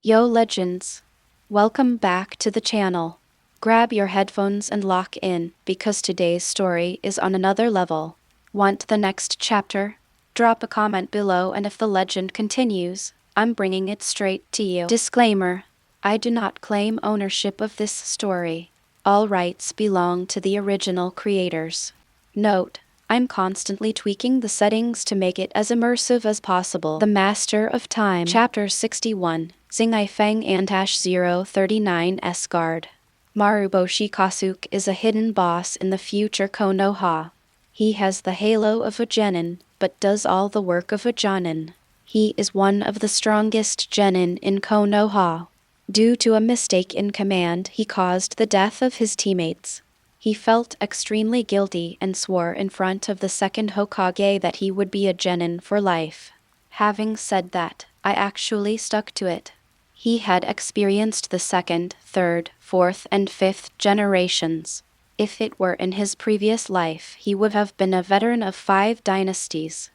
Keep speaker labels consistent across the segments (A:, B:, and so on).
A: Yo legends! Welcome back to the channel. Grab your headphones and lock in, because today's story is on another level. Want the next chapter? Drop a comment below, and if the legend continues, I'm bringing it straight to you. Disclaimer: I do not claim ownership of this story. All rights belong to the original creators. Note: I'm constantly tweaking the settings to make it as immersive as possible. The Master of Time, Chapter 61, Xingye Feng Antash 039 Guard. Maruboshi Kasuke is a hidden boss in the future Konoha. He has the halo of a genin, but does all the work of a jonin. He is one of the strongest genin in Konoha. Due to a mistake in command, he caused the death of his teammates. He felt extremely guilty and swore in front of the second Hokage that he would be a genin for life. Having said that, I actually stuck to it. He had experienced the second, third, fourth, and fifth generations. If it were in his previous life, he would have been a veteran of 5 dynasties.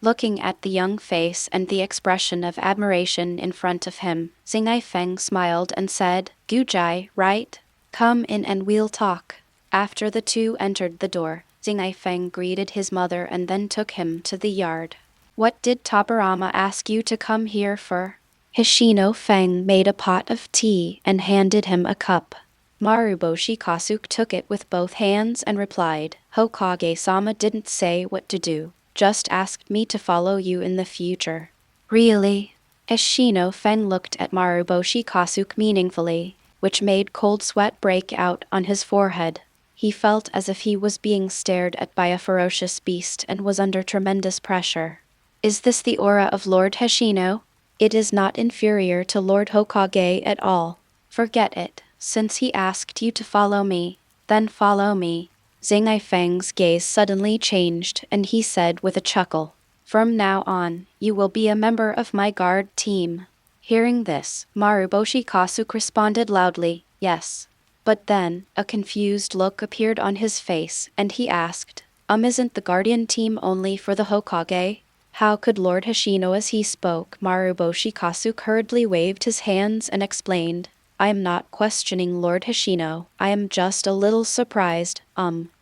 A: Looking at the young face and the expression of admiration in front of him, Xingye Feng smiled and said, "Gujai, right? Come in and we'll talk." After the two entered the door, Xingye Feng greeted his mother and then took him to the yard. "What did Tobirama ask you to come here for?" Hishino Feng made a pot of tea and handed him a cup. Maruboshi Kasuke took it with both hands and replied, "Hokage-sama didn't say what to do, just asked me to follow you in the future." "Really?" Hishino Feng looked at Maruboshi Kasuke meaningfully, which made cold sweat break out on his forehead. He felt as if he was being stared at by a ferocious beast and was under tremendous pressure. "Is this the aura of Lord Hishino? It is not inferior to Lord Hokage at all. Forget it. Since he asked you to follow me, then follow me." Xingye Feng's gaze suddenly changed, and he said with a chuckle, "From now on, you will be a member of my guard team." Hearing this, Maruboshi Kasuke responded loudly, "Yes." But then, a confused look appeared on his face, and he asked, Isn't the guardian team only for the Hokage? How could Lord Hishino?" As he spoke, Maruboshi Kasuke hurriedly waved his hands and explained, "I am not questioning Lord Hishino, I am just a little surprised,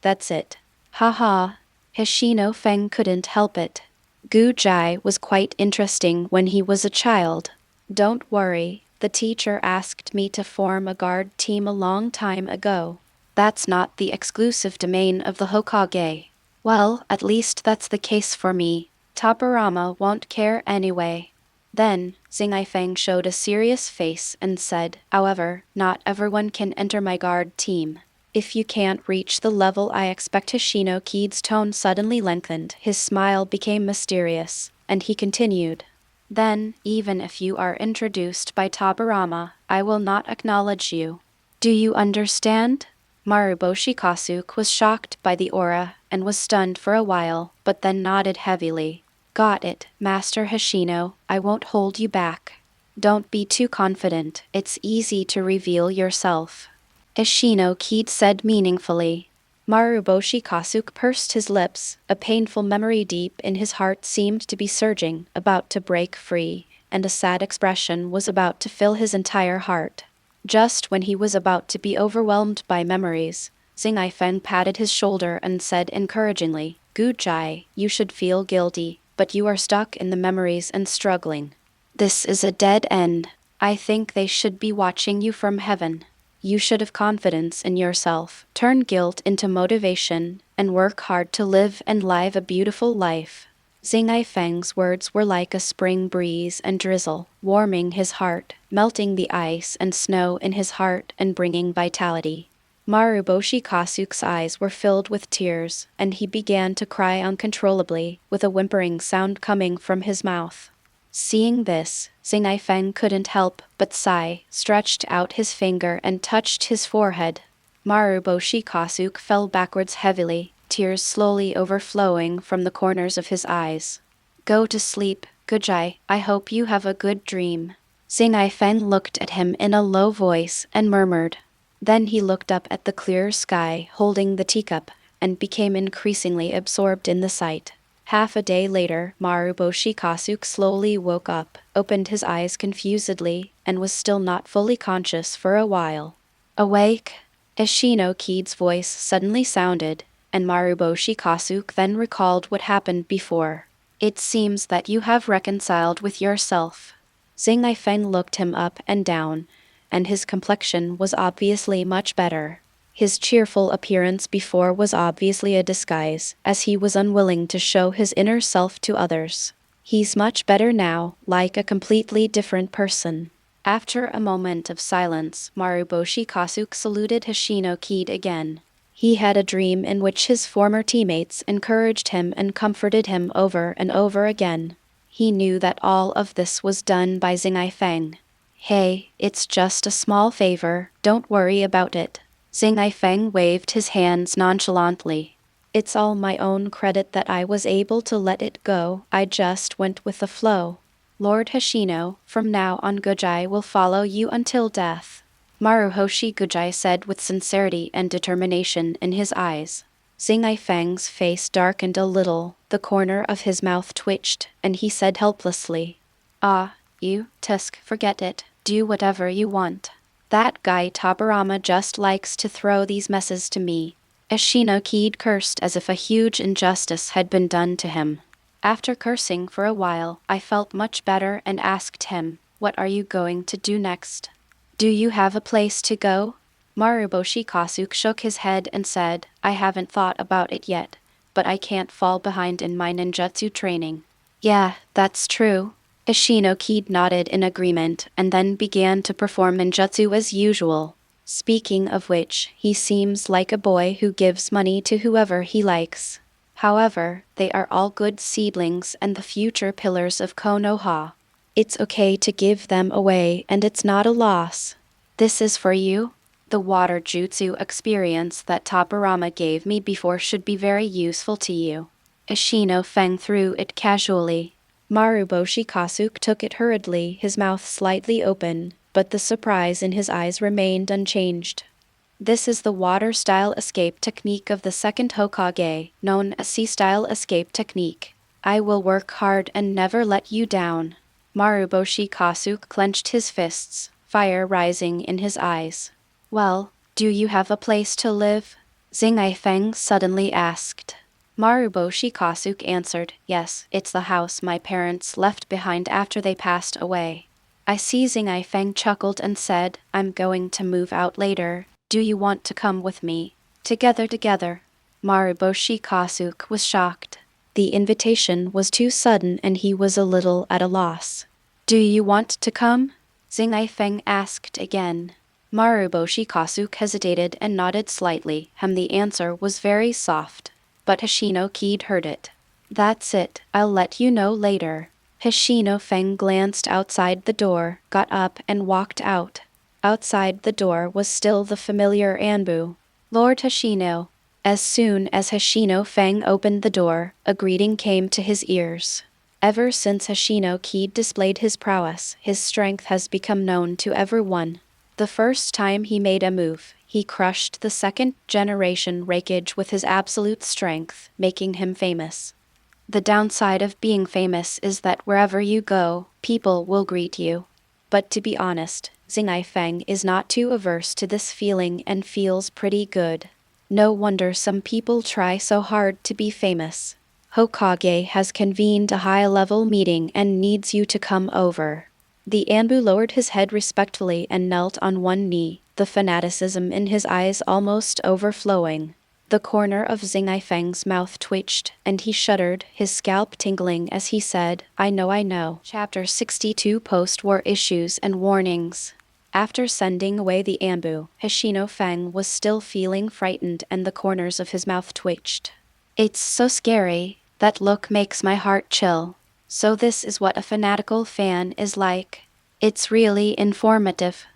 A: that's it." Haha. Hishino Feng couldn't help it. Gujai was quite interesting when he was a child. Don't worry, the teacher asked me to form a guard team a long time ago. That's not the exclusive domain of the Hokage. Well, at least that's the case for me. Tobirama won't care anyway. Then, Xingye Feng showed a serious face and said, "However, not everyone can enter my guard team. If you can't reach the level I expect." Hishino Ki's tone suddenly lengthened, his smile became mysterious, and he continued, "Then, even if you are introduced by Tobirama, I will not acknowledge you. Do you understand?" Maruboshi Kasuke was shocked by the aura and was stunned for a while, but then nodded heavily. "Got it, Master Hishino, I won't hold you back. Don't be too confident, it's easy to reveal yourself." Hishino Ki said meaningfully. Maruboshi Kasuke pursed his lips, a painful memory deep in his heart seemed to be surging, about to break free, and a sad expression was about to fill his entire heart. Just when he was about to be overwhelmed by memories, Xingye Feng patted his shoulder and said encouragingly, "Gujai, you should feel guilty, but you are stuck in the memories and struggling. This is a dead end. I think they should be watching you from heaven. You should have confidence in yourself, turn guilt into motivation, and work hard to live and live a beautiful life." Xingye Feng's words were like a spring breeze and drizzle, warming his heart, melting the ice and snow in his heart and bringing vitality. Maruboshi Kasuke's eyes were filled with tears, and he began to cry uncontrollably, with a whimpering sound coming from his mouth. Seeing this, Xingye Feng couldn't help but sigh, stretched out his finger and touched his forehead. Maruboshi Kasuke fell backwards heavily, tears slowly overflowing from the corners of his eyes. "Go to sleep, Gujai, I hope you have a good dream." Xingye Feng looked at him in a low voice and murmured. Then he looked up at the clear sky holding the teacup, and became increasingly absorbed in the sight. Half a day later, Maruboshi Kasuke slowly woke up, opened his eyes confusedly, and was still not fully conscious for a while. Awake? Ishino Kide's voice suddenly sounded, and Maruboshi Kasuke then recalled what happened before. It seems that you have reconciled with yourself. Xingye Feng looked him up and down, and his complexion was obviously much better. His cheerful appearance before was obviously a disguise, as he was unwilling to show his inner self to others. He's much better now, like a completely different person. After a moment of silence, Maruboshi Kasuke saluted Hoshino Kid again. He had a dream in which his former teammates encouraged him and comforted him over and over again. He knew that all of this was done by Xingye Feng. Hey, it's just a small favor, don't worry about it. Xingye Feng waved his hands nonchalantly. It's all my own credit that I was able to let it go, I just went with the flow. Lord Hoshino, from now on Gujai will follow you until death. Maruhoshi Gujai said with sincerity and determination in his eyes. Xingye Feng's face darkened a little, the corner of his mouth twitched, and he said helplessly, "Ah, you, Tusk, forget it, do whatever you want. That guy Tabarama just likes to throw these messes to me." Ishino Kid cursed as if a huge injustice had been done to him. After cursing for a while, I felt much better and asked him, "What are you going to do next? Do you have a place to go?" Maruboshi Kasuke shook his head and said, "I haven't thought about it yet, but I can't fall behind in my ninjutsu training." "Yeah, that's true." Ishino Kid nodded in agreement and then began to perform ninjutsu as usual. Speaking of which, he seems like a boy who gives money to whoever he likes. However, they are all good seedlings and the future pillars of Konoha. It's okay to give them away and it's not a loss. This is for you. The water jutsu experience that Tabarama gave me before should be very useful to you. Ishino Feng threw it casually. Maruboshi Kasuke took it hurriedly, his mouth slightly open, but the surprise in his eyes remained unchanged. This is the water-style escape technique of the second Hokage, known as sea-style escape technique. I will work hard and never let you down. Maruboshi Kasuke clenched his fists, fire rising in his eyes. Well, do you have a place to live? Xingye Feng suddenly asked. Maruboshi Kasuke answered, "Yes, it's the house my parents left behind after they passed away." I see. Xingye Feng chuckled and said, "I'm going to move out later. Do you want to come with me? Together. Maruboshi Kasuke was shocked. The invitation was too sudden and he was a little at a loss. "Do you want to come?" Xingye Feng asked again. Maruboshi Kasuke hesitated and nodded slightly, the answer was very soft. But Hoshino Kid heard it. "That's it, I'll let you know later." Hoshino Feng glanced outside the door, got up and walked out. Outside the door was still the familiar Anbu. "Lord Hoshino." As soon as Hoshino Feng opened the door, a greeting came to his ears. Ever since Hoshino Kid displayed his prowess, his strength has become known to everyone. The first time he made a move, he crushed the second-generation Reikage with his absolute strength, making him famous. The downside of being famous is that wherever you go, people will greet you. But to be honest, Xingye Feng is not too averse to this feeling and feels pretty good. No wonder some people try so hard to be famous. Hokage has convened a high-level meeting and needs you to come over. The Anbu lowered his head respectfully and knelt on one knee, the fanaticism in his eyes almost overflowing. The corner of Xingye Feng's mouth twitched, and he shuddered, his scalp tingling as he said, I know. Chapter 62 Post-War Issues and Warnings. After sending away the Anbu, Hoshino Feng was still feeling frightened and the corners of his mouth twitched. "It's so scary. That look makes my heart chill. So this is what a fanatical fan is like. It's really informative.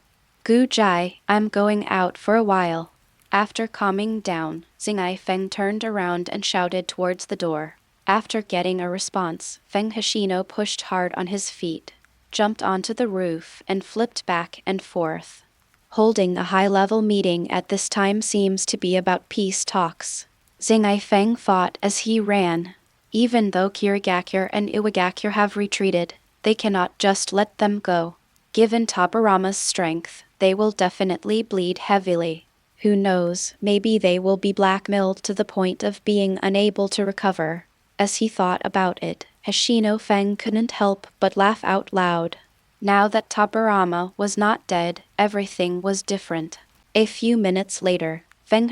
A: Gujai, I'm going out for a while." After calming down, Xingye Feng turned around and shouted towards the door. After getting a response, Feng Hoshino pushed hard on his feet, jumped onto the roof, and flipped back and forth. Holding a high-level meeting at this time seems to be about peace talks. Xingye Feng thought as he ran. Even though Kirigakure and Iwagakure have retreated, they cannot just let them go. Given Tobirama's strength, they will definitely bleed heavily. Who knows, maybe they will be blackmailed to the point of being unable to recover. As he thought about it, Feng couldn't help but laugh out loud. Now that Tobirama was not dead, everything was different. A few minutes later, Feng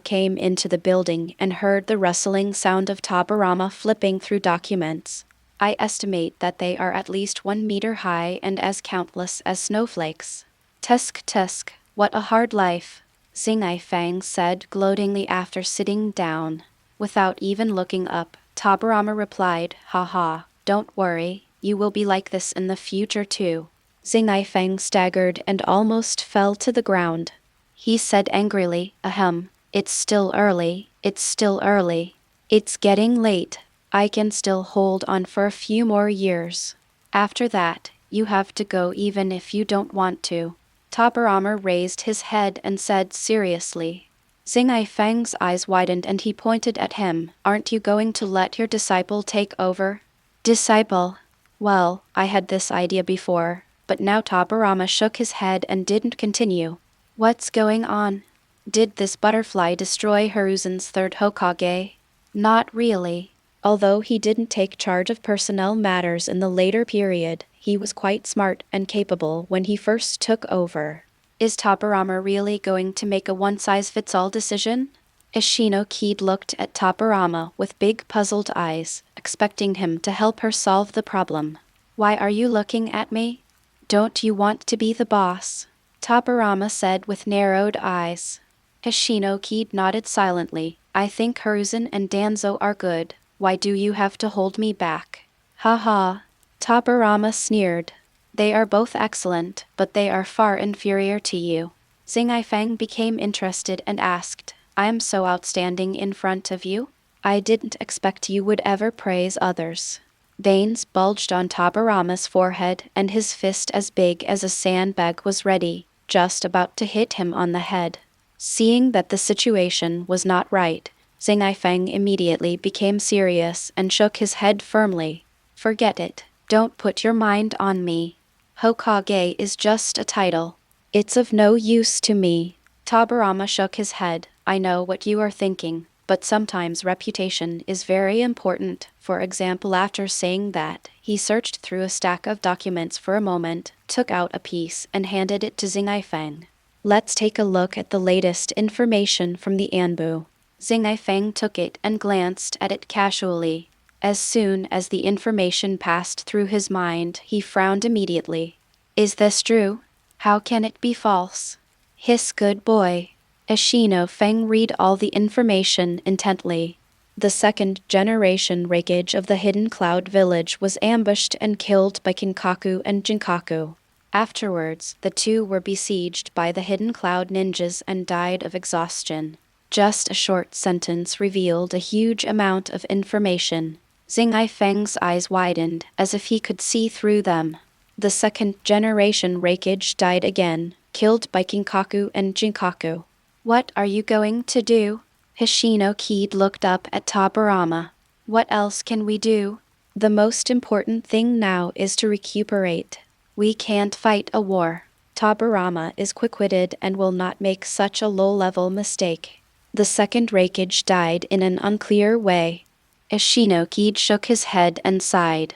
A: came into the building and heard the rustling sound of Tobirama flipping through documents. I estimate that they are at least 1 meter high and as countless as snowflakes. Tusk tusk, what a hard life, Feng said gloatingly after sitting down. Without even looking up, Tobirama replied, "Ha ha, don't worry, you will be like this in the future too." Feng staggered and almost fell to the ground. He said angrily, "Ahem, it's still early, it's still early. It's getting late. I can still hold on for a few more years. After that, you have to go even if you don't want to." Tobirama raised his head and said seriously. Feng's eyes widened and he pointed at him. "Aren't you going to let your disciple take over?" "Disciple? Well, I had this idea before," but now Tobirama shook his head and didn't continue. "What's going on? Did this butterfly destroy Hiruzen's third Hokage?" "Not really. Although he didn't take charge of personnel matters in the later period, he was quite smart and capable when he first took over." Is Tobirama really going to make a one-size-fits-all decision? Kid looked at Tobirama with big puzzled eyes, expecting him to help her solve the problem. "Why are you looking at me? Don't you want to be the boss?" Tobirama said with narrowed eyes. Kid nodded silently. "I think Hiruzen and Danzo are good. Why do you have to hold me back?" "Ha ha." Tobirama sneered. "They are both excellent, but they are far inferior to you." Feng became interested and asked, "I am so outstanding in front of you? I didn't expect you would ever praise others." Veins bulged on Tobirama's forehead and his fist as big as a sandbag was ready, just about to hit him on the head. Seeing that the situation was not right, Feng immediately became serious and shook his head firmly. "Forget it. Don't put your mind on me. Hokage is just a title. It's of no use to me." Tobirama shook his head. "I know what you are thinking, but sometimes reputation is very important." For example, after saying that, he searched through a stack of documents for a moment, took out a piece, and handed it to Feng. "Let's take a look at the latest information from the Anbu." Feng took it and glanced at it casually. As soon as the information passed through his mind, he frowned immediately. "Is this true? How can it be false?" "Hiss, good boy." Feng read all the information intently. The second generation Reikage of the Hidden Cloud Village was ambushed and killed by Kinkaku and Jinkaku. Afterwards, the two were besieged by the Hidden Cloud ninjas and died of exhaustion. Just a short sentence revealed a huge amount of information. Feng's eyes widened, as if he could see through them. The second generation Reikage died again, killed by Kinkaku and Jinkaku. "What are you going to do?" Kid looked up at Tobirama. "What else can we do? The most important thing now is to recuperate. We can't fight a war. Tobirama is quick-witted and will not make such a low-level mistake." The second Reikage died in an unclear way. Kid shook his head and sighed.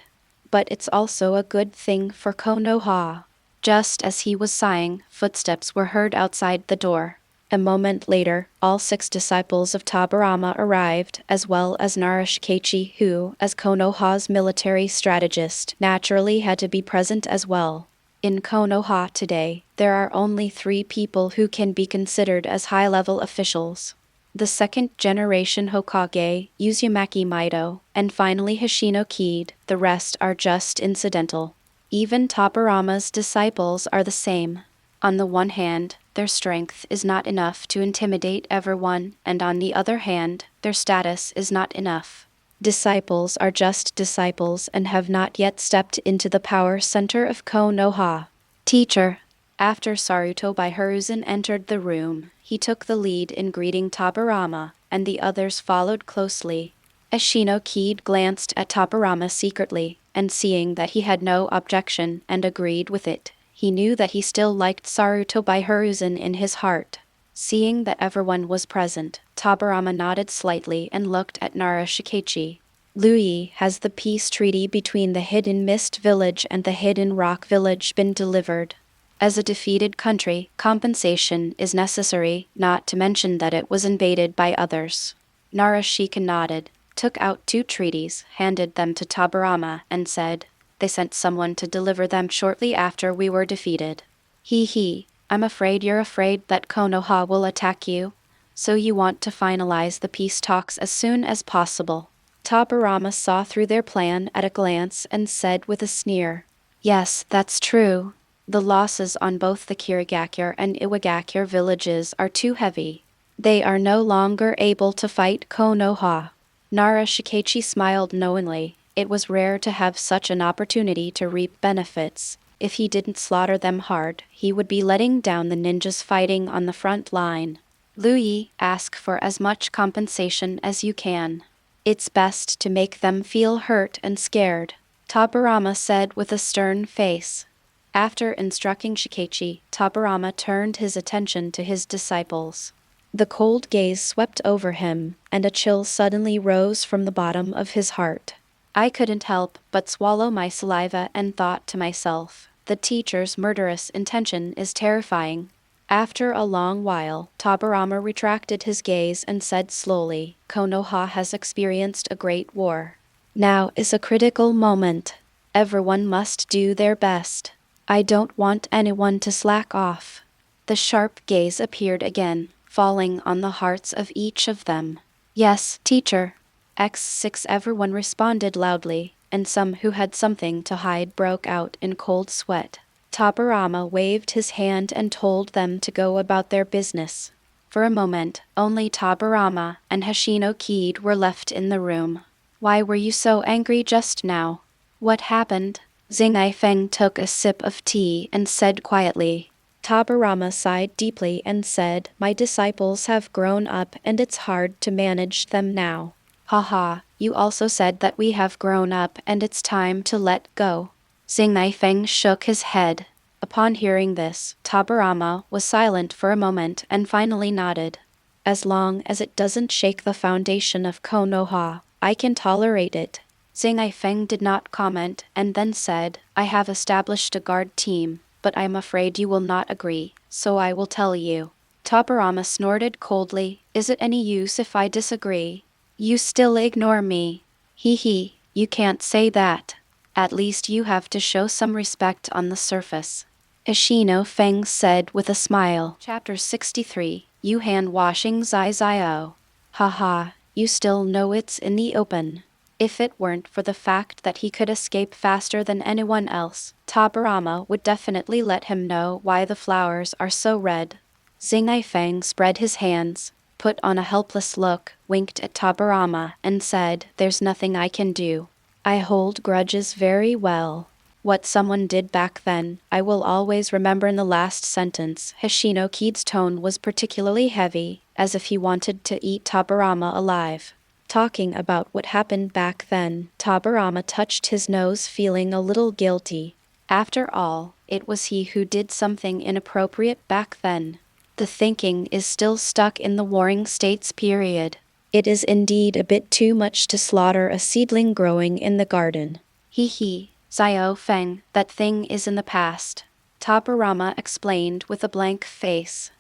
A: "But it's also a good thing for Konoha." Just as he was sighing, footsteps were heard outside the door. A moment later, all 6 disciples of Tobirama arrived, as well as Narishikechi, who, as Konoha's military strategist, naturally had to be present as well. In Konoha today, there are only 3 people who can be considered as high-level officials. The second generation Hokage, Uzumaki Mito, and finally Kid. The rest are just incidental. Even Tobirama's disciples are the same. On the one hand, their strength is not enough to intimidate everyone, and on the other hand, their status is not enough. Disciples are just disciples and have not yet stepped into the power center of Konoha. "Teacher." After Saruto by Hiruzen entered the room, he took the lead in greeting Tobirama, and the others followed closely. Ashino-Kid glanced at Tobirama secretly, and seeing that he had no objection and agreed with it, he knew that he still liked Saruto by Hiruzen in his heart. Seeing that everyone was present, Tobirama nodded slightly and looked at Narashikechi. Louis, has the peace treaty between the Hidden Mist Village and the Hidden Rock Village been delivered? As a defeated country, compensation is necessary, not to mention that it was invaded by others. Narashika nodded, took out 2 treaties, handed them to Tobirama, and said, "They sent someone to deliver them shortly after we were defeated." He, I'm afraid you're afraid that Konoha will attack you, so you want to finalize the peace talks as soon as possible. Tobirama saw through their plan at a glance and said with a sneer, "Yes, that's true. The losses on both the Kirigakure and Iwagakure villages are too heavy. They are no longer able to fight Konoha." Narashikechi smiled knowingly. It was rare to have such an opportunity to reap benefits. If he didn't slaughter them hard, he would be letting down the ninjas fighting on the front line. Louis, ask for as much compensation as you can. It's best to make them feel hurt and scared, Tobirama said with a stern face. After instructing Shikechi, Tobirama turned his attention to his disciples. The cold gaze swept over him, and a chill suddenly rose from the bottom of his heart. I couldn't help but swallow my saliva and thought to myself, the teacher's murderous intention is terrifying. After a long while, Tobirama retracted his gaze and said slowly, Konoha has experienced a great war. Now is a critical moment. Everyone must do their best. I don't want anyone to slack off. The sharp gaze appeared again, falling on the hearts of each of them. Yes, teacher. X6 everyone responded loudly, and some who had something to hide broke out in cold sweat. Tobirama waved his hand and told them to go about their business. For a moment, only Tobirama and Hashino-Kid were left in the room. Why were you so angry just now? What happened? Xingye Feng took a sip of tea and said quietly. Tobirama sighed deeply and said, My disciples have grown up and it's hard to manage them now. Haha, you also said that we have grown up and it's time to let go. Xingye Feng shook his head. Upon hearing this, Tobirama was silent for a moment and finally nodded. As long as it doesn't shake the foundation of Konoha, I can tolerate it. Xingye Feng did not comment and then said, I have established a guard team, but I'm afraid you will not agree, so I will tell you. Tobirama snorted coldly, Is it any use if I disagree? You still ignore me. You can't say that. At least you have to show some respect on the surface. Ashino Feng said with a smile. Chapter 63, You Hand Washing Xiao. Haha, you still know it's in the open. If it weren't for the fact that he could escape faster than anyone else, Tobirama would definitely let him know why the flowers are so red. Xingye Feng spread his hands, put on a helpless look, winked at Tobirama, and said, There's nothing I can do. I hold grudges very well. What someone did back then, I will always remember. In the last sentence, Hashino-Kid's tone was particularly heavy, as if he wanted to eat Tobirama alive. Talking about what happened back then, Tobirama touched his nose, feeling a little guilty. After all, it was he who did something inappropriate back then. The thinking is still stuck in the Warring States period. It is indeed a bit too much to slaughter a seedling growing in the garden. Xiao Feng, that thing is in the past. Tobirama explained with a blank face.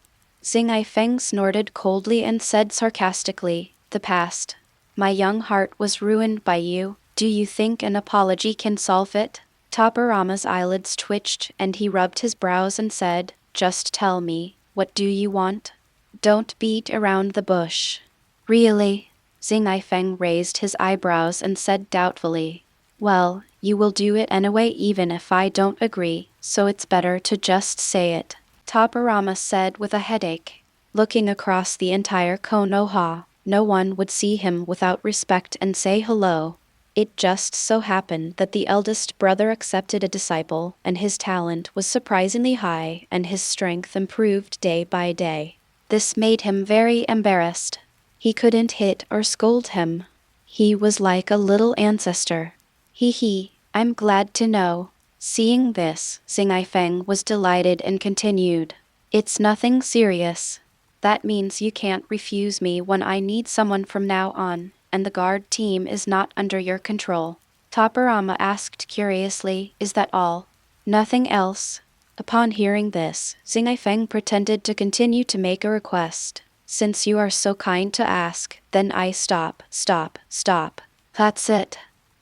A: Xingye Feng snorted coldly and said sarcastically, The past. My young heart was ruined by you. Do you think an apology can solve it? Tobirama's eyelids twitched and he rubbed his brows and said, Just tell me, what do you want? Don't beat around the bush. Really? Xingye Feng raised his eyebrows and said doubtfully, Well, you will do it anyway even if I don't agree, so it's better to just say it. Tobirama said with a headache. Looking across the entire Konoha, no one would see him without respect and say hello. It just so happened that the eldest brother accepted a disciple, and his talent was surprisingly high and his strength improved day by day. This made him very embarrassed. He couldn't hit or scold him. He was like a little ancestor. Hee hee, I'm glad to know. Seeing this, Xingye Feng was delighted and continued. It's nothing serious. That means you can't refuse me when I need someone from now on, and the guard team is not under your control. Topperama asked curiously, is that all? Nothing else? Upon hearing this, Xingye Feng pretended to continue to make a request. Since you are so kind to ask, then I stop. That's it.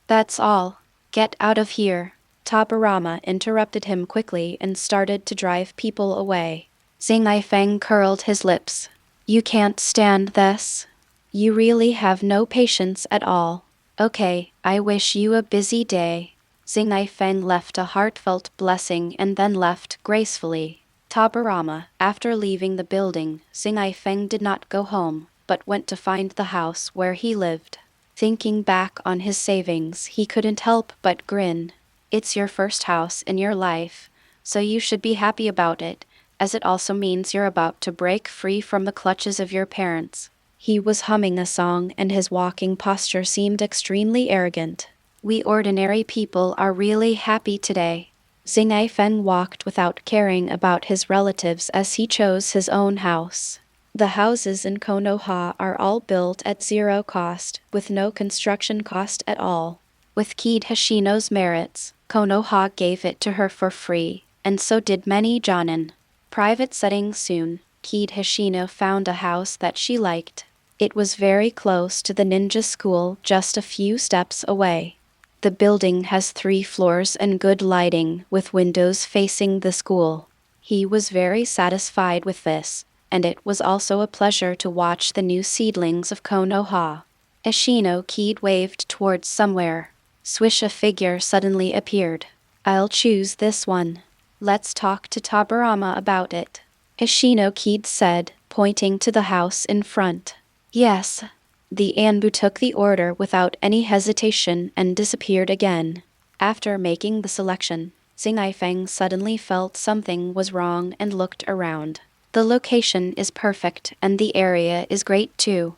A: That's all. Get out of here. Topperama interrupted him quickly and started to drive people away. Xingye Feng curled his lips. You can't stand this? You really have no patience at all. Okay, I wish you a busy day. Xingye Feng left a heartfelt blessing and then left gracefully. Topperama, after leaving the building, Xingye Feng did not go home, but went to find the house where he lived. Thinking back on his savings, he couldn't help but grin. It's your first house in your life, so you should be happy about it, as it also means you're about to break free from the clutches of your parents. He was humming a song and his walking posture seemed extremely arrogant. We ordinary people are really happy today. Xingye Feng walked without caring about his relatives as he chose his own house. The houses in Konoha are all built at zero cost, with no construction cost at all. With Kid Hashino's merits, Konoha gave it to her for free, and so did many jonin. Private setting soon, Kid Hashino found a house that she liked. It was very close to the ninja school, just a few steps away. The building has 3 floors and good lighting, with windows facing the school. He was very satisfied with this, and it was also a pleasure to watch the new seedlings of Konoha. Ashino Kid waved towards somewhere. Swish, a figure suddenly appeared. I'll choose this one. Let's talk to Topperama about it. Ashino Kid said, pointing to the house in front. Yes. The Anbu took the order without any hesitation and disappeared again. After making the selection, Xingye Feng suddenly felt something was wrong and looked around. The location is perfect and the area is great too.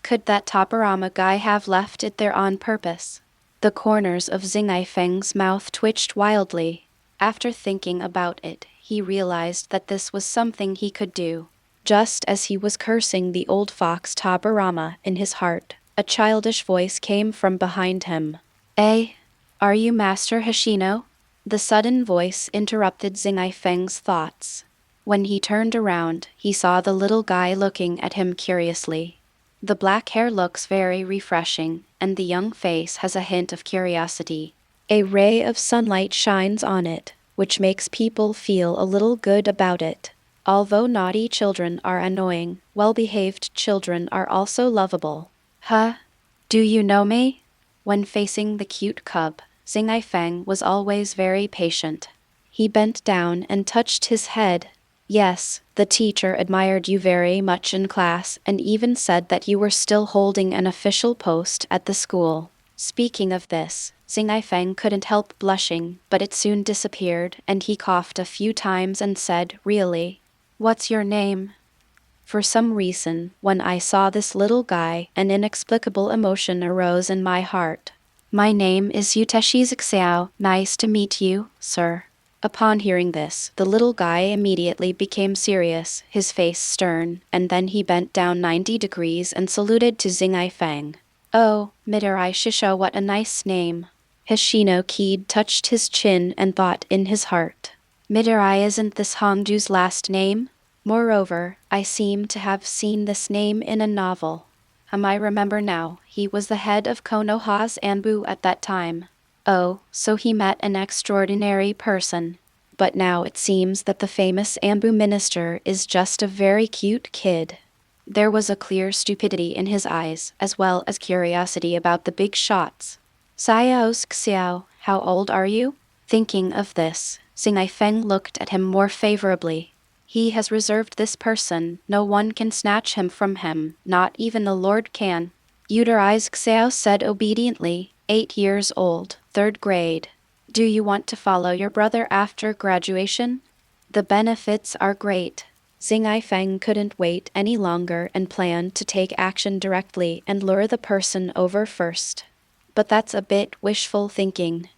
A: Could that Topperama guy have left it there on purpose? The corners of Xingye Feng's mouth twitched wildly. After thinking about it, he realized that this was something he could do. Just as he was cursing the old fox Topperama in his heart, a childish voice came from behind him. Are you Master Hashino? The sudden voice interrupted Xingye Feng's thoughts. When he turned around, he saw the little guy looking at him curiously. The black hair looks very refreshing, and the young face has a hint of curiosity. A ray of sunlight shines on it, which makes people feel a little good about it. Although naughty children are annoying, well-behaved children are also lovable. Huh? Do you know me? When facing the cute cub, Xingye Feng was always very patient. He bent down and touched his head. Yes, the teacher admired you very much in class and even said that you were still holding an official post at the school. Speaking of this, Xingye Feng couldn't help blushing, but it soon disappeared and he coughed a few times and said, Really? What's your name? For some reason, when I saw this little guy, an inexplicable emotion arose in my heart. My name is Xiao. Nice to meet you, sir. Upon hearing this, the little guy immediately became serious, his face stern, and then he bent down 90 degrees and saluted to Xingye Feng. Oh, Midori Shisho, what a nice name. Hashino Kid touched his chin and thought in his heart. Midori, isn't this Hongju's last name? Moreover, I seem to have seen this name in a novel. I remember now, he was the head of Konoha's Anbu at that time. Oh, so he met an extraordinary person. But now it seems that the famous Anbu minister is just a very cute kid. There was a clear stupidity in his eyes, as well as curiosity about the big shots. Xiao, how old are you? Thinking of this, Xingye Feng looked at him more favorably. He has reserved this person, no one can snatch him from him, not even the Lord can. Xiao said obediently, 8 years old, 3rd grade. Do you want to follow your brother after graduation? The benefits are great. Xingye Feng couldn't wait any longer and planned to take action directly and lure the person over first. But that's a bit wishful thinking.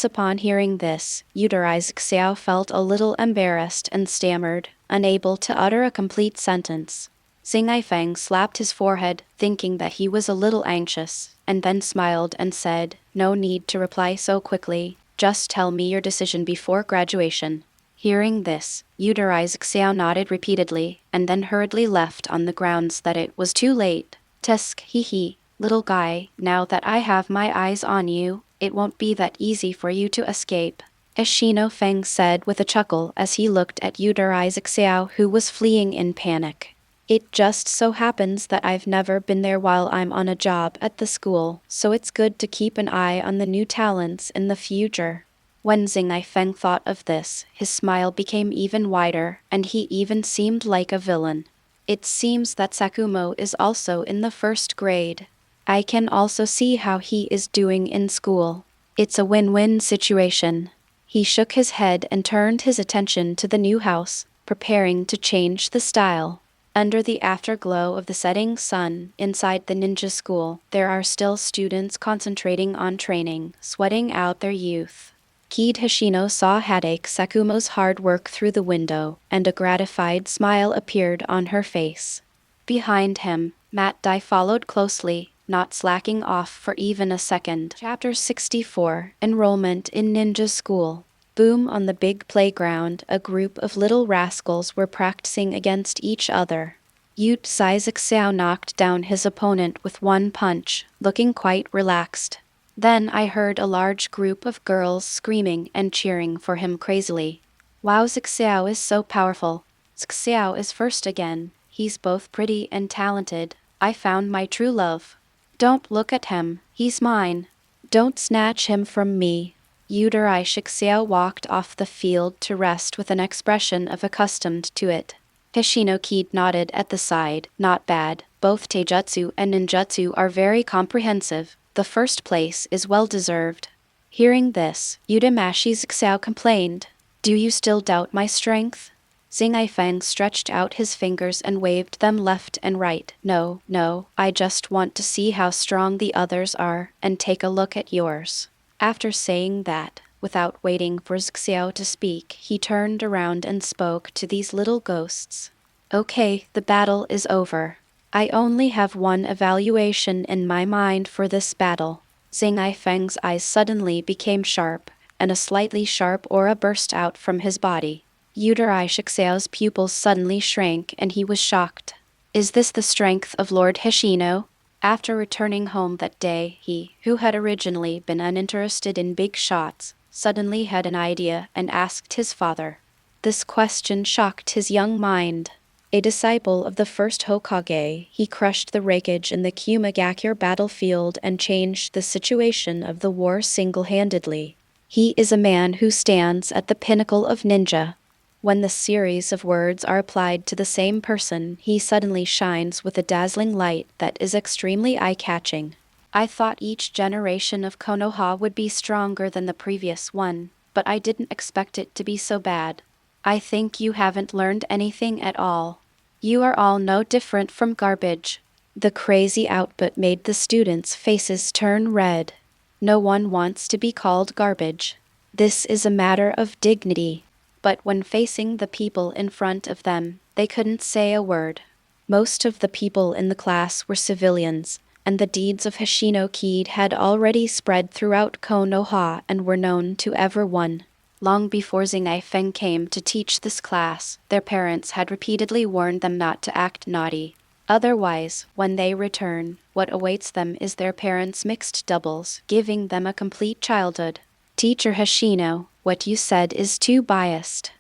A: Upon hearing this, Xiao felt a little embarrassed and stammered, unable to utter a complete sentence. Xingye Feng slapped his forehead, thinking that he was a little anxious, and then smiled and said, "No need to reply so quickly, just tell me your decision before graduation." Hearing this, Xiao nodded repeatedly, and then hurriedly left on the grounds that it was too late. Tusk, hee, little guy, now that I have my eyes on you, it won't be that easy for you to escape, Feng said with a chuckle as he looked at Xiao, who was fleeing in panic. It just so happens that I've never been there while I'm on a job at the school, so it's good to keep an eye on the new talents in the future. When Xingye Feng thought of this, his smile became even wider, and he even seemed like a villain. It seems that Sakumo is also in the first grade. I can also see how he is doing in school. It's a win-win situation. He shook his head and turned his attention to the new house, preparing to change the style. Under the afterglow of the setting sun, inside the ninja school, there are still students concentrating on training, sweating out their youth. Kid Hashino saw Hadake Sakumo's hard work through the window, and a gratified smile appeared on her face. Behind him, Matt Dai followed closely, not slacking off for even a second. Chapter 64, Enrollment in Ninja School. Boom. On the big playground, a group of little rascals were practicing against each other. Xiao knocked down his opponent with one punch, looking quite relaxed. Then I heard a large group of girls screaming and cheering for him crazily. Wow, Xiao is so powerful. Xiao is first again. He's both pretty and talented. I found my true love. Don't look at him, he's mine. Don't snatch him from me. Xiao walked off the field to rest with an expression of accustomed to it. Hashino Kid nodded at the side. Not bad, both taijutsu and ninjutsu are very comprehensive. The first place is well deserved. Hearing this, Udamashi Xiao complained. Do you still doubt my strength? Xingye Feng stretched out his fingers and waved them left and right. No, I just want to see how strong the others are, and take a look at yours. After saying that, without waiting for Xiao to speak, he turned around and spoke to these little ghosts. Okay, the battle is over. I only have one evaluation in my mind for this battle. Xingye Feng's eyes suddenly became sharp, and a slightly sharp aura burst out from his body. Xiao's pupils suddenly shrank and he was shocked. Is this the strength of Lord Hashino? After returning home that day, he, who had originally been uninterested in big shots, suddenly had an idea and asked his father. This question shocked his young mind. A disciple of the first Hokage, he crushed the wreckage in the Kumagakure battlefield and changed the situation of the war single-handedly. He is a man who stands at the pinnacle of ninja. When the series of words are applied to the same person, he suddenly shines with a dazzling light that is extremely eye-catching. I thought each generation of Konoha would be stronger than the previous one, but I didn't expect it to be so bad. I think you haven't learned anything at all. You are all no different from garbage. The crazy output made the students' faces turn red. No one wants to be called garbage. This is a matter of dignity. But when facing the people in front of them, they couldn't say a word. Most of the people in the class were civilians, and the deeds of Hashino Kid had already spread throughout Konoha and were known to everyone. Long before Xingye Feng came to teach this class, their parents had repeatedly warned them not to act naughty. Otherwise, when they return, what awaits them is their parents' mixed doubles, giving them a complete childhood. Teacher Hashino, what you said is too biased.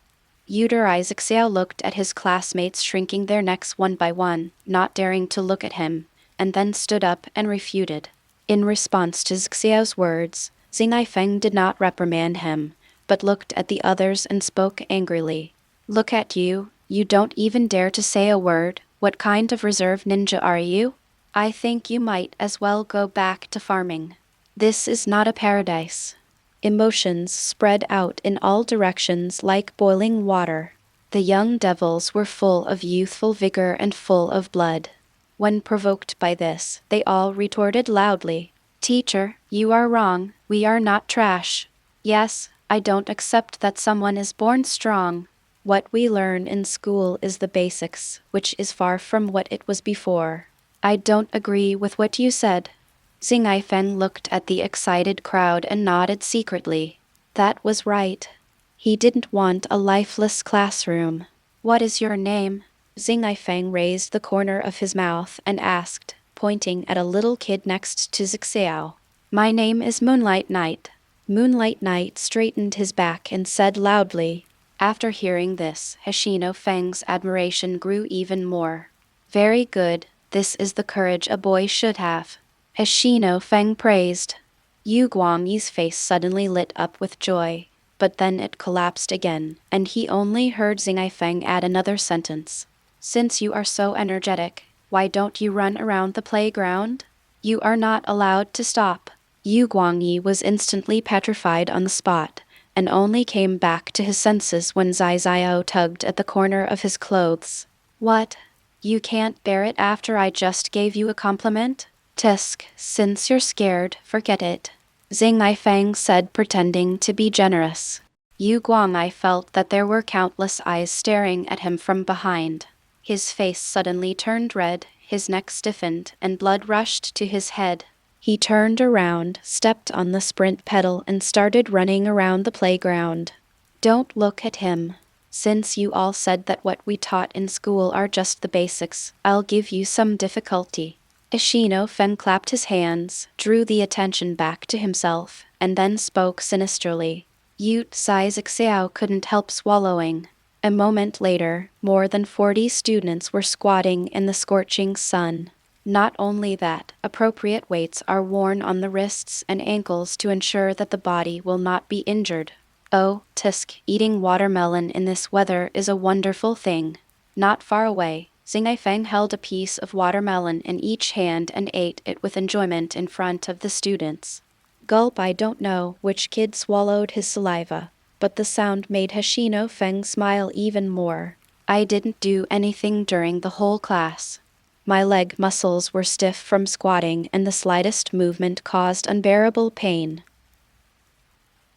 A: Xiao looked at his classmates shrinking their necks one by one, not daring to look at him, and then stood up and refuted. In response to Xiao's words, Xingye Feng did not reprimand him, but looked at the others and spoke angrily. Look at you, you don't even dare to say a word. What kind of reserve ninja are you? I think you might as well go back to farming. This is not a paradise. Emotions spread out in all directions like boiling water. The young devils were full of youthful vigor and full of blood. When provoked by this, they all retorted loudly, "Teacher, you are wrong, we are not trash. Yes, I don't accept that someone is born strong. What we learn in school is the basics, which is far from what it was before." "I don't agree with what you said." Xingye Feng looked at the excited crowd and nodded secretly. That was right. He didn't want a lifeless classroom. "What is your name?" Xingye Feng raised the corner of his mouth and asked, pointing at a little kid next to Xiao. "My name is Moonlight Knight." Moonlight Knight straightened his back and said loudly. After hearing this, Hoshino Feng's admiration grew even more. "Very good, this is the courage a boy should have," Hoshino Feng praised. Yu Guangyi's face suddenly lit up with joy, but then it collapsed again, and he only heard Xingye Feng add another sentence. "Since you are so energetic, why don't you run around the playground? You are not allowed to stop." Yu Guangyi was instantly petrified on the spot, and only came back to his senses when Xiao tugged at the corner of his clothes. "What? You can't bear it after I just gave you a compliment? Tisk, since you're scared, forget it," Xingye Feng said, pretending to be generous. Yu Guangyi felt that there were countless eyes staring at him from behind. His face suddenly turned red, his neck stiffened, and blood rushed to his head. He turned around, stepped on the sprint pedal, and started running around the playground. "Don't look at him. Since you all said that what we taught in school are just the basics, I'll give you some difficulty." Hoshino Feng clapped his hands, drew the attention back to himself, and then spoke sinisterly. Ute Xiao couldn't help swallowing. A moment later, more than 40 students were squatting in the scorching sun. Not only that, appropriate weights are worn on the wrists and ankles to ensure that the body will not be injured. Oh, tisk, eating watermelon in this weather is a wonderful thing. Not far away, Xingye Feng held a piece of watermelon in each hand and ate it with enjoyment in front of the students. Gulp. I don't know which kid swallowed his saliva, but the sound made Hoshino Feng smile even more. "I didn't do anything during the whole class. My leg muscles were stiff from squatting, and the slightest movement caused unbearable pain."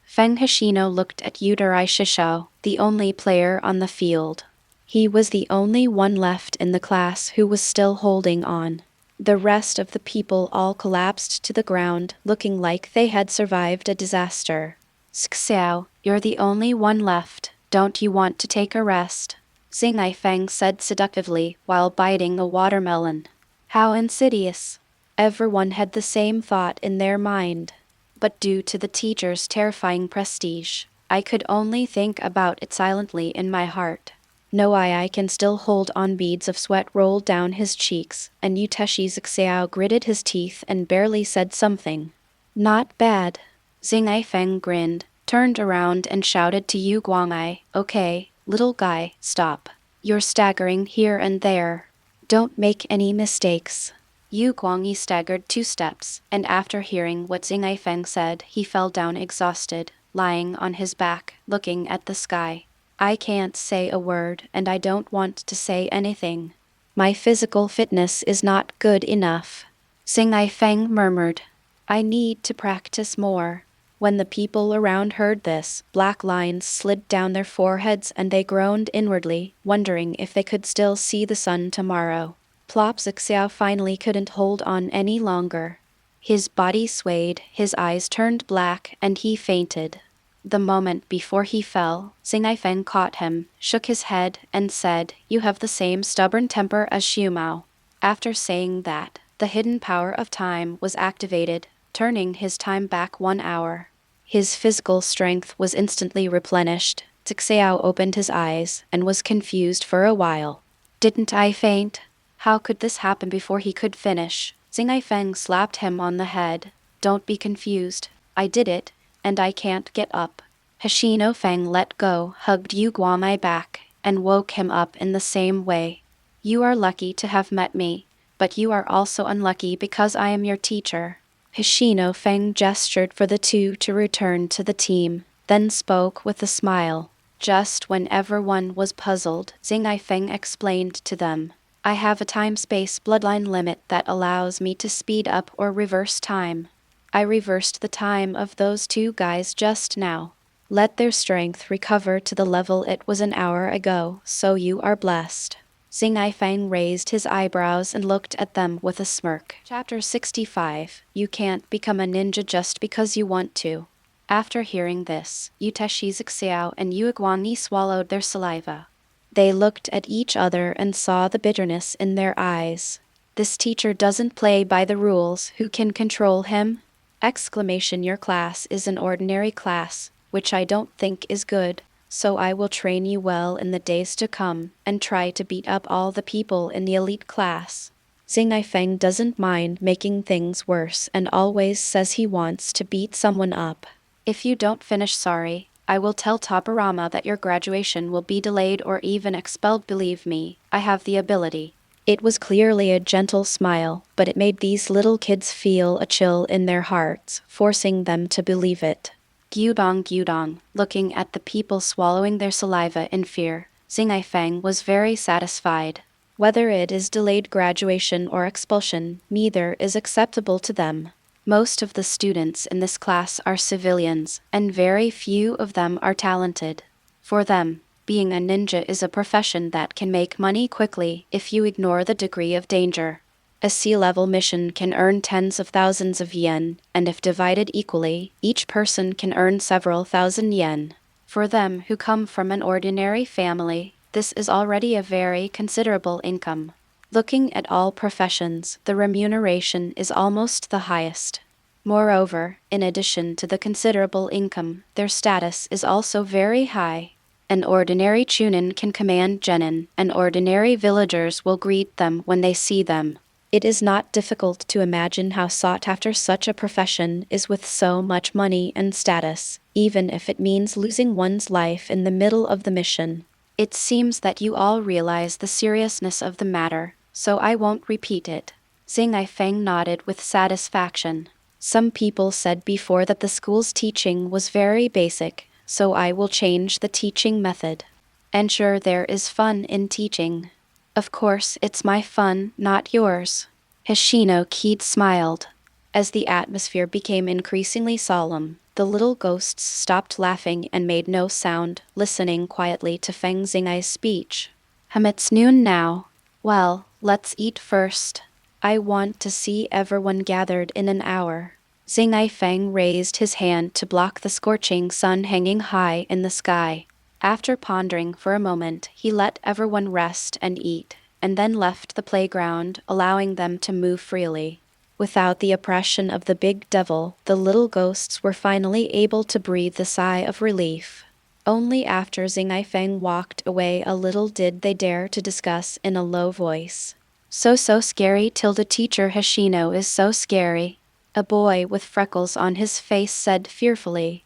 A: Feng Hoshino looked at Yutari Shishao, the only player on the field. He was the only one left in the class who was still holding on. The rest of the people all collapsed to the ground, looking like they had survived a disaster. "Xiao, you're the only one left. Don't you want to take a rest?" Xingye Feng said seductively while biting a watermelon. How insidious. Everyone had the same thought in their mind. But due to the teacher's terrifying prestige, I could only think about it silently in my heart. No, I can still hold on. Beads of sweat rolled down his cheeks, and Yuteshi Xiao gritted his teeth and barely said something. "Not bad." Xingye Feng grinned, turned around and shouted to Yu Guangyi, "Okay, little guy, stop. You're staggering here and there. Don't make any mistakes." Yu Guangyi staggered 2 steps, and after hearing what Xingye Feng said, he fell down exhausted, lying on his back, looking at the sky. "I can't say a word, and I don't want to say anything. My physical fitness is not good enough," Xingye Feng murmured. "I need to practice more." When the people around heard this, black lines slid down their foreheads and they groaned inwardly, wondering if they could still see the sun tomorrow. Plop. Xiao finally couldn't hold on any longer. His body swayed, his eyes turned black, and he fainted. The moment before he fell, Xingye Feng caught him, shook his head, and said, "You have the same stubborn temper as Xiumao." After saying that, the hidden power of time was activated, turning his time back 1 hour. His physical strength was instantly replenished. Xiao opened his eyes and was confused for a while. "Didn't I faint? How could this happen?" Before he could finish, Xingye Feng slapped him on the head. "Don't be confused. I did it, and I can't get up." Hoshino Feng let go, hugged Yu Guangyi back, and woke him up in the same way. "You are lucky to have met me, but you are also unlucky because I am your teacher." Hoshino Feng gestured for the two to return to the team, then spoke with a smile. Just when everyone was puzzled, Xingye Feng explained to them. I have a time-space bloodline limit that allows me to speed up or reverse time. I reversed the time of those two guys just now. Let their strength recover to the level it was an hour ago, so you are blessed. Xingye Feng raised his eyebrows and looked at them with a smirk. Chapter 65. You can't become a ninja just because you want to. After hearing this, Xiao and Guangyi swallowed their saliva. They looked at each other and saw the bitterness in their eyes. This teacher doesn't play by the rules. Who can control him? Your class is an ordinary class, which I don't think is good, so I will train you well in the days to come and try to beat up all the people in the elite class. Xingye Feng doesn't mind making things worse and always says he wants to beat someone up. If you don't finish, sorry, I will tell Topperama that your graduation will be delayed or even expelled. Believe me, I have the ability. It was clearly a gentle smile, but it made these little kids feel a chill in their hearts, forcing them to believe it. Gyudong, looking at the people swallowing their saliva in fear, Xingye Feng was very satisfied. Whether it is delayed graduation or expulsion, neither is acceptable to them. Most of the students in this class are civilians, and very few of them are talented. For them, being a ninja is a profession that can make money quickly if you ignore the degree of danger. A sea-level mission can earn tens of thousands of yen, and if divided equally, each person can earn several thousand yen. For them who come from an ordinary family, this is already a very considerable income. Looking at all professions, the remuneration is almost the highest. Moreover, in addition to the considerable income, their status is also very high. An ordinary chunin can command genin, and ordinary villagers will greet them when they see them. It is not difficult to imagine how sought after such a profession is with so much money and status, even if it means losing one's life in the middle of the mission. It seems that you all realize the seriousness of the matter, so I won't repeat it. Xingye Feng nodded with satisfaction. Some people said before that the school's teaching was very basic, so I will change the teaching method. Ensure there is fun in teaching. Of course, it's my fun, not yours. Hoshino Kid smiled. As the atmosphere became increasingly solemn, the little ghosts stopped laughing and made no sound, listening quietly to Feng Xingye's speech. It's noon now. Well, let's eat first. I want to see everyone gathered in an hour. Xingye Feng raised his hand to block the scorching sun hanging high in the sky. After pondering for a moment, he let everyone rest and eat, and then left the playground, allowing them to move freely. Without the oppression of the big devil, the little ghosts were finally able to breathe a sigh of relief. Only after Xingye Feng walked away a little did they dare to discuss in a low voice. So scary. Teacher Hoshino is so scary. A boy with freckles on his face said fearfully.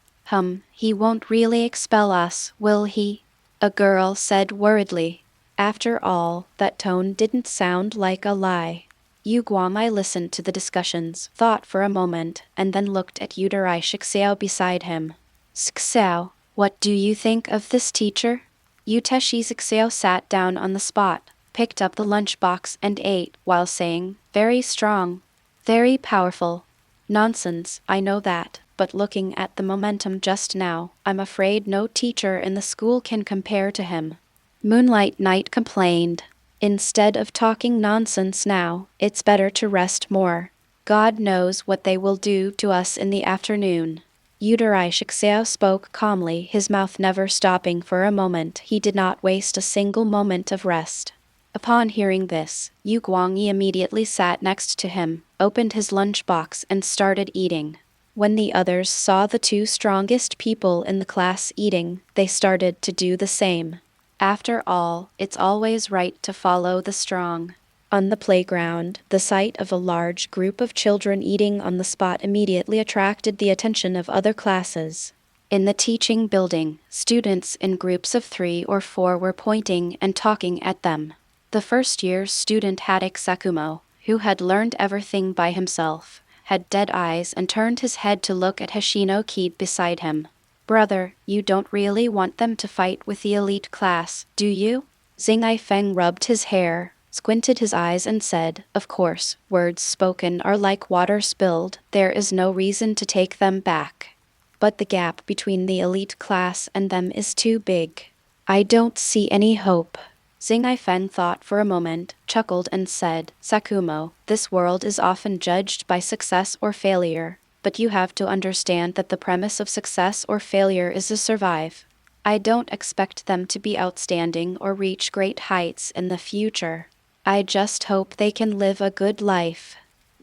A: He won't really expel us, will he? A girl said worriedly. After all, that tone didn't sound like a lie. Yu Guangyi listened to the discussions, thought for a moment, and then looked at Xiao beside him. Xiao, what do you think of this teacher? Xiao sat down on the spot, picked up the lunchbox and ate, while saying, very strong, very powerful. Nonsense, I know that, but looking at the momentum just now, I'm afraid no teacher in the school can compare to him. Moonlight Knight complained. Instead of talking nonsense now, it's better to rest more. God knows what they will do to us in the afternoon. Xiao spoke calmly, his mouth never stopping for a moment. He did not waste a single moment of rest. Upon hearing this, Yu Guangyi immediately sat next to him, opened his lunchbox and started eating. When the others saw the two strongest people in the class eating, they started to do the same. After all, it's always right to follow the strong. On the playground, the sight of a large group of children eating on the spot immediately attracted the attention of other classes. In the teaching building, students in groups of 3 or 4 were pointing and talking at them. The first-year student Haddock Sakumo, who had learned everything by himself, had dead eyes and turned his head to look at Hoshino Kid beside him. Brother, you don't really want them to fight with the elite class, do you? Xingye Feng rubbed his hair, squinted his eyes and said, of course, words spoken are like water spilled, there is no reason to take them back. But the gap between the elite class and them is too big. I don't see any hope. Xingye Feng thought for a moment, chuckled and said, Sakumo, this world is often judged by success or failure, but you have to understand that the premise of success or failure is to survive. I don't expect them to be outstanding or reach great heights in the future. I just hope they can live a good life.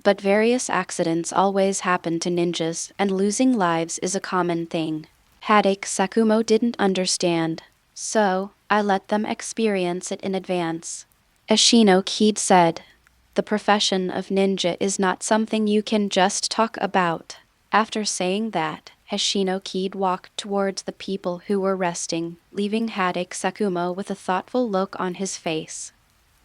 A: But various accidents always happen to ninjas, and losing lives is a common thing. Headache Sakumo didn't understand, so I let them experience it in advance. Ashino Kid said, the profession of ninja is not something you can just talk about. After saying that, Ashino Kid walked towards the people who were resting, leaving Headache Sakumo with a thoughtful look on his face.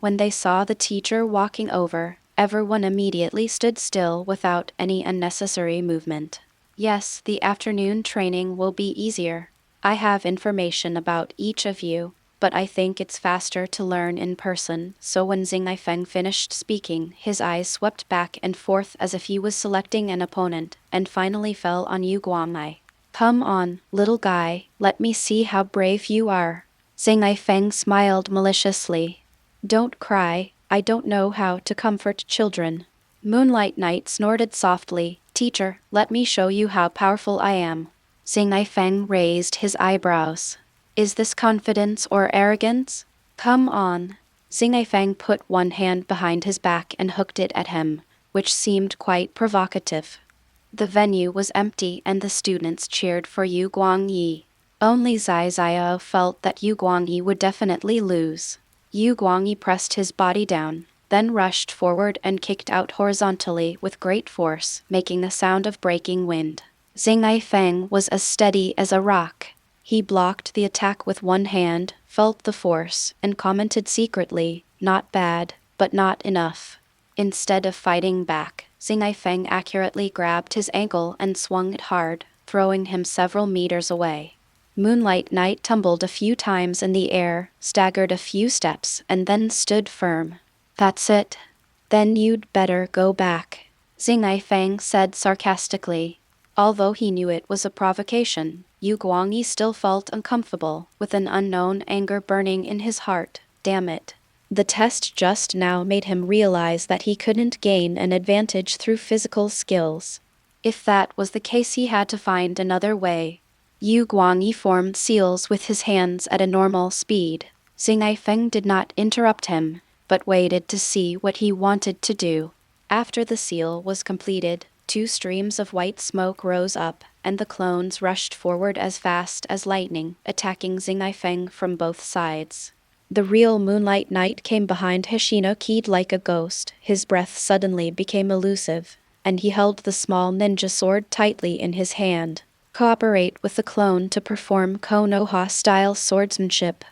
A: When they saw the teacher walking over, everyone immediately stood still without any unnecessary movement. Yes, the afternoon training will be easier. I have information about each of you, but I think it's faster to learn in person. So when Xingye Feng finished speaking, his eyes swept back and forth as if he was selecting an opponent, and finally fell on Yu Guangyi. Come on, little guy, let me see how brave you are. Xingye Feng smiled maliciously. Don't cry, I don't know how to comfort children. Moonlight Knight snorted softly, Teacher, let me show you how powerful I am. Xingye Feng raised his eyebrows. Is this confidence or arrogance? Come on. Xingye Feng put one hand behind his back and hooked it at him, which seemed quite provocative. The venue was empty and the students cheered for Yu Guangyi. Only Zai Xiao felt that Yu Guangyi would definitely lose. Yu Guangyi pressed his body down, then rushed forward and kicked out horizontally with great force, making the sound of breaking wind. Xingye Feng was as steady as a rock. He blocked the attack with one hand, felt the force, and commented secretly, not bad, but not enough. Instead of fighting back, Xingye Feng accurately grabbed his ankle and swung it hard, throwing him several meters away. Moonlight Knight tumbled a few times in the air, staggered a few steps, and then stood firm. That's it. Then you'd better go back, Xingye Feng said sarcastically. Although he knew it was a provocation, Yu Guangyi still felt uncomfortable, with an unknown anger burning in his heart. Damn it. The test just now made him realize that he couldn't gain an advantage through physical skills. If that was the case, he had to find another way. Yu Guangyi formed seals with his hands at a normal speed. Xingye Feng did not interrupt him, but waited to see what he wanted to do. After the seal was completed, 2 streams of white smoke rose up, and the clones rushed forward as fast as lightning, attacking Xingye Feng from both sides. The real Moonlight Knight came behind Hoshino Kid like a ghost. His breath suddenly became elusive, and he held the small ninja sword tightly in his hand. Cooperate with the clone to perform Konoha-style swordsmanship.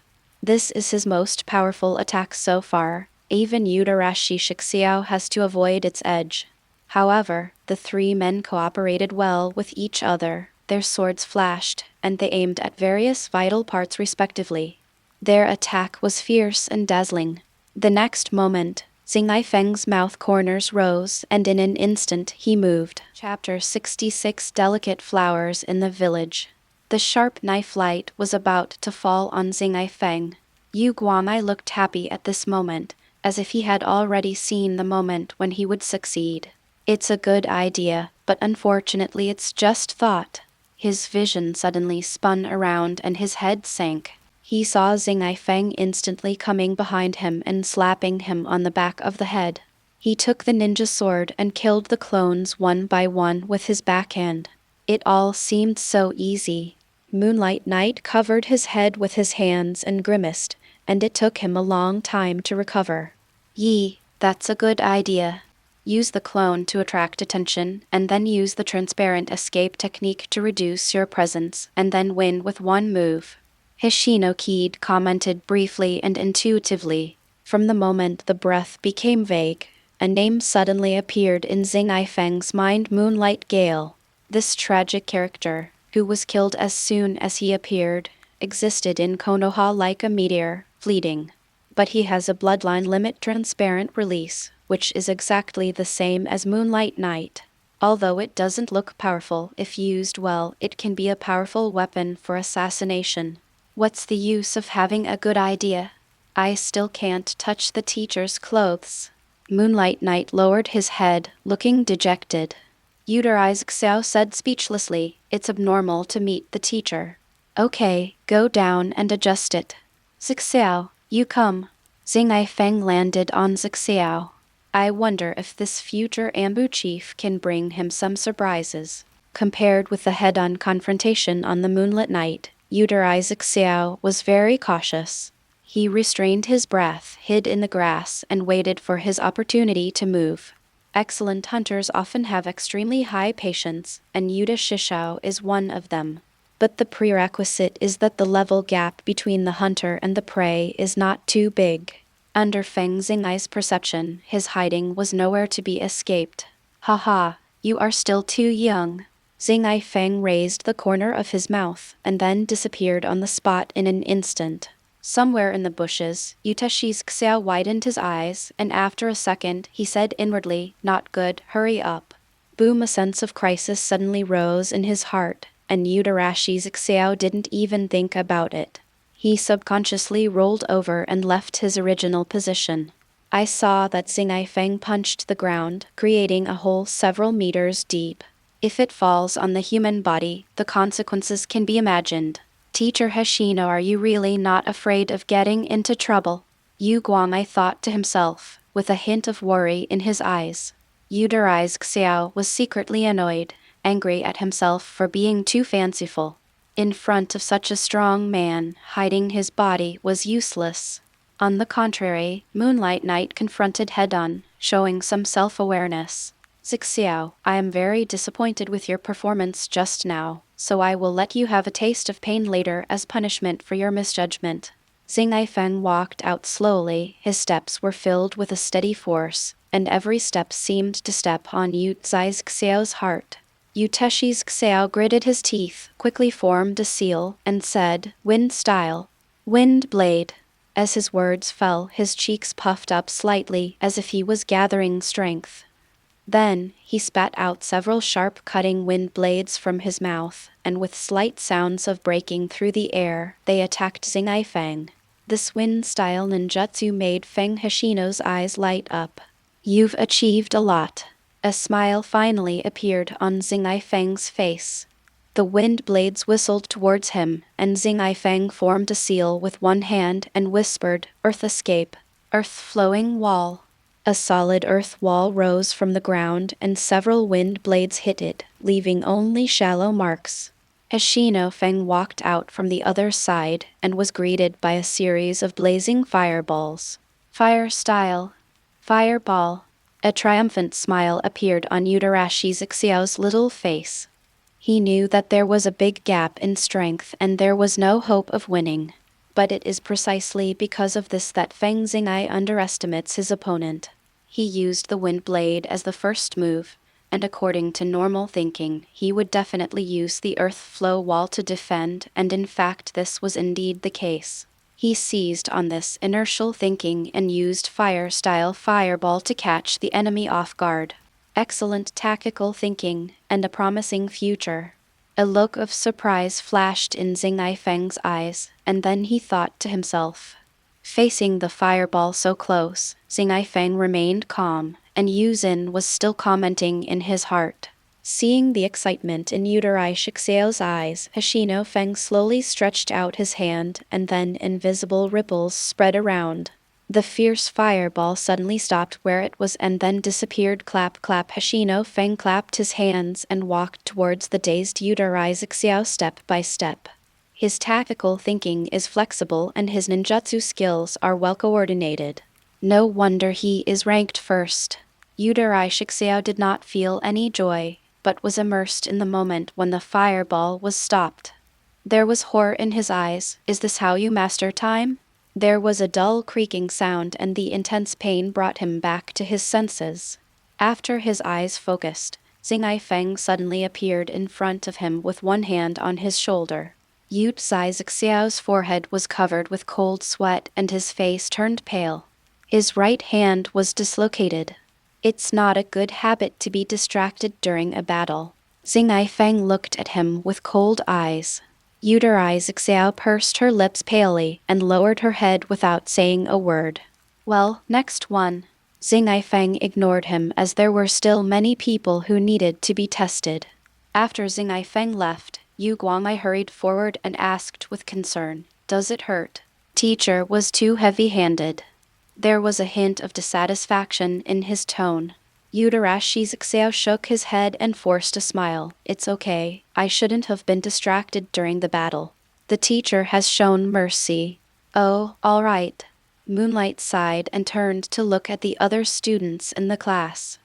A: This is his most powerful attack so far. Even Yudarashi Xiao has to avoid its edge. However, the 3 men cooperated well with each other. Their swords flashed, and they aimed at various vital parts respectively. Their attack was fierce and dazzling. The next moment, Xingye Feng's mouth corners rose, and in an instant he moved. Chapter 66 Delicate Flowers in the Village. The sharp knife light was about to fall on Xingye Feng. Yu Guangyi looked happy at this moment, as if he had already seen the moment when he would succeed. It's a good idea, but unfortunately it's just thought. His vision suddenly spun around and his head sank. He saw Xingye Feng instantly coming behind him and slapping him on the back of the head. He took the ninja sword and killed the clones one by one with his backhand. It all seemed so easy. Moonlight Knight covered his head with his hands and grimaced, and it took him a long time to recover. Yi, that's a good idea. Use the clone to attract attention, and then use the transparent escape technique to reduce your presence, and then win with one move. Hoshino Kid commented briefly and intuitively. From the moment the breath became vague, a name suddenly appeared in Xingye Feng's mind: Moonlight Gale. This tragic character, who was killed as soon as he appeared, existed in Konoha like a meteor, fleeting. But he has a bloodline limit transparent release, which is exactly the same as Moonlight Knight. Although it doesn't look powerful, if used well, it can be a powerful weapon for assassination. What's the use of having a good idea? I still can't touch the teacher's clothes. Moonlight Knight lowered his head, looking dejected. Utilize Xiao said speechlessly, it's abnormal to meet the teacher. Okay, go down and adjust it. Xiao, you come. Xingye Feng landed on Xiao. I wonder if this future Ambu chief can bring him some surprises. Compared with the head-on confrontation on the moonlit night, Utilize Xiao was very cautious. He restrained his breath, hid in the grass, and waited for his opportunity to move. Excellent hunters often have extremely high patience, and Yuda Shishao is one of them. But the prerequisite is that the level gap between the hunter and the prey is not too big. Under Feng Xingye's perception, his hiding was nowhere to be escaped. Haha, you are still too young. Xingye Feng raised the corner of his mouth, and then disappeared on the spot in an instant. Somewhere in the bushes, Yutashi's Xiao widened his eyes, and after a second, he said inwardly, "Not good, hurry up." Boom, a sense of crisis suddenly rose in his heart, and Yudarashi's Xiao didn't even think about it. He subconsciously rolled over and left his original position. I saw that Xingye Feng punched the ground, creating a hole several meters deep. If it falls on the human body, the consequences can be imagined. Teacher Hashino, are you really not afraid of getting into trouble? Yu Guangmai thought to himself, with a hint of worry in his eyes. Yudarai's Xiao was secretly annoyed, angry at himself for being too fanciful. In front of such a strong man, hiding his body was useless. On the contrary, Moonlight Knight confronted head-on, showing some self-awareness. Xiao, I am very disappointed with your performance just now, so I will let you have a taste of pain later as punishment for your misjudgment. Xingye Feng walked out slowly, his steps were filled with a steady force, and every step seemed to step on Yutzai's Xiao's heart. Yuteshi's Xiao gritted his teeth, quickly formed a seal, and said, "Wind style. Wind blade." As his words fell, his cheeks puffed up slightly, as if he was gathering strength. Then, he spat out several sharp cutting wind blades from his mouth, and with slight sounds of breaking through the air, they attacked Xingye Feng. This wind-style ninjutsu made Feng Hashino's eyes light up. You've achieved a lot. A smile finally appeared on Xingye Feng's face. The wind blades whistled towards him, and Xingye Feng formed a seal with one hand and whispered, "Earth escape. Earth flowing wall." A solid earth wall rose from the ground, and several wind blades hit it, leaving only shallow marks. Hashino Feng walked out from the other side, and was greeted by a series of blazing fireballs. Fire style. Fireball. A triumphant smile appeared on Yudarashi's Xiao's little face. He knew that there was a big gap in strength, and there was no hope of winning. But it is precisely because of this that Feng Xingye underestimates his opponent. He used the wind blade as the first move, and according to normal thinking, he would definitely use the earth flow wall to defend, and in fact this was indeed the case. He seized on this inertial thinking and used fire-style fireball to catch the enemy off guard. Excellent tactical thinking, and a promising future. A look of surprise flashed in Xingye Feng's eyes, and then he thought to himself. Facing the fireball so close, Xingye Feng remained calm, and Yu Xin was still commenting in his heart. Seeing the excitement in Yudarai Shixiao's eyes, Hashino Feng slowly stretched out his hand, and then invisible ripples spread around. The fierce fireball suddenly stopped where it was and then disappeared. Clap clap. Hashino Feng clapped his hands and walked towards the dazed Yudarai Xiao step by step. His tactical thinking is flexible and his ninjutsu skills are well coordinated. No wonder he is ranked first. Yudarai Shixiao did not feel any joy, but was immersed in the moment when the fireball was stopped. There was horror in his eyes. Is this how you master time? There was a dull creaking sound, and the intense pain brought him back to his senses. After his eyes focused, Xingye Feng suddenly appeared in front of him with one hand on his shoulder. Yu Xiao's forehead was covered with cold sweat and his face turned pale. His right hand was dislocated. It's not a good habit to be distracted during a battle. Xingye Feng looked at him with cold eyes. Yu Xiao pursed her lips palely and lowered her head without saying a word. Well, next one. Xingye Feng ignored him as there were still many people who needed to be tested. After Xingye Feng left, Yu Guangmai hurried forward and asked with concern, "Does it hurt?" Teacher was too heavy-handed. There was a hint of dissatisfaction in his tone. Yu Xiao shook his head and forced a smile. "It's okay, I shouldn't have been distracted during the battle. The teacher has shown mercy." "Oh, all right." Moonlight sighed and turned to look at the other students in the class.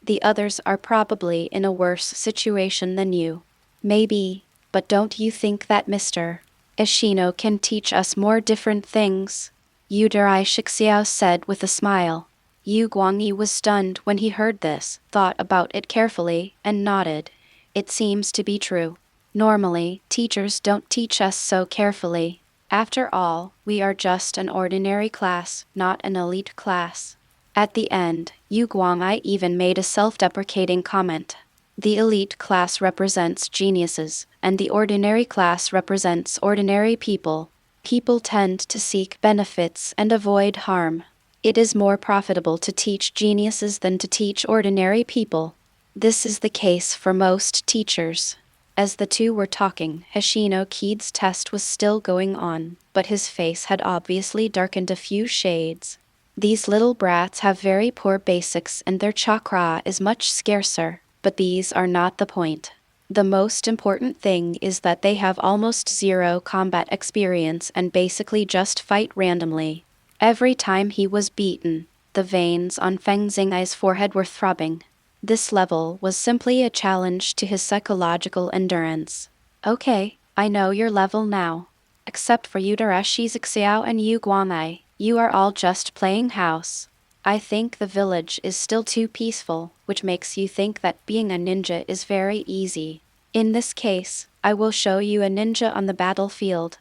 A: "The others are probably in a worse situation than you." "Maybe, but don't you think that Mr. Ishino can teach us more different things?" Yu Xiao said with a smile. Yu Guangyi was stunned when he heard this, thought about it carefully, and nodded. It seems to be true. Normally, teachers don't teach us so carefully. After all, we are just an ordinary class, not an elite class. At the end, Yu Guangyi even made a self-deprecating comment. The elite class represents geniuses, and the ordinary class represents ordinary people. People tend to seek benefits and avoid harm. It is more profitable to teach geniuses than to teach ordinary people. This is the case for most teachers. As the two were talking, Hoshino Kied's test was still going on, but his face had obviously darkened a few shades. These little brats have very poor basics and their chakra is much scarcer, but these are not the point. The most important thing is that they have almost zero combat experience and basically just fight randomly. Every time he was beaten, the veins on Feng Xingye's forehead were throbbing. This level was simply a challenge to his psychological endurance. "Okay, I know your level now. Except for Yu Xiao and Yu Guangmai, you are all just playing house. I think the village is still too peaceful, which makes you think that being a ninja is very easy. In this case, I will show you a ninja on the battlefield.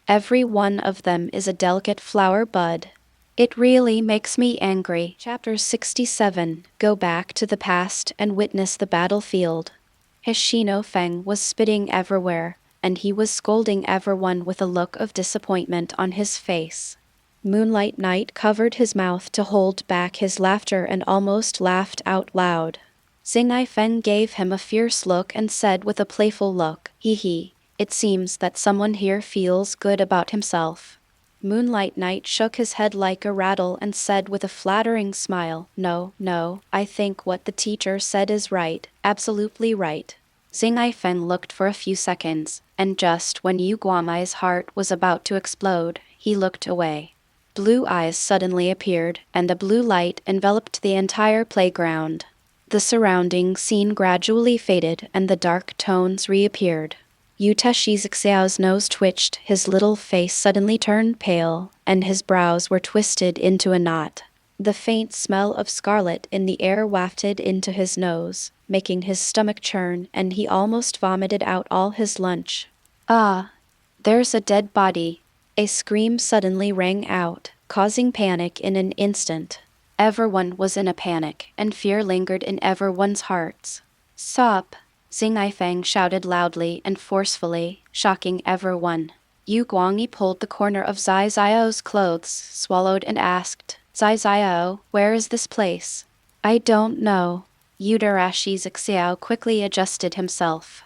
A: Every one of them is a delicate flower bud. It really makes me angry." Chapter 67. Go back to the past and witness the battlefield. Hoshino Feng was spitting everywhere, and he was scolding everyone with a look of disappointment on his face. Moonlight Night covered his mouth to hold back his laughter and almost laughed out loud. Xingye Feng gave him a fierce look and said with a playful look, "Hee hee, it seems that someone here feels good about himself." Moonlight Night shook his head like a rattle and said with a flattering smile, No, I think what the teacher said is right, absolutely right." Xingye Feng looked for a few seconds, and just when Yu Guangmai's heart was about to explode, he looked away. Blue eyes suddenly appeared, and a blue light enveloped the entire playground. The surrounding scene gradually faded, and the dark tones reappeared. Yu Xiao's nose twitched, his little face suddenly turned pale, and his brows were twisted into a knot. The faint smell of scarlet in the air wafted into his nose, making his stomach churn, and he almost vomited out all his lunch. "Ah, there's a dead body." A scream suddenly rang out, causing panic in an instant. Everyone was in a panic, and fear lingered in everyone's hearts. "Stop!" Xingye Feng shouted loudly and forcefully, shocking everyone. Yu Guangyi pulled the corner of Zai Zio's clothes, swallowed and asked, "Zai Zio, where is this place?" "I don't know." Yu Xiao quickly adjusted himself.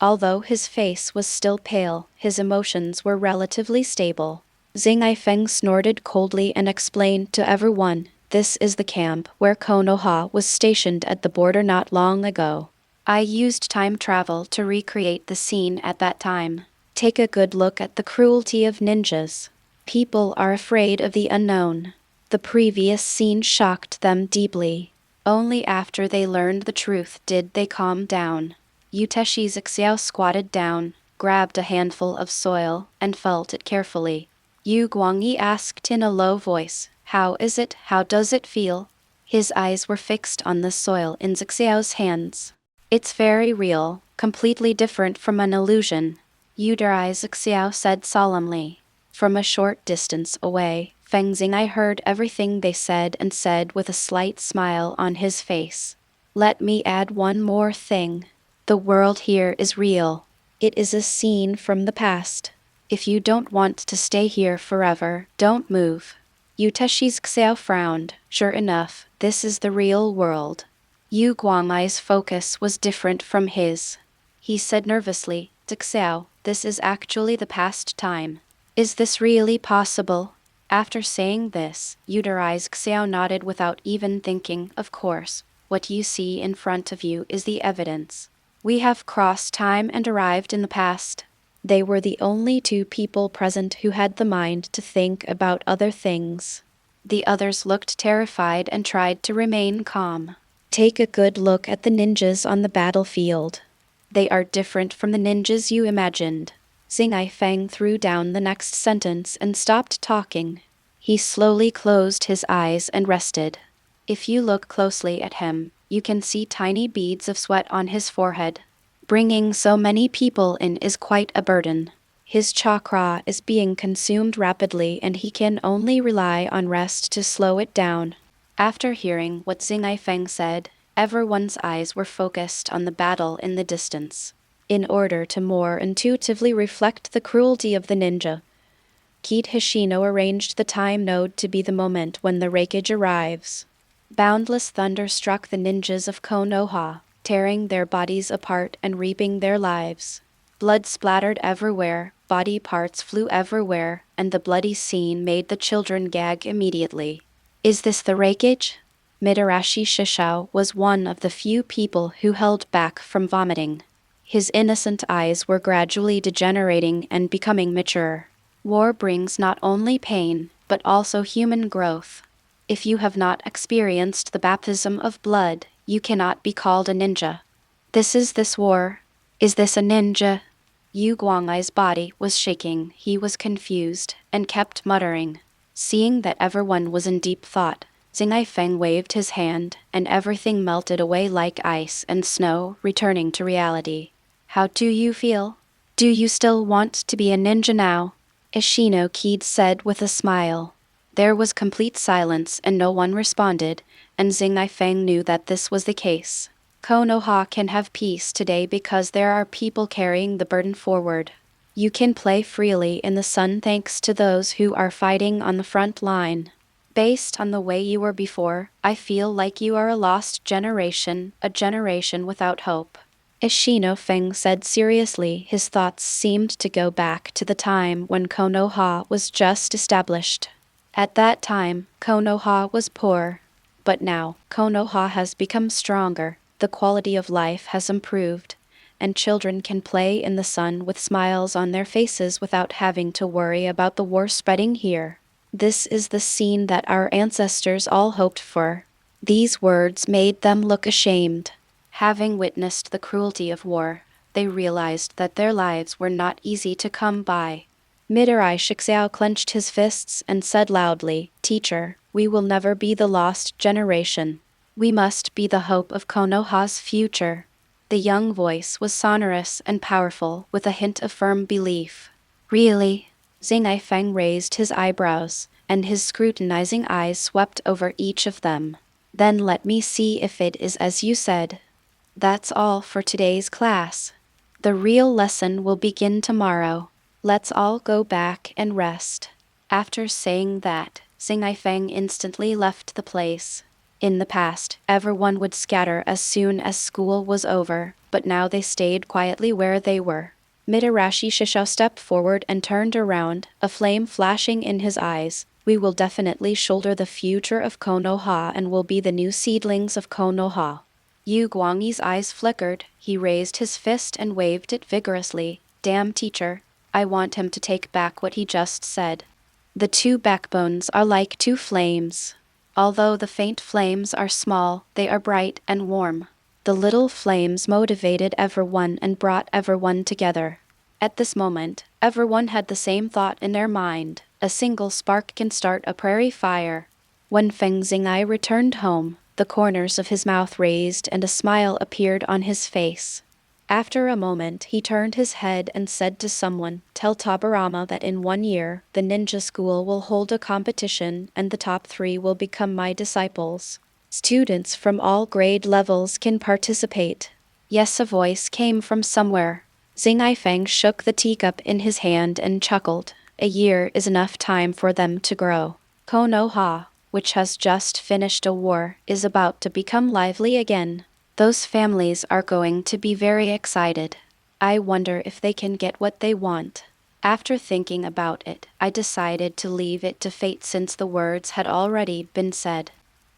A: Although his face was still pale, his emotions were relatively stable. Xingye Feng snorted coldly and explained to everyone, "This is the camp where Konoha was stationed at the border not long ago. I used time travel to recreate the scene at that time. Take a good look at the cruelty of ninjas. People are afraid of the unknown." The previous scene shocked them deeply. Only after they learned the truth did they calm down. Yu Xiao squatted down, grabbed a handful of soil, and felt it carefully. Yu Guangyi asked in a low voice, "How is it? How does it feel?" His eyes were fixed on the soil in Xiao's hands. It's very real, completely different from an illusion. Xiao said solemnly. From a short distance away, Feng Xingye heard everything they said and said with a slight smile on his face. Let me add one more thing. The world here is real. It is a scene from the past. If you don't want to stay here forever, don't move. Xiao frowned. Sure enough, this is the real world. Yu Guangai's focus was different from his. He said nervously, Xiao, this is actually the past time. Is this really possible? After saying this, Xiao nodded without even thinking. Of course, what you see in front of you is the evidence. We have crossed time and arrived in the past. They were the only two people present who had the mind to think about other things. The others looked terrified and tried to remain calm. Take a good look at the ninjas on the battlefield. They are different from the ninjas you imagined. Xingye Feng threw down the next sentence and stopped talking. He slowly closed his eyes and rested. If you look closely at him, you can see tiny beads of sweat on his forehead. Bringing so many people in is quite a burden. His chakra is being consumed rapidly and he can only rely on rest to slow it down. After hearing what Xingye Feng said, everyone's eyes were focused on the battle in the distance. In order to more intuitively reflect the cruelty of the ninja, Kid Hishino arranged the time node to be the moment when the Reikage arrives. Boundless thunder struck the ninjas of Konoha, tearing their bodies apart and reaping their lives. Blood splattered everywhere, body parts flew everywhere, and the bloody scene made the children gag immediately. Is this the Reikage? Mitarashi Xiao was one of the few people who held back from vomiting. His innocent eyes were gradually degenerating and becoming mature. War brings not only pain, but also human growth. If you have not experienced the baptism of blood, you cannot be called a ninja. This is this war. Is this a ninja? Yu Guangai's body was shaking. He was confused and kept muttering. Seeing that everyone was in deep thought, Xingye Feng waved his hand, and everything melted away like ice and snow, returning to reality. How do you feel? Do you still want to be a ninja now? Ishino Kid said with a smile. There was complete silence and no one responded, and Xingye Feng knew that this was the case. Konoha can have peace today because there are people carrying the burden forward. You can play freely in the sun thanks to those who are fighting on the front line. Based on the way you were before, I feel like you are a lost generation, a generation without hope. Ishino Feng said seriously. His thoughts seemed to go back to the time when Konoha was just established. At that time, Konoha was poor. But now, Konoha has become stronger, the quality of life has improved, and children can play in the sun with smiles on their faces without having to worry about the war spreading here. This is the scene that our ancestors all hoped for. These words made them look ashamed. Having witnessed the cruelty of war, they realized that their lives were not easy to come by. Mitarashi Xiao clenched his fists and said loudly, Teacher, we will never be the lost generation. We must be the hope of Konoha's future. The young voice was sonorous and powerful, with a hint of firm belief. Really? Xingye Feng raised his eyebrows, and his scrutinizing eyes swept over each of them. Then let me see if it is as you said. That's all for today's class. The real lesson will begin tomorrow. Let's all go back and rest. After saying that, Xingye Feng instantly left the place. In the past, everyone would scatter as soon as school was over, but now they stayed quietly where they were. Mitarashi Xiao stepped forward and turned around, a flame flashing in his eyes. We will definitely shoulder the future of Konoha and will be the new seedlings of Konoha. Yu Guangyi's eyes flickered. He raised his fist and waved it vigorously. Damn teacher, I want him to take back what he just said. The two backbones are like two flames. Although the faint flames are small, they are bright and warm. The little flames motivated everyone and brought everyone together. At this moment, everyone had the same thought in their mind. A single spark can start a prairie fire. When Feng Xingye returned home, The corners of his mouth raised and a smile appeared on his face. After a moment, he turned his head and said to someone, "Tell Tabarama that in 1 year, the ninja school will hold a competition and the top 3 will become my disciples. Students from all grade levels can participate." Yes, a voice came from somewhere. Xingye Feng shook the teacup in his hand and chuckled. A year is enough time for them to grow. Konoha, which has just finished a war, is about to become lively again. Those families are going to be very excited. I wonder if they can get what they want. After thinking about it, I decided to leave it to fate since the words had already been said.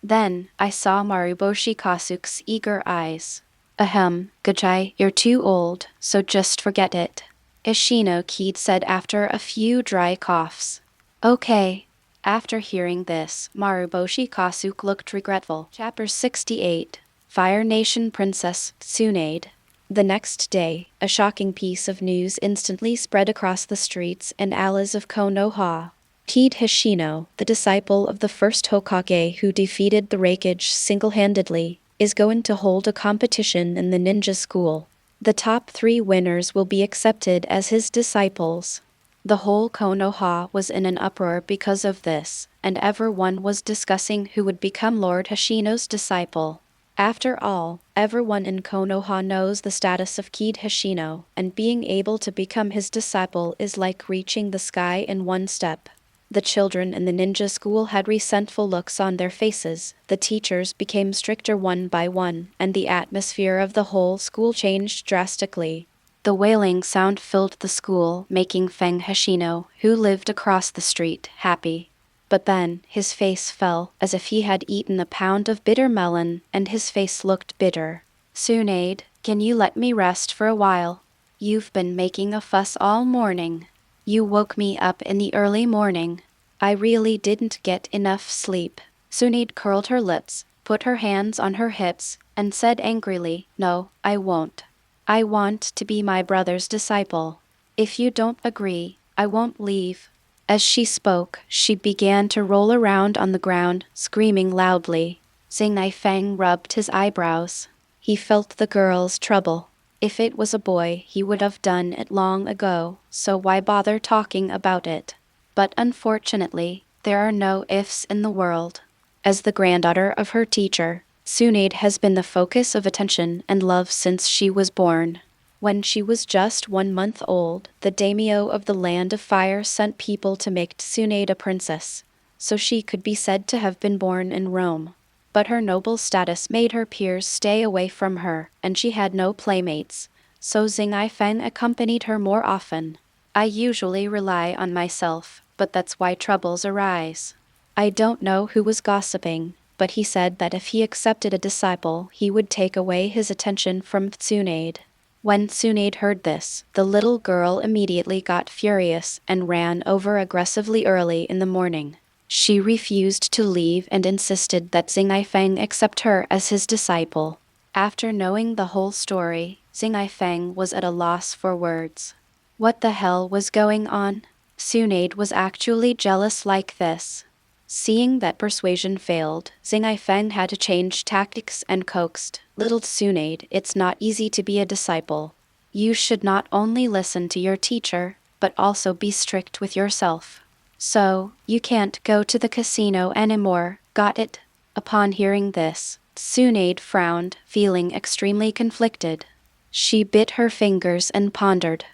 A: Then, I saw Maruboshi Kasuke's eager eyes. Ahem, Gajai, you're too old, so just forget it. Ishino Keed said after a few dry coughs. Okay. After hearing this, Maruboshi Kasuke looked regretful. Chapter 68. Fire Nation Princess Tsunade. The next day, a shocking piece of news instantly spread across the streets and alleys of Konoha. Keed Hishino, the disciple of the first Hokage who defeated the Rejection single-handedly, is going to hold a competition in the ninja school. The top 3 winners will be accepted as his disciples. The whole Konoha was in an uproar because of this, and everyone was discussing who would become Lord Hishino's disciple. After all, everyone in Konoha knows the status of Keed Hishino, and being able to become his disciple is like reaching the sky in one step. The children in the ninja school had resentful looks on their faces, the teachers became stricter one by one, and the atmosphere of the whole school changed drastically. The wailing sound filled the school, making Feng Hishino, who lived across the street, happy. But then, his face fell, as if he had eaten a pound of bitter melon, and his face looked bitter. "Tsunade, can you let me rest for a while? You've been making a fuss all morning. You woke me up in the early morning. I really didn't get enough sleep." Tsunade curled her lips, put her hands on her hips, and said angrily, "No, I won't. I want to be my brother's disciple. If you don't agree, I won't leave." As she spoke, she began to roll around on the ground, screaming loudly. Xingye Feng rubbed his eyebrows. He felt the girl's trouble. If it was a boy, he would have done it long ago, so why bother talking about it? But unfortunately, there are no ifs in the world. As the granddaughter of her teacher, Tsunade has been the focus of attention and love since she was born. When she was just 1 month old, the daimyo of the Land of Fire sent people to make Tsunade a princess, so she could be said to have been born in Rome. But her noble status made her peers stay away from her, and she had no playmates, so Xingye Feng accompanied her more often. "I usually rely on myself, but that's why troubles arise." I don't know who was gossiping, but he said that if he accepted a disciple, he would take away his attention from Tsunade. When Tsunade heard this, the little girl immediately got furious and ran over aggressively early in the morning. She refused to leave and insisted that Xingye Feng accept her as his disciple. After knowing the whole story, Xingye Feng was at a loss for words. What the hell was going on? Tsunade was actually jealous like this. Seeing that persuasion failed, Xingye Feng had to change tactics and coaxed, "Little Tsunade, it's not easy to be a disciple. You should not only listen to your teacher, but also be strict with yourself. So, you can't go to the casino anymore, got it?" Upon hearing this, Tsunade frowned, feeling extremely conflicted. She bit her fingers and pondered.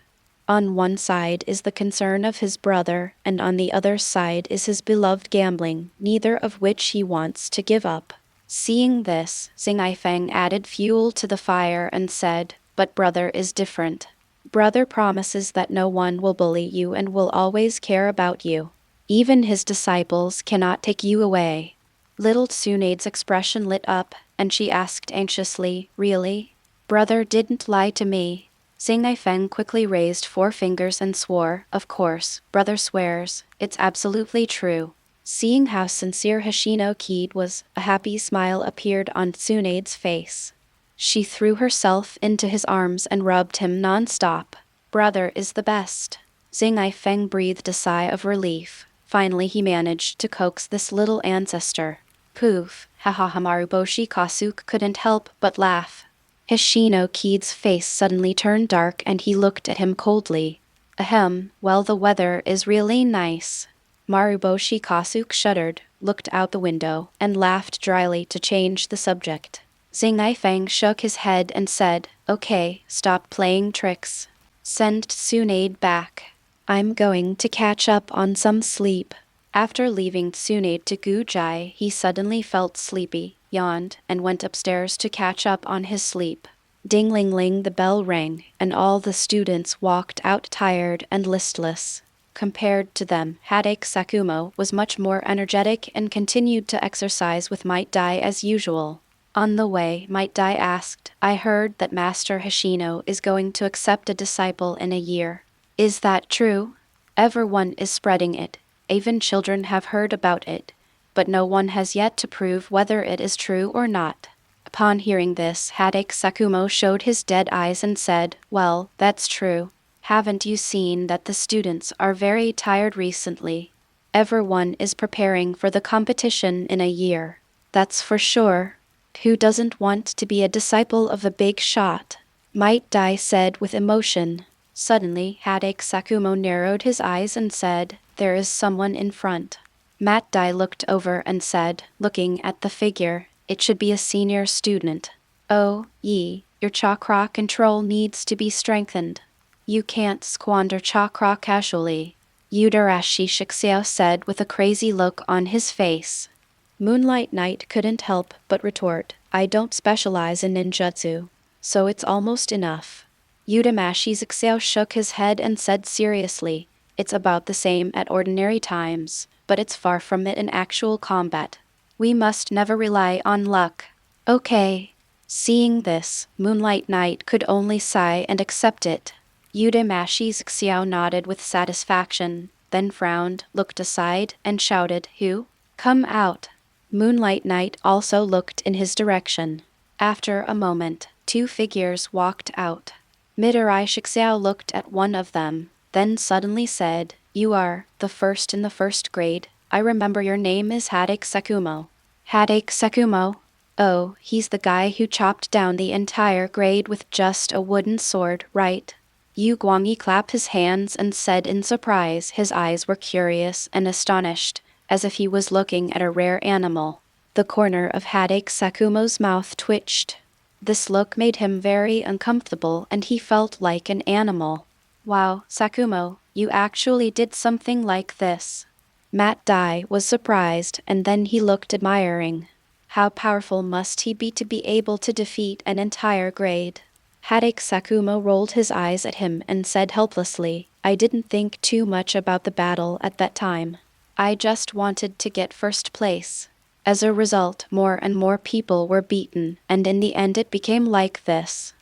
A: On one side is the concern of his brother, and on the other side is his beloved gambling, neither of which he wants to give up. Seeing this, Xingye Feng added fuel to the fire and said, "But brother is different. Brother promises that no one will bully you and will always care about you. Even his disciples cannot take you away." Little Tsunade's expression lit up, and she asked anxiously, "Really? Brother didn't lie to me?" Xingye Feng quickly raised 4 fingers and swore, "Of course, brother swears, it's absolutely true." Seeing how sincere Hishino Keed was, a happy smile appeared on Tsunade's face. She threw herself into his arms and rubbed him non-stop. "Brother is the best." Xingye Feng breathed a sigh of relief. Finally he managed to coax this little ancestor. Poof, haha Maruboshi Kasuke couldn't help but laugh. Hishino Kied's face suddenly turned dark and he looked at him coldly. Ahem, well the weather is really nice. Maruboshi Kasuke shuddered, looked out the window, and laughed dryly to change the subject. Xingye Feng shook his head and said, "Okay, stop playing tricks. Send Tsunade back. I'm going to catch up on some sleep." After leaving Tsunade to Gujai, he suddenly felt sleepy, yawned, and went upstairs to catch up on his sleep. Ding-ling-ling, the bell rang, and all the students walked out tired and listless. Compared to them, Hadake Sakumo was much more energetic and continued to exercise with Might Dai as usual. On the way, Might Dai asked, "I heard that Master Hishino is going to accept a disciple in a year. Is that true?" Everyone is spreading it. Even children have heard about it, but no one has yet to prove whether it is true or not. Upon hearing this, Hadake Sakumo showed his dead eyes and said, "Well, that's true. Haven't you seen that the students are very tired recently? Everyone is preparing for the competition in a year. That's for sure. Who doesn't want to be a disciple of a big shot?" Might Dai said with emotion. Suddenly, Hadake Sakumo narrowed his eyes and said, "There is someone in front." Might Dai looked over and said, looking at the figure, "It should be a senior student. Oh, your chakra control needs to be strengthened. You can't squander chakra casually," Udarashi Xiao said with a crazy look on his face. Moonlight Knight couldn't help but retort, "I don't specialize in ninjutsu, so it's almost enough." Udamashi Xiao shook his head and said seriously, "It's about the same at ordinary times, but it's far from it in actual combat. We must never rely on luck." "Okay." Seeing this, Moonlight Knight could only sigh and accept it. Udamashi Xiao nodded with satisfaction, then frowned, looked aside, and shouted, "Who? Come out." Moonlight Knight also looked in his direction. After a moment, two figures walked out. Midori Xiao looked at one of them, then suddenly said, "You are the first in the first grade. I remember your name is Hadake Sakumo." "Hadake Sakumo? Oh, he's the guy who chopped down the entire grade with just a wooden sword, right?" Yu Guangyi clapped his hands and said in surprise. His eyes were curious and astonished, as if he was looking at a rare animal. The corner of Hadake Sakumo's mouth twitched. This look made him very uncomfortable and he felt like an animal. "Wow, Sakumo, you actually did something like this." Might Dai was surprised and then he looked admiring. How powerful must he be to be able to defeat an entire grade? Hadake Sakumo rolled his eyes at him and said helplessly, "I didn't think too much about the battle at that time. I just wanted to get first place." As a result, more and more people were beaten, and in the end it became like this.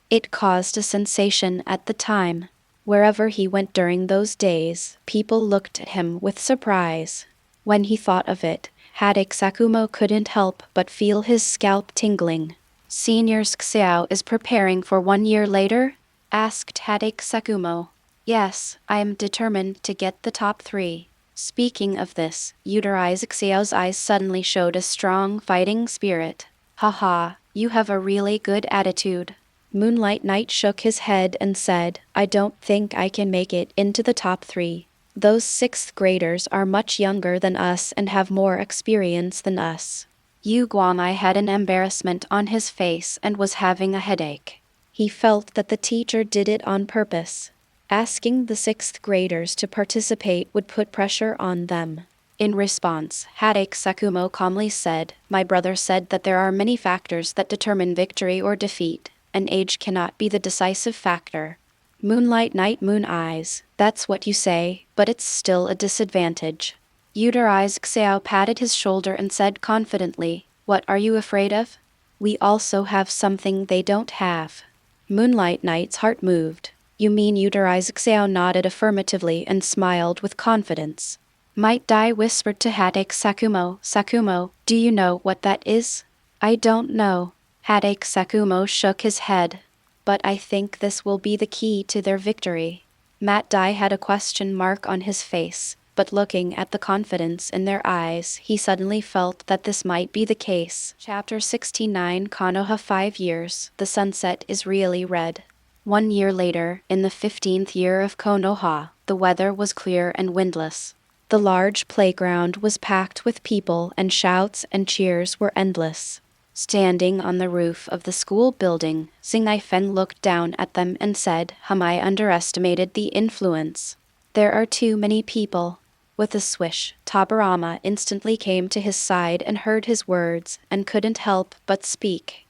A: It caused a sensation at the time. Wherever he went during those days, people looked at him with surprise. When he thought of it, Hadake Sakumo couldn't help but feel his scalp tingling. "Senior Xiao is preparing for 1 year later?" asked Hadake Sakumo. "Yes, I am determined to get the top 3. Speaking of this, Udarashi Xiao's eyes suddenly showed a strong fighting spirit. "Haha, you have a really good attitude." Moonlight Knight shook his head and said, "I don't think I can make it into the top 3. Those 6th graders are much younger than us and have more experience than us." Yu Guangyi had an embarrassment on his face and was having a headache. He felt that the teacher did it on purpose. Asking the 6th graders to participate would put pressure on them. In response, Hadake Sakumo calmly said, "My brother said that there are many factors that determine victory or defeat, and age cannot be the decisive factor." Moonlight Knight Moon Eyes, "That's what you say, but it's still a disadvantage." Udarashi Xiao patted his shoulder and said confidently, "What are you afraid of? We also have something they don't have." Moonlight Knight's heart moved. "You mean?" Udarashi Xiao nodded affirmatively and smiled with confidence. Might Dai whispered to Hadake Sakumo, "Sakumo, do you know what that is?" "I don't know." Hadake Sakumo shook his head. "But I think this will be the key to their victory." Might Dai had a question mark on his face. but looking at the confidence in their eyes, he suddenly felt that this might be the case. Chapter 69 Konoha 5 years. The sunset is really red. 1 year later, in the 15th year of Konoha, the weather was clear and windless. The large playground was packed with people and shouts and cheers were endless. Standing on the roof of the school building, Feng looked down at them and said, I underestimated the influence. There are too many people. With a swish, Tobirama instantly came to his side and heard his words, and couldn't help but speak.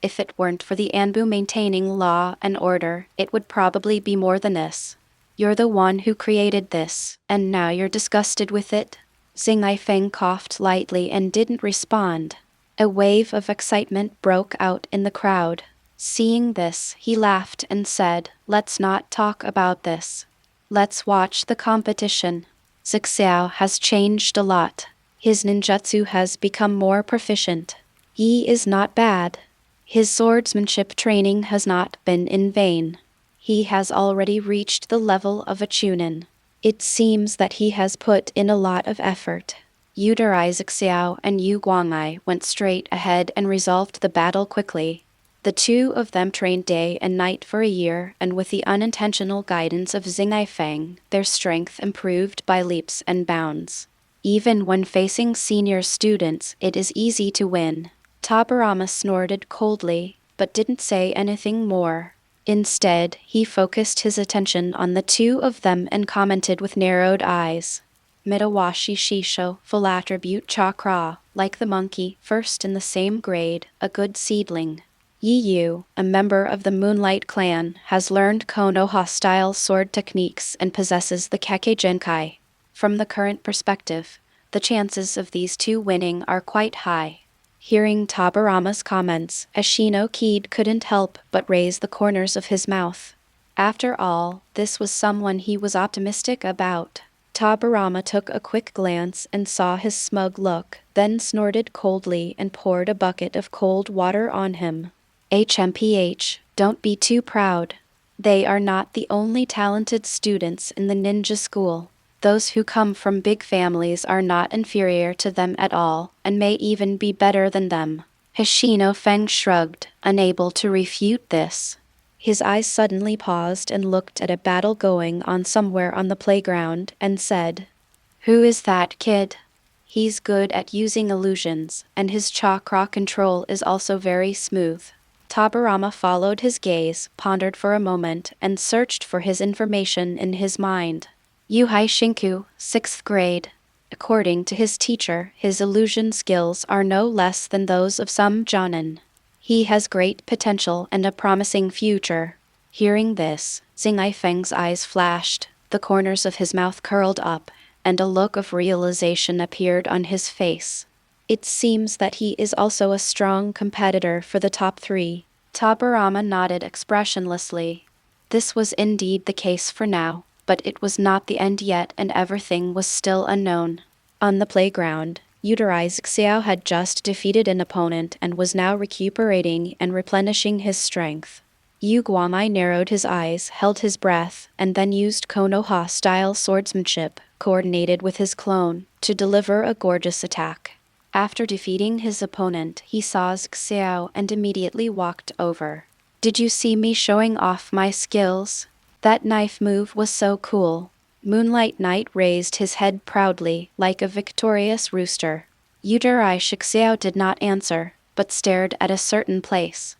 A: If it weren't for the Anbu maintaining law and order, it would probably be more than this. You're the one who created this, and now you're disgusted with it? Feng coughed lightly and didn't respond. A wave of excitement broke out in the crowd. Seeing this, he laughed and said, let's not talk about this. Let's watch the competition. Xiao has changed a lot. His ninjutsu has become more proficient. He is not bad. His swordsmanship training has not been in vain. He has already reached the level of a chunin. It seems that he has put in a lot of effort. Xiao and Yu Guangai went straight ahead and resolved the battle quickly. The two of them trained day and night for a year, and with the unintentional guidance of Feng, their strength improved by leaps and bounds. Even when facing senior students, it is easy to win. Tobirama snorted coldly, but didn't say anything more. Instead, he focused his attention on the two of them and commented with narrowed eyes. Mitawashi Shisho, full attribute chakra, like the monkey, first in the same grade, a good seedling. Yu, a member of the Moonlight clan, has learned Konoha-style sword techniques and possesses the Kake Genkai. From the current perspective, the chances of these two winning are quite high. Hearing Tobirama's comments, Ashino Kid couldn't help but raise the corners of his mouth. After all, this was someone he was optimistic about. Tobirama took a quick glance and saw his smug look, then snorted coldly and poured a bucket of cold water on him. HMPH, don't be too proud. They are not the only talented students in the ninja school. Those who come from big families are not inferior to them at all, and may even be better than them. Feng shrugged, unable to refute this. His eyes suddenly paused and looked at a battle going on somewhere on the playground, and said, Who is that kid? He's good at using illusions, and his chakra control is also very smooth. Tobirama followed his gaze, pondered for a moment, and searched for his information in his mind. Yuhai Shinku, 6th grade. According to his teacher, his illusion skills are no less than those of some jonin. He has great potential and a promising future. Hearing this, Feng's eyes flashed, the corners of his mouth curled up, and a look of realization appeared on his face. It seems that he is also a strong competitor for the top 3. Tobirama nodded expressionlessly. This was indeed the case for now, but it was not the end yet and everything was still unknown. On the playground, Xiao had just defeated an opponent and was now recuperating and replenishing his strength. Yu Guamai narrowed his eyes, held his breath, and then used Konoha-style swordsmanship, coordinated with his clone, to deliver a gorgeous attack. After defeating his opponent, he saw Xiao and immediately walked over. Did you see me showing off my skills? That knife move was so cool. Moonlight Knight raised his head proudly, like a victorious rooster. Xiao did not answer, but stared at a certain place.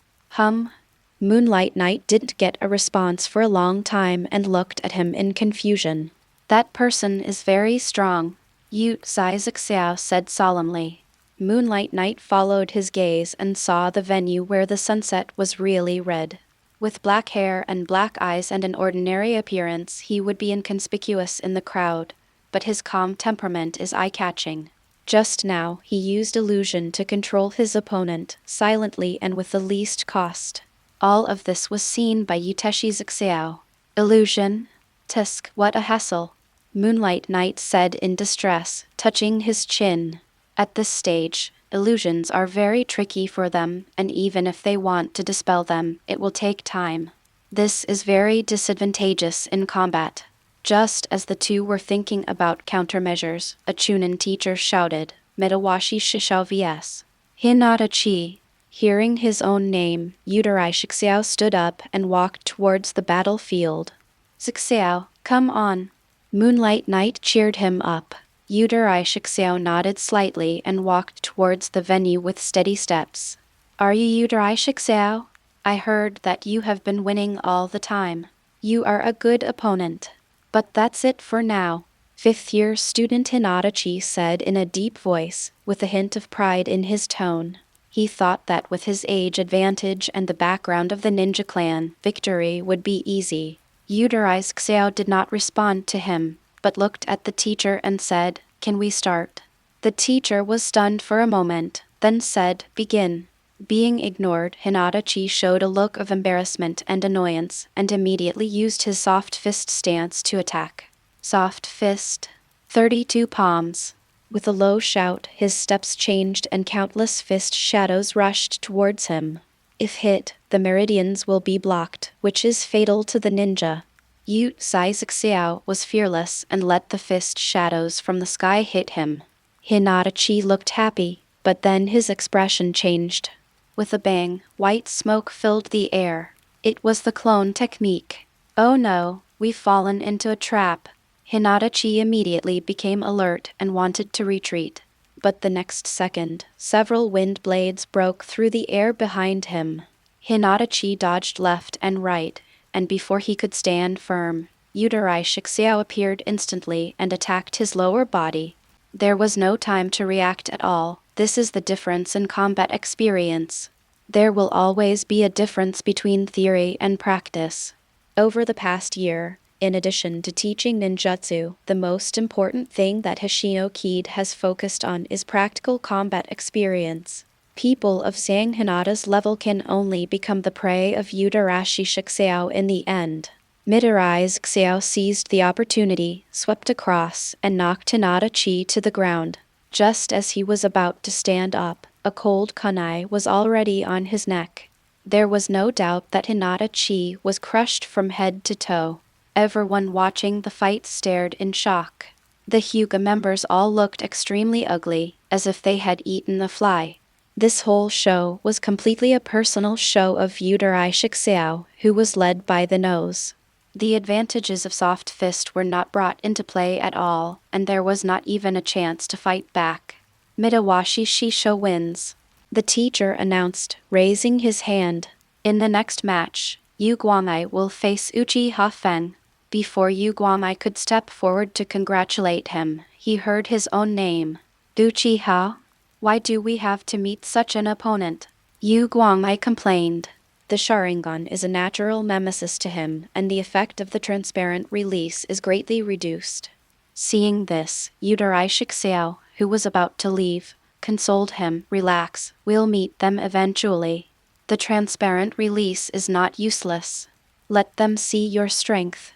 A: Moonlight Knight didn't get a response for a long time and looked at him in confusion. That person is very strong, Xiao said solemnly. Moonlight Knight followed his gaze and saw the venue where the sunset was really red. With black hair and black eyes and an ordinary appearance, he would be inconspicuous in the crowd, but his calm temperament is eye-catching. Just now, he used illusion to control his opponent, silently and with the least cost. All of this was seen by Yuteshi's Xiao. Illusion? Tisk, what a hassle, Moonlight Knight said in distress, touching his chin. At this stage, illusions are very tricky for them, and even if they want to dispel them, it will take time. This is very disadvantageous in combat. Just as the two were thinking about countermeasures, a Chunin teacher shouted, Metawashi Shishao vs. Hinata Chi. Hearing his own name, Yudarai Xiao stood up and walked towards the battlefield. Xiao, come on. Moonlight Knight cheered him up. Yudarai Xiao nodded slightly and walked towards the venue with steady steps. Are you Yudarai Xiao? I heard that you have been winning all the time. You are a good opponent. But that's it for now. Fifth-year student Hinata-chi said in a deep voice, with a hint of pride in his tone. He thought that with his age advantage and the background of the ninja clan, victory would be easy. Yudarai Xiao did not respond to him, but looked at the teacher and said, Can we start? The teacher was stunned for a moment, then said, Begin. Being ignored, Hinata-chi showed a look of embarrassment and annoyance, and immediately used his soft fist stance to attack. Soft fist. 32 palms. With a low shout, his steps changed and countless fist shadows rushed towards him. If hit, the meridians will be blocked, which is fatal to the ninja. Yu Sai Xiao was fearless and let the fist shadows from the sky hit him. Hinata-chi looked happy, but then his expression changed. With a bang, white smoke filled the air. It was the clone technique. Oh no, we've fallen into a trap. Hinata-chi immediately became alert and wanted to retreat. But the next second, several wind blades broke through the air behind him. Hinata-chi dodged left and right, and before he could stand firm, Yudarai Xiao appeared instantly and attacked his lower body. There was no time to react at all. This is the difference in combat experience. There will always be a difference between theory and practice. Over the past year, in addition to teaching ninjutsu, the most important thing that Hoshino Kid has focused on is practical combat experience. People of Sang Hinata's level can only become the prey of Yudarashi Xiao in the end. Midoriya Xiao seized the opportunity, swept across, and knocked Hinata-chi to the ground. Just as he was about to stand up, a cold kunai was already on his neck. There was no doubt that Hinata-chi was crushed from head to toe. Everyone watching the fight stared in shock. The Hyuga members all looked extremely ugly, as if they had eaten a fly. This whole show was completely a personal show of Yudarai Xiao, who was led by the nose. The advantages of soft fist were not brought into play at all, and there was not even a chance to fight back. Mitawashi Shisho wins. The teacher announced, raising his hand. In the next match, Yu Guangai will face Uchiha Feng. Before Yu Guangai could step forward to congratulate him, he heard his own name. Uchiha? Why do we have to meet such an opponent? Yu Guangai complained. The Sharingan is a natural nemesis to him, and the effect of the transparent release is greatly reduced. Seeing this, Yudarai Xiao, who was about to leave, consoled him, Relax, we'll meet them eventually. The transparent release is not useless. Let them see your strength.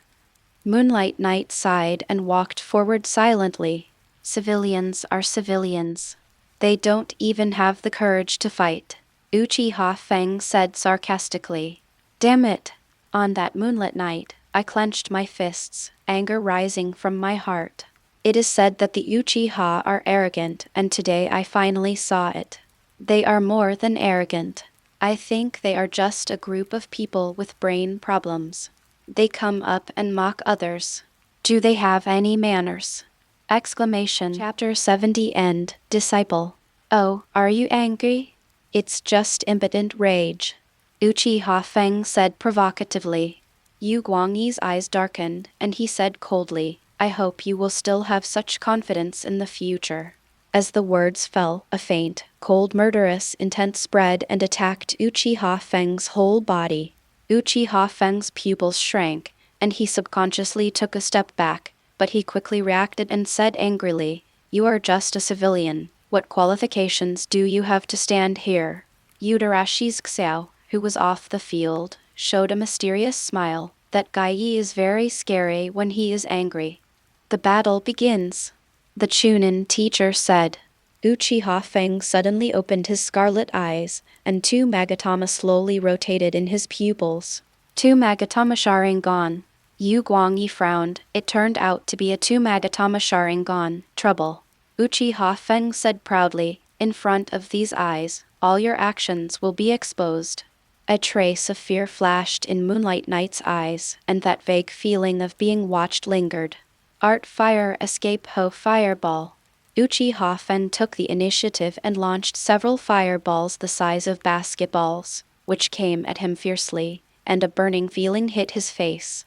A: Moonlight Knight sighed and walked forward silently. Civilians are civilians. They don't even have the courage to fight. Uchiha Feng said sarcastically. Damn it! On that moonlit night, I clenched my fists, anger rising from my heart. It is said that the Uchiha are arrogant, and today I finally saw it. They are more than arrogant. I think they are just a group of people with brain problems. They come up and mock others. Do they have any manners? Exclamation. Chapter 70 End. Disciple. Oh, are you angry? It's just impotent rage. Uchiha Feng said provocatively. Yu Guangyi's eyes darkened, and he said coldly, I hope you will still have such confidence in the future. As the words fell, a faint, cold murderous intent spread and attacked Uchiha Feng's whole body. Uchiha Feng's pupils shrank, and he subconsciously took a step back, but he quickly reacted and said angrily, You are just a civilian. What qualifications do you have to stand here? Yudarashi Xiao, who was off the field, showed a mysterious smile. That guy is very scary when he is angry. The battle begins. The Chunin teacher said. Uchiha Feng suddenly opened his scarlet eyes, and 2 Magatama slowly rotated in his pupils. 2 Magatama Sharingan. Yu Guangyi frowned. It turned out to be a Tsunagatama Sharingan. Trouble. Uchiha Feng said proudly, in front of these eyes, all your actions will be exposed. A trace of fear flashed in Moonlight Knight's eyes, and that vague feeling of being watched lingered. Art Fire Escape Ho Fireball. Uchiha Fen took the initiative and launched several fireballs the size of basketballs, which came at him fiercely, and a burning feeling hit his face.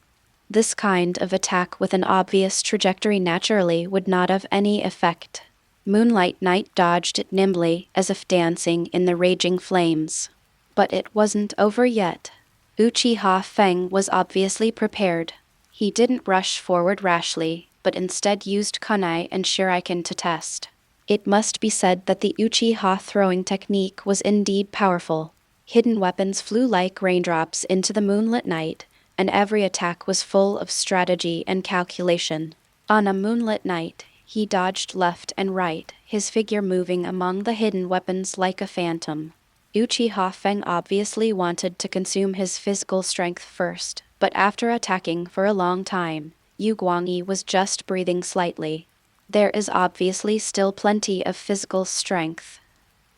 A: This kind of attack with an obvious trajectory naturally would not have any effect. Moonlight Knight dodged it nimbly, as if dancing in the raging flames. But it wasn't over yet. Uchiha Feng was obviously prepared. He didn't rush forward rashly, but instead used kunai and shuriken to test. It must be said that the Uchiha throwing technique was indeed powerful. Hidden weapons flew like raindrops into the moonlit night, and every attack was full of strategy and calculation. On a moonlit night, he dodged left and right, his figure moving among the hidden weapons like a phantom. Uchiha Feng obviously wanted to consume his physical strength first, but after attacking for a long time, Yu Guangyi was just breathing slightly. There is obviously still plenty of physical strength.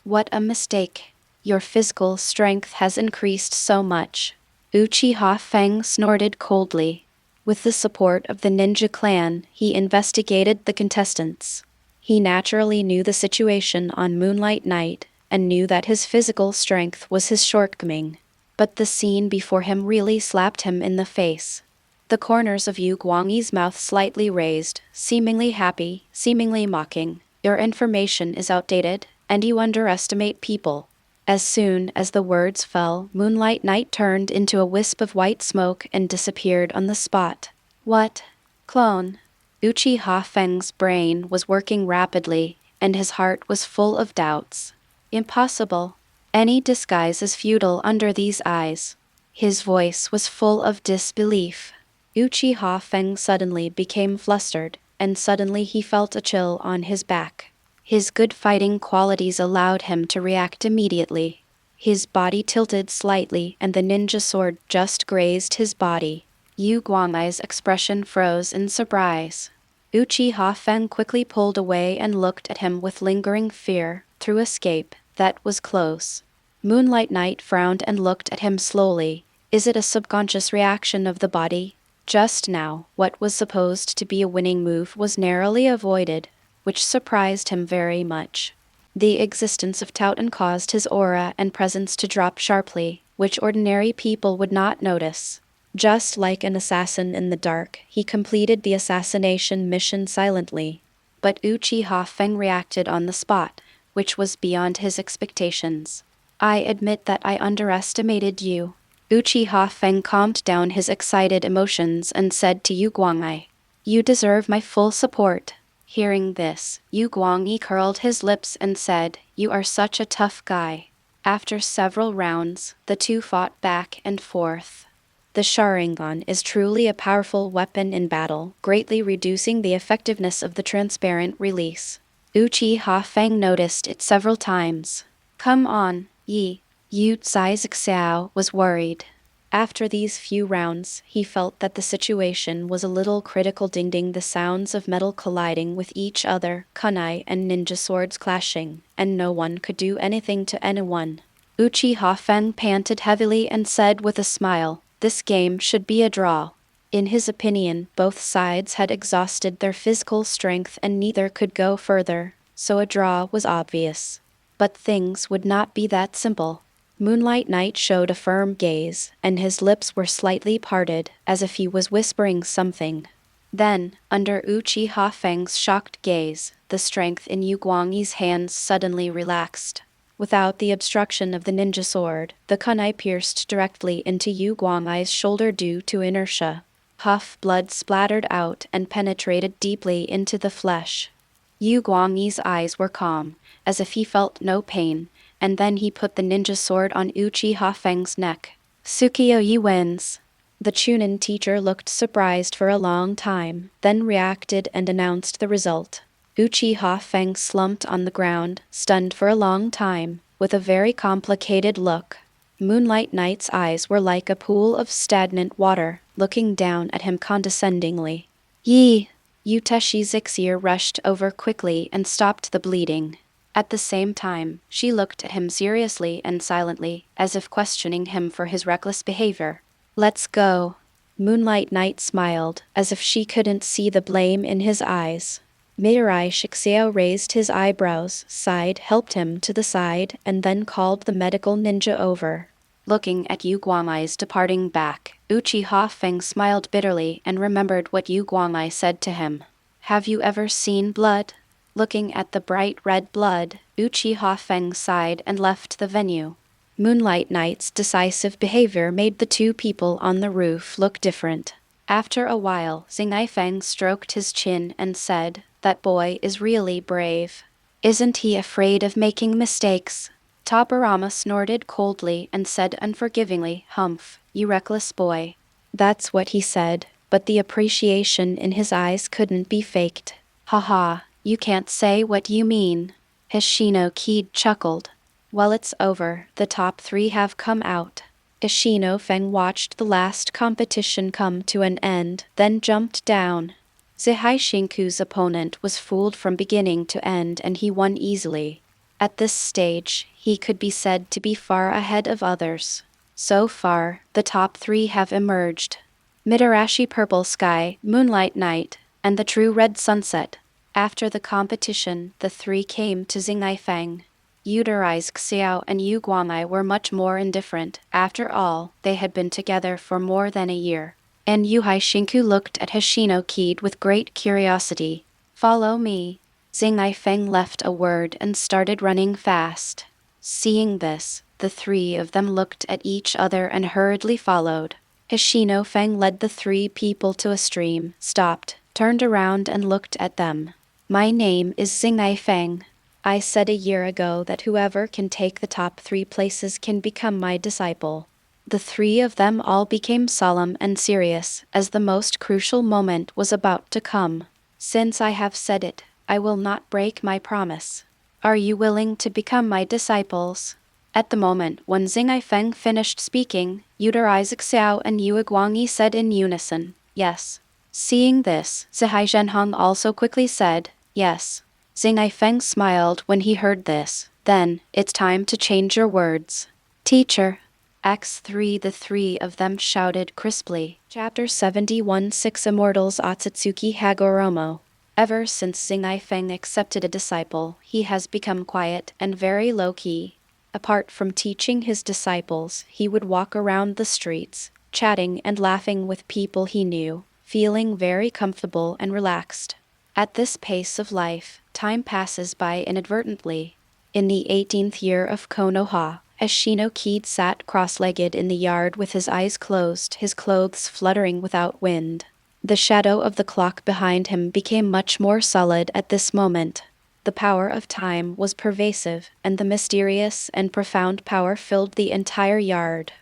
A: What a mistake. Your physical strength has increased so much. Uchiha Feng snorted coldly. With the support of the ninja clan, he investigated the contestants. He naturally knew the situation on Moonlight Night, and knew that his physical strength was his shortcoming. But the scene before him really slapped him in the face. The corners of Yu Guangyi's mouth slightly raised, seemingly happy, seemingly mocking. Your information is outdated, and you underestimate people. As soon as the words fell, Moonlight Knight turned into a wisp of white smoke and disappeared on the spot. What? Clone? Uchiha Feng's brain was working rapidly, and his heart was full of doubts. Impossible. Any disguise is futile under these eyes. His voice was full of disbelief. Uchiha Feng suddenly became flustered, and suddenly he felt a chill on his back. His good fighting qualities allowed him to react immediately. His body tilted slightly and the ninja sword just grazed his body. Yu Guangyi's expression froze in surprise. Uchiha Feng quickly pulled away and looked at him with lingering fear. Through escape, that was close. Moonlight Knight frowned and looked at him slowly. Is it a subconscious reaction of the body? Just now, what was supposed to be a winning move was narrowly avoided, which surprised him very much. The existence of Tautan caused his aura and presence to drop sharply, which ordinary people would not notice. Just like an assassin in the dark, he completed the assassination mission silently. But Uchiha Feng reacted on the spot, which was beyond his expectations. I admit that I underestimated you. Uchiha Feng calmed down his excited emotions and said to Yu Guangyi, you deserve my full support. Hearing this, Yu Guangyi curled his lips and said, you are such a tough guy. After several rounds, the two fought back and forth. The Sharingan is truly a powerful weapon in battle, greatly reducing the effectiveness of the transparent release. Uchiha Feng noticed it several times. Come on, Yi. Yu Xiao was worried. After these few rounds, he felt that the situation was a little critical. Ding, the sounds of metal colliding with each other, kunai and ninja swords clashing, and no one could do anything to anyone. Uchiha Feng panted heavily and said with a smile, this game should be a draw. In his opinion, both sides had exhausted their physical strength and neither could go further, so a draw was obvious. But things would not be that simple. Moonlight Knight showed a firm gaze, and his lips were slightly parted, as if he was whispering something. Then, under Uchiha Feng's shocked gaze, the strength in Yu Guangyi's hands suddenly relaxed. Without the obstruction of the ninja sword, the kunai pierced directly into Yu Guangyi's shoulder due to inertia. Puff blood splattered out and penetrated deeply into the flesh. Yu Guangyi's eyes were calm, as if he felt no pain, and then he put the ninja sword on Uchiha Feng's neck. Tsukiyoyi wins. The Chunin teacher looked surprised for a long time, then reacted and announced the result. Uchiha Feng slumped on the ground, stunned for a long time, with a very complicated look. Moonlight Knight's eyes were like a pool of stagnant water. looking down at him condescendingly. Yi! Yuteshi's Xingye rushed over quickly and stopped the bleeding. At the same time, she looked at him seriously and silently, as if questioning him for his reckless behavior. Let's go. Moonlight Knight smiled, as if she couldn't see the blame in his eyes. Mirai Xiao raised his eyebrows, sighed, helped him to the side, and then called the medical ninja over. Looking at Yu Guangai's departing back, Uchiha Feng smiled bitterly and remembered what Yu Guangai said to him. Have you ever seen blood? Looking at the bright red blood, Uchiha Feng sighed and left the venue. Moonlight Knight's decisive behavior made the two people on the roof look different. After a while, Xingye Feng stroked his chin and said, "That boy is really brave. Isn't he afraid of making mistakes?" Tobirama snorted coldly and said unforgivingly, "Humph, you reckless boy." That's what he said, but the appreciation in his eyes couldn't be faked. "Haha, you can't say what you mean." Hishino Kid chuckled. Well, it's over, the top 3 have come out. Ishino Feng watched the last competition come to an end, then jumped down. Zihai Shinku's opponent was fooled from beginning to end and he won easily. At this stage, he could be said to be far ahead of others. So far, the top 3 have emerged. Midarashi Purple Sky, Moonlight Knight, and the True Red Sunset. After the competition, the 3 came to Xingye Feng. Utari's Xiao and Yu Guangai were much more indifferent. After all, they had been together for more than a year. And Yuhai Shinku looked at Hishino Kid with great curiosity. Follow me. Xingye Feng left a word and started running fast. Seeing this, the 3 of them looked at each other and hurriedly followed. Hishino Feng led the 3 people to a stream, stopped, turned around and looked at them. My name is Xingye Feng. I said a year ago that whoever can take the top 3 places can become my disciple. The 3 of them all became solemn and serious as the most crucial moment was about to come. Since I have said it, I will not break my promise. Are you willing to become my disciples? At the moment when Xingye Feng finished speaking, Utari's Xiao and Yu Guangyi said in unison, yes. Seeing this, Zihai Zhenhong also quickly said, yes. Xingye Feng smiled when he heard this. Then, it's time to change your words. Teacher. X3 The 3 of them shouted crisply. Chapter 71 6 Immortals Otsutsuki Hagoromo. Ever since Xingye Feng accepted a disciple, he has become quiet and very low-key. Apart from teaching his disciples, he would walk around the streets, chatting and laughing with people he knew, feeling very comfortable and relaxed. At this pace of life, time passes by inadvertently. In the 18th year of Konoha, Hishino Kid sat cross-legged in the yard with his eyes closed, his clothes fluttering without wind. The shadow of the clock behind him became much more solid at this moment. The power of time was pervasive, and the mysterious and profound power filled the entire yard.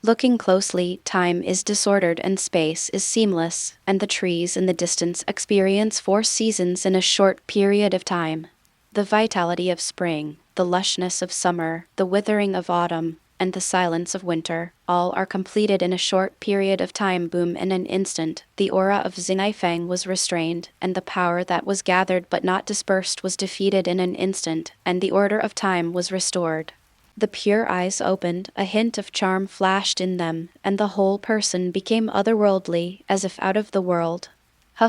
A: Looking closely, time is disordered and space is seamless, and the trees in the distance experience 4 seasons in a short period of time. The vitality of spring, the lushness of summer, the withering of autumn, and the silence of winter, all are completed in a short period of time. Boom, in an instant, the aura of Xingye Feng was restrained, and the power that was gathered but not dispersed was defeated in an instant, and the order of time was restored. The pure eyes opened, a hint of charm flashed in them, and the whole person became otherworldly, as if out of the world.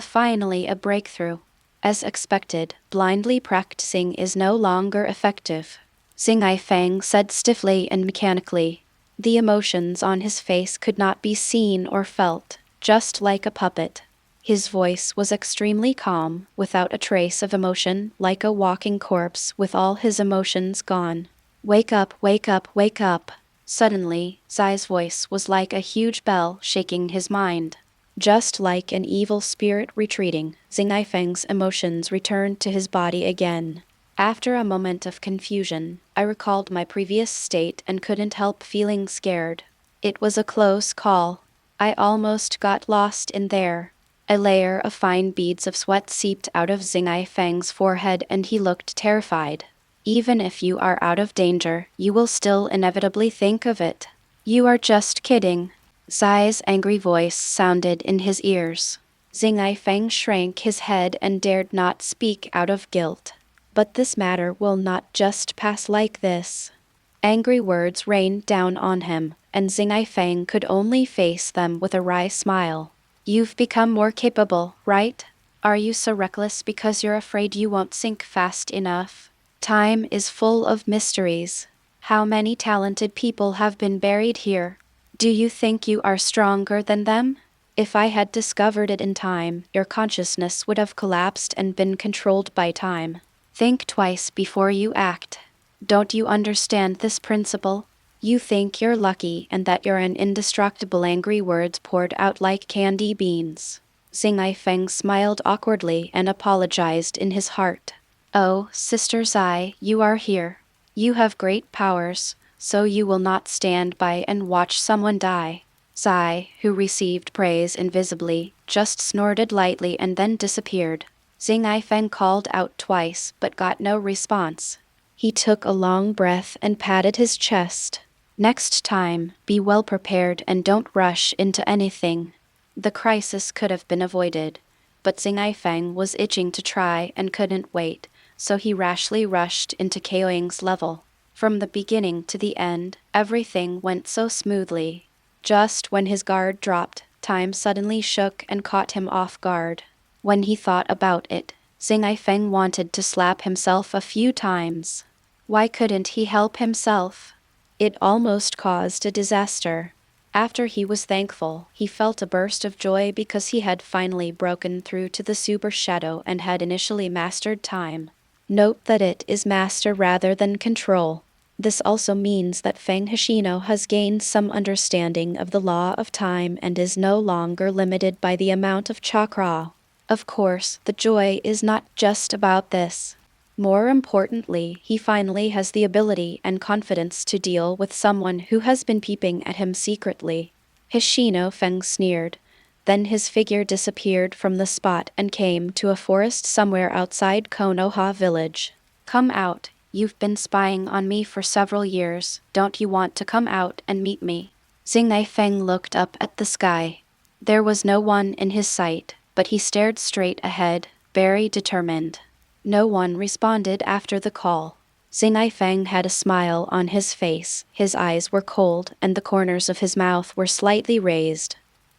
A: Finally a breakthrough. As expected, blindly practicing is no longer effective. Xingye Feng said stiffly and mechanically. The emotions on his face could not be seen or felt, just like a puppet. His voice was extremely calm, without a trace of emotion, like a walking corpse with all his emotions gone. Wake up, wake up, wake up. Suddenly, Zai's voice was like a huge bell shaking his mind. Just like an evil spirit retreating, Xingye Feng's emotions returned to his body again. After a moment of confusion, I recalled my previous state and couldn't help feeling scared. It was a close call. I almost got lost in there. A layer of fine beads of sweat seeped out of Xingye Feng's forehead and he looked terrified. Even if you are out of danger, you will still inevitably think of it. You are just kidding. Zai's angry voice sounded in his ears. Xingye Feng shrank his head and dared not speak out of guilt. But this matter will not just pass like this. Angry words rained down on him, and Xingye Feng could only face them with a wry smile. You've become more capable, right? Are you so reckless because you're afraid you won't sink fast enough? Time is full of mysteries. How many talented people have been buried here? Do you think you are stronger than them? If I had discovered it in time, your consciousness would have collapsed and been controlled by time. Think twice before you act. Don't you understand this principle? You think you're lucky and that you're an indestructible. Angry words poured out like candy beans. Xingye Feng smiled awkwardly and apologized in his heart. Oh, Sister Zai, you are here. You have great powers, so you will not stand by and watch someone die. Zai, who received praise invisibly, just snorted lightly and then disappeared. Xingye Feng called out twice but got no response. He took a long breath and patted his chest. Next time, be well prepared and don't rush into anything. The crisis could have been avoided, but Xingye Feng was itching to try and couldn't wait, so he rashly rushed into Kaoying's level. From the beginning to the end, everything went so smoothly. Just when his guard dropped, time suddenly shook and caught him off guard. When he thought about it, Xingye Feng wanted to slap himself a few times. Why couldn't he help himself? It almost caused a disaster. After he was thankful, he felt a burst of joy because he had finally broken through to the super shadow and had initially mastered time. Note that it is master rather than control. This also means that Feng Hashino has gained some understanding of the law of time and is no longer limited by the amount of chakra. Of course, the joy is not just about this. More importantly, he finally has the ability and confidence to deal with someone who has been peeping at him secretly. Hashino Feng sneered. Then his figure disappeared from the spot and came to a forest somewhere outside Konoha village. Come out, you've been spying on me for several years, don't you want to come out and meet me? Xingye Feng looked up at the sky. There was no one in his sight, but he stared straight ahead, very determined. No one responded after the call. Xingye Feng had a smile on his face, his eyes were cold and the corners of his mouth were slightly raised.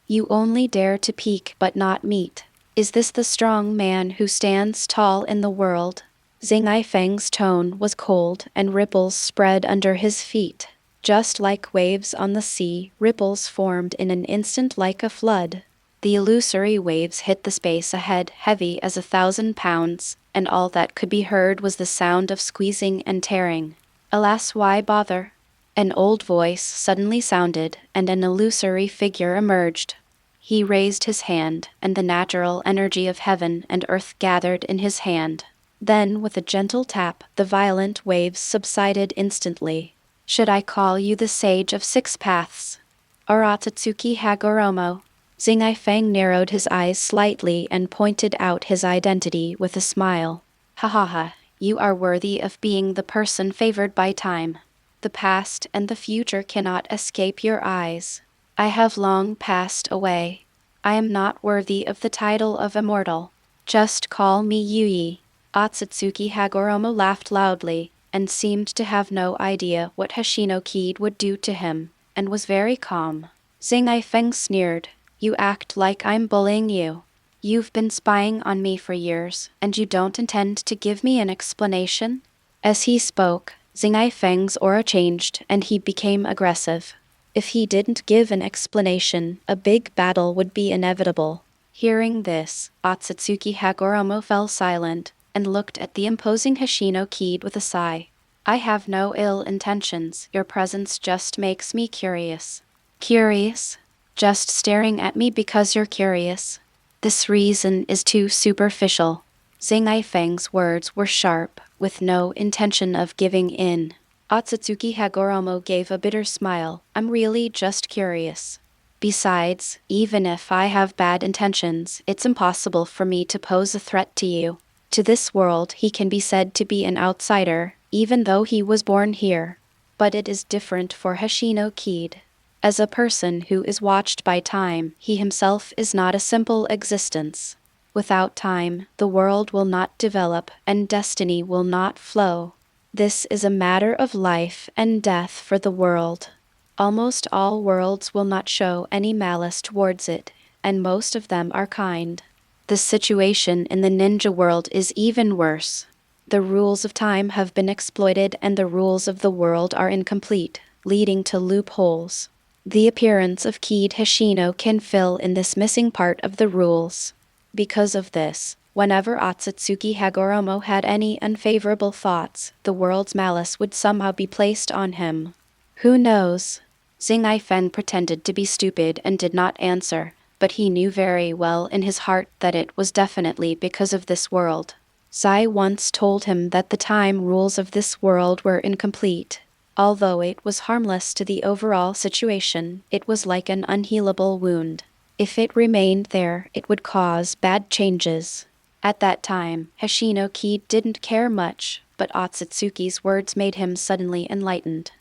A: You only dare to peek but not meet. Is this the strong man who stands tall in the world? Xingye Feng's tone was cold and ripples spread under his feet. Just like waves on the sea, ripples formed in an instant like a flood. The illusory waves hit the space ahead heavy as 1,000 pounds, and all that could be heard was the sound of squeezing and tearing. Alas, why bother? An old voice suddenly sounded, and an illusory figure emerged. He raised his hand, and the natural energy of heaven and earth gathered in his hand. Then, with a gentle tap, the violent waves subsided instantly. Should I call you the Sage of Six Paths? Or Otsutsuki Hagoromo? Xingye Feng narrowed his eyes slightly and pointed out his identity with a smile. Ha ha ha, you are worthy of being the person favored by time. The past and the future cannot escape your eyes. I have long passed away. I am not worthy of the title of immortal. Just call me Yui. Otsutsuki Hagoromo laughed loudly, and seemed to have no idea what Hashino Kid would do to him, and was very calm. Xingye Feng sneered. You act like I'm bullying you. You've been spying on me for years, and you don't intend to give me an explanation? As he spoke, Xingye Feng's aura changed and he became aggressive. If he didn't give an explanation, a big battle would be inevitable. Hearing this, Otsutsuki Hagoromo fell silent and looked at the imposing Hashino Kid with a sigh. I have no ill intentions, your presence just makes me curious. Curious? Just staring at me because you're curious? This reason is too superficial. Xingye Feng's words were sharp, with no intention of giving in. Otsutsuki Hagoromo gave a bitter smile. I'm really just curious. Besides, even if I have bad intentions, it's impossible for me to pose a threat to you. To this world he can be said to be an outsider, even though he was born here. But it is different for Hashino Kid. As a person who is watched by time, he himself is not a simple existence. Without time, the world will not develop and destiny will not flow. This is a matter of life and death for the world. Almost all worlds will not show any malice towards it, and most of them are kind. The situation in the ninja world is even worse. The rules of time have been exploited and the rules of the world are incomplete, leading to loopholes. The appearance of Kid Hishino can fill in this missing part of the rules. Because of this, whenever Otsutsuki Hagoromo had any unfavorable thoughts, the world's malice would somehow be placed on him. Who knows? Xingye Feng pretended to be stupid and did not answer, but he knew very well in his heart that it was definitely because of this world. Zai once told him that the time rules of this world were incomplete. Although it was harmless to the overall situation, it was like an unhealable wound. If it remained there, it would cause bad changes. At that time, Hishino Kid didn't care much, but Otsutsuki's words made him suddenly enlightened.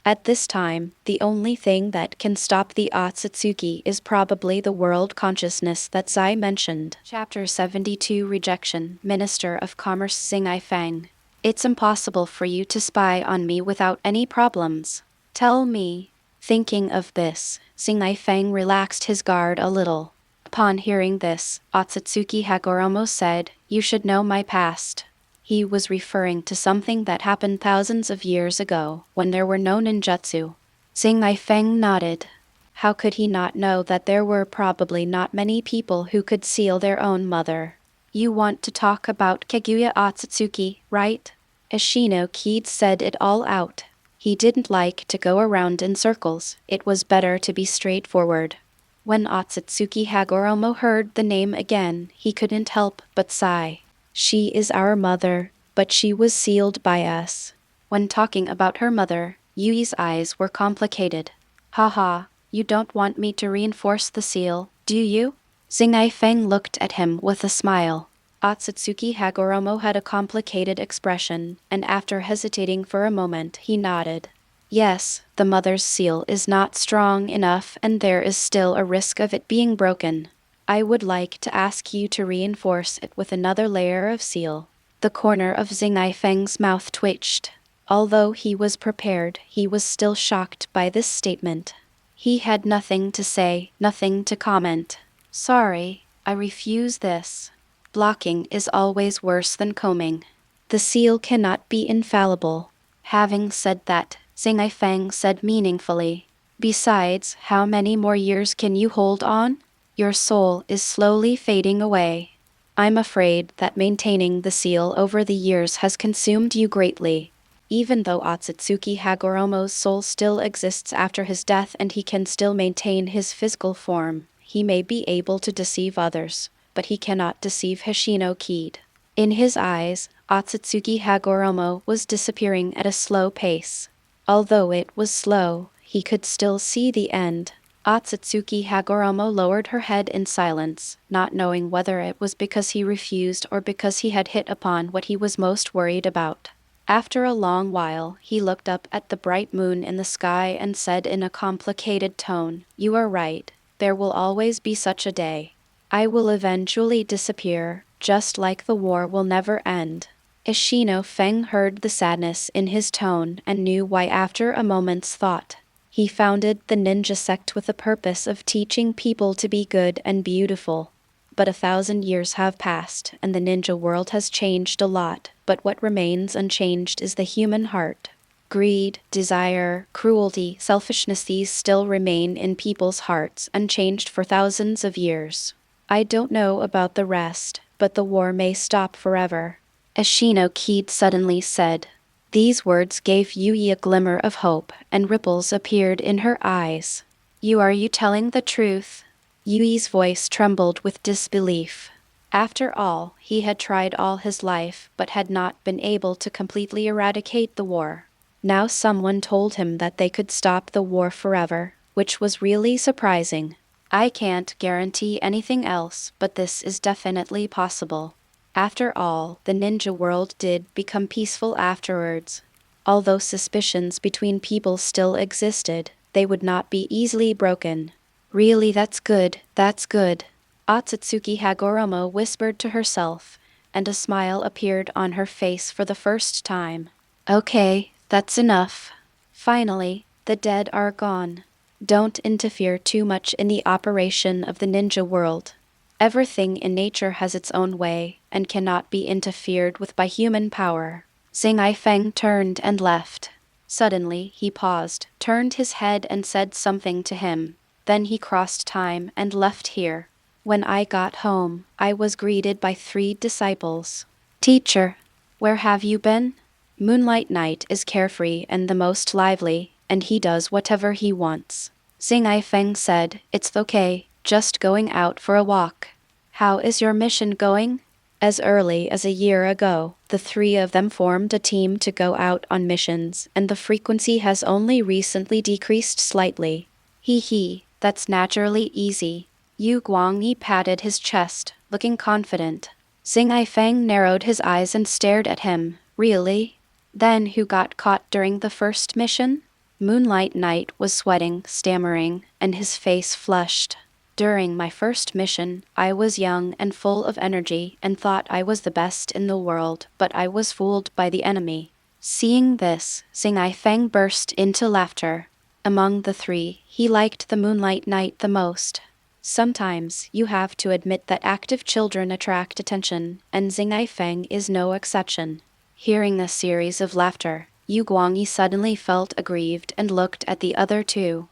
A: At this time, the only thing that can stop the Otsutsuki is probably the world consciousness that Zai mentioned. Chapter 72 Rejection, Minister of Commerce Xingye Feng. It's impossible for you to spy on me without any problems. Tell me. Thinking of this, Xingye Feng relaxed his guard a little. Upon hearing this, Otsutsuki Hagoromo said, "You should know my past." He was referring to something that happened thousands of years ago, when there were no ninjutsu. Xingye Feng nodded. How could he not know that there were probably not many people who could seal their own mother? You want to talk about Kaguya Otsutsuki, right? Hishino Kid said it all out. He didn't like to go around in circles, it was better to be straightforward. When Otsutsuki Hagoromo heard the name again, he couldn't help but sigh. She is our mother, but she was sealed by us. When talking about her mother, Yui's eyes were complicated. Haha, you don't want me to reinforce the seal, do you? Xingye Feng looked at him with a smile. Otsutsuki Hagoromo had a complicated expression, and after hesitating for a moment, he nodded. Yes, the mother's seal is not strong enough and there is still a risk of it being broken. I would like to ask you to reinforce it with another layer of seal. The corner of Xingye Feng's mouth twitched. Although he was prepared, he was still shocked by this statement. He had nothing to say, nothing to comment. Sorry, I refuse this. Blocking is always worse than combing. The seal cannot be infallible. Having said that, Xingye Feng said meaningfully, besides, how many more years can you hold on? Your soul is slowly fading away. I'm afraid that maintaining the seal over the years has consumed you greatly. Even though Otsutsuki Hagoromo's soul still exists after his death and he can still maintain his physical form, he may be able to deceive others, but he cannot deceive Hishino Kid. In his eyes, Otsutsuki Hagoromo was disappearing at a slow pace. Although it was slow, he could still see the end. Otsutsuki Hagoromo lowered her head in silence, not knowing whether it was because he refused or because he had hit upon what he was most worried about. After a long while, he looked up at the bright moon in the sky and said in a complicated tone, "You are right, there will always be such a day. I will eventually disappear, just like the war will never end." Hishino Feng heard the sadness in his tone and knew why after a moment's thought. He founded the ninja sect with the purpose of teaching people to be good and beautiful. But 1,000 years have passed and the ninja world has changed a lot, but what remains unchanged is the human heart. Greed, desire, cruelty, selfishness, these still remain in people's hearts unchanged for thousands of years. I don't know about the rest, but the war may stop forever. Hishino Kid suddenly said. These words gave Yui a glimmer of hope, and ripples appeared in her eyes. Are you telling the truth? Yui's voice trembled with disbelief. After all, he had tried all his life, but had not been able to completely eradicate the war. Now someone told him that they could stop the war forever, which was really surprising. I can't guarantee anything else, but this is definitely possible. After all, the ninja world did become peaceful afterwards. Although suspicions between people still existed, they would not be easily broken. Really, that's good, that's good. Otsutsuki Hagoromo whispered to herself, and a smile appeared on her face for the first time. Okay, that's enough. Finally, the dead are gone. Don't interfere too much in the operation of the ninja world. Everything in nature has its own way and cannot be interfered with by human power. Xingye Feng turned and left. Suddenly, he paused, turned his head and said something to him. Then he crossed time and left here. When I got home, I was greeted by 3 disciples. Teacher, where have you been? Moonlight Night is carefree and the most lively, and he does whatever he wants. Xingye Feng said, It's okay, just going out for a walk. How is your mission going? As early as a year ago, the 3 of them formed a team to go out on missions, and the frequency has only recently decreased slightly. Hee, that's naturally easy. Yu Guangyi patted his chest, looking confident. Xingye Feng narrowed his eyes and stared at him. Really? Then who got caught during the first mission? Moonlight Night was sweating, stammering, and his face flushed. During my first mission, I was young and full of energy and thought I was the best in the world, but I was fooled by the enemy. Seeing this, Xingye Feng burst into laughter. Among the 3, he liked the Moonlight Night the most. Sometimes you have to admit that active children attract attention, and Xingye Feng is no exception. Hearing a series of laughter, Yu Guangyi suddenly felt aggrieved and looked at the other 2.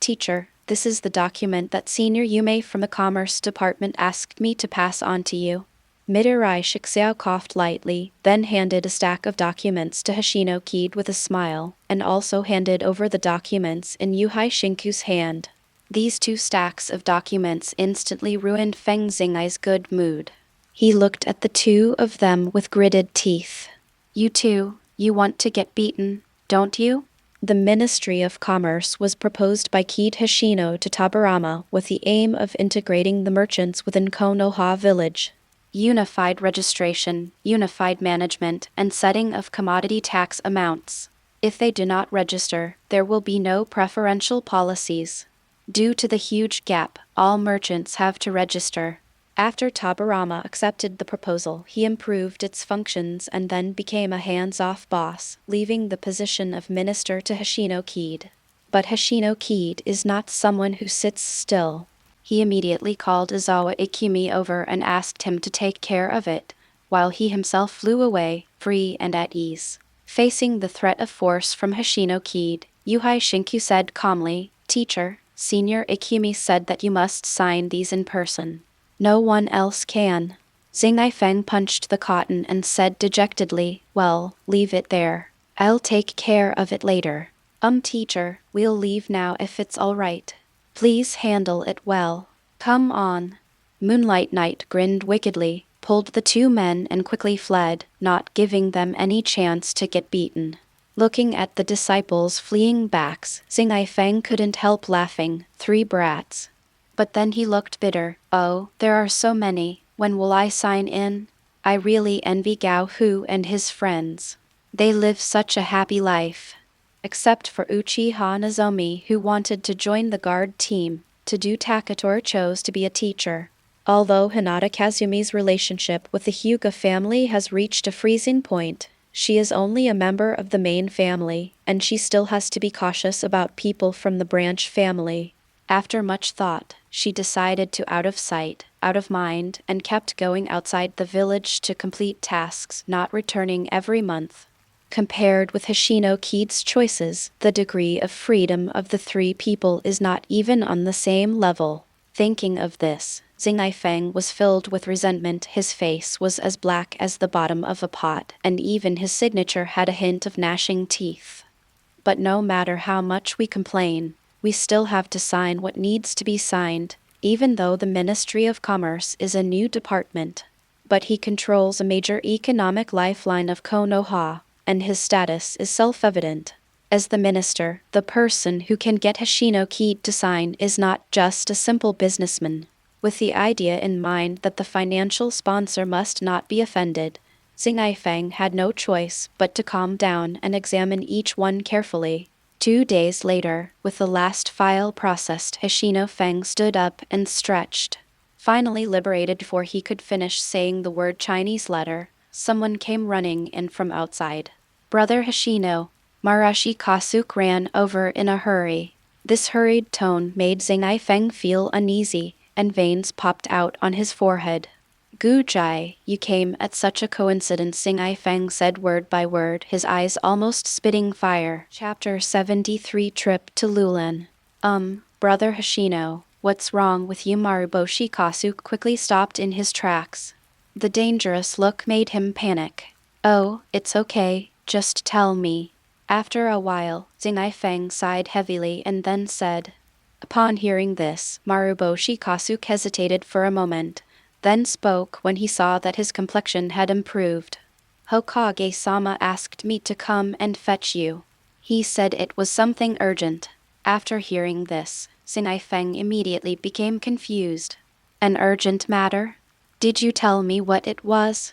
A: Teacher, this is the document that Senior Yume from the Commerce Department asked me to pass on to you. Midori Xiao coughed lightly, then handed a stack of documents to Hoshino Kid with a smile, and also handed over the documents in Yuhai Shinku's hand. These 2 stacks of documents instantly ruined Feng Xingye's good mood. He looked at the 2 of them with gritted teeth. You 2, you want to get beaten, don't you? The Ministry of Commerce was proposed by Kid Hoshino to Tabarama with the aim of integrating the merchants within Konoha village. Unified registration, unified management, and setting of commodity tax amounts. If they do not register, there will be no preferential policies. Due to the huge gap, all merchants have to register. After Tabarama accepted the proposal, he improved its functions and then became a hands-off boss, leaving the position of minister to Hoshino Kid. But Hoshino Kid is not someone who sits still. He immediately called Izawa Ikumi over and asked him to take care of it, while he himself flew away, free and at ease. Facing the threat of force from Hoshino Kid, Yuhai Shinku said calmly, Teacher, Senior Ikumi said that you must sign these in person. No one else can. Xingye Feng punched the cotton and said dejectedly, Well, leave it there. I'll take care of it later. Teacher, we'll leave now if it's all right. Please handle it well. Come on. Moonlight Night grinned wickedly, pulled the 2 men and quickly fled, not giving them any chance to get beaten. Looking at the disciples' fleeing backs, Xingye Feng couldn't help laughing. 3 brats. But then he looked bitter. Oh, there are so many. When will I sign in? I really envy Gao Hu and his friends. They live such a happy life. Except for Uchiha Nozomi, who wanted to join the guard team. Tadu Takator chose to be a teacher. Although Hinata Kazumi's relationship with the Hyuga family has reached a freezing point, she is only a member of the main family, and she still has to be cautious about people from the branch family. After much thought, she decided to out of sight, out of mind, and kept going outside the village to complete tasks, not returning every month. Compared with Hoshino Kid's choices, the degree of freedom of the 3 people is not even on the same level. Thinking of this, Xingye Feng was filled with resentment. His face was as black as the bottom of a pot, and even his signature had a hint of gnashing teeth. But no matter how much we complain, we still have to sign what needs to be signed, even though the Ministry of Commerce is a new department. But he controls a major economic lifeline of Konoha, and his status is self-evident. As the minister, the person who can get Hoshino Kid to sign is not just a simple businessman. With the idea in mind that the financial sponsor must not be offended, Xingye Feng had no choice but to calm down and examine each one carefully. 2 days later, with the last file processed, Feng stood up and stretched. Finally liberated before he could finish saying the word Chinese letter, someone came running in from outside. Brother Hoshino, Marashi Kasuk ran over in a hurry. This hurried tone made Feng feel uneasy, and veins popped out on his forehead. Gu Jai, you came at such a coincidence, Feng said word by word, his eyes almost spitting fire. Chapter 73 Trip to Loulan. Brother Hoshino, what's wrong with you? Maruboshi Kasuk quickly stopped in his tracks. The dangerous look made him panic. Oh, it's okay, just tell me. After a while, Feng sighed heavily and then said. Upon hearing this, Maruboshi Kasuk hesitated for a moment, then spoke when he saw that his complexion had improved. Hokage-sama asked me to come and fetch you. He said it was something urgent. After hearing this, Feng immediately became confused. An urgent matter? Did you tell me what it was?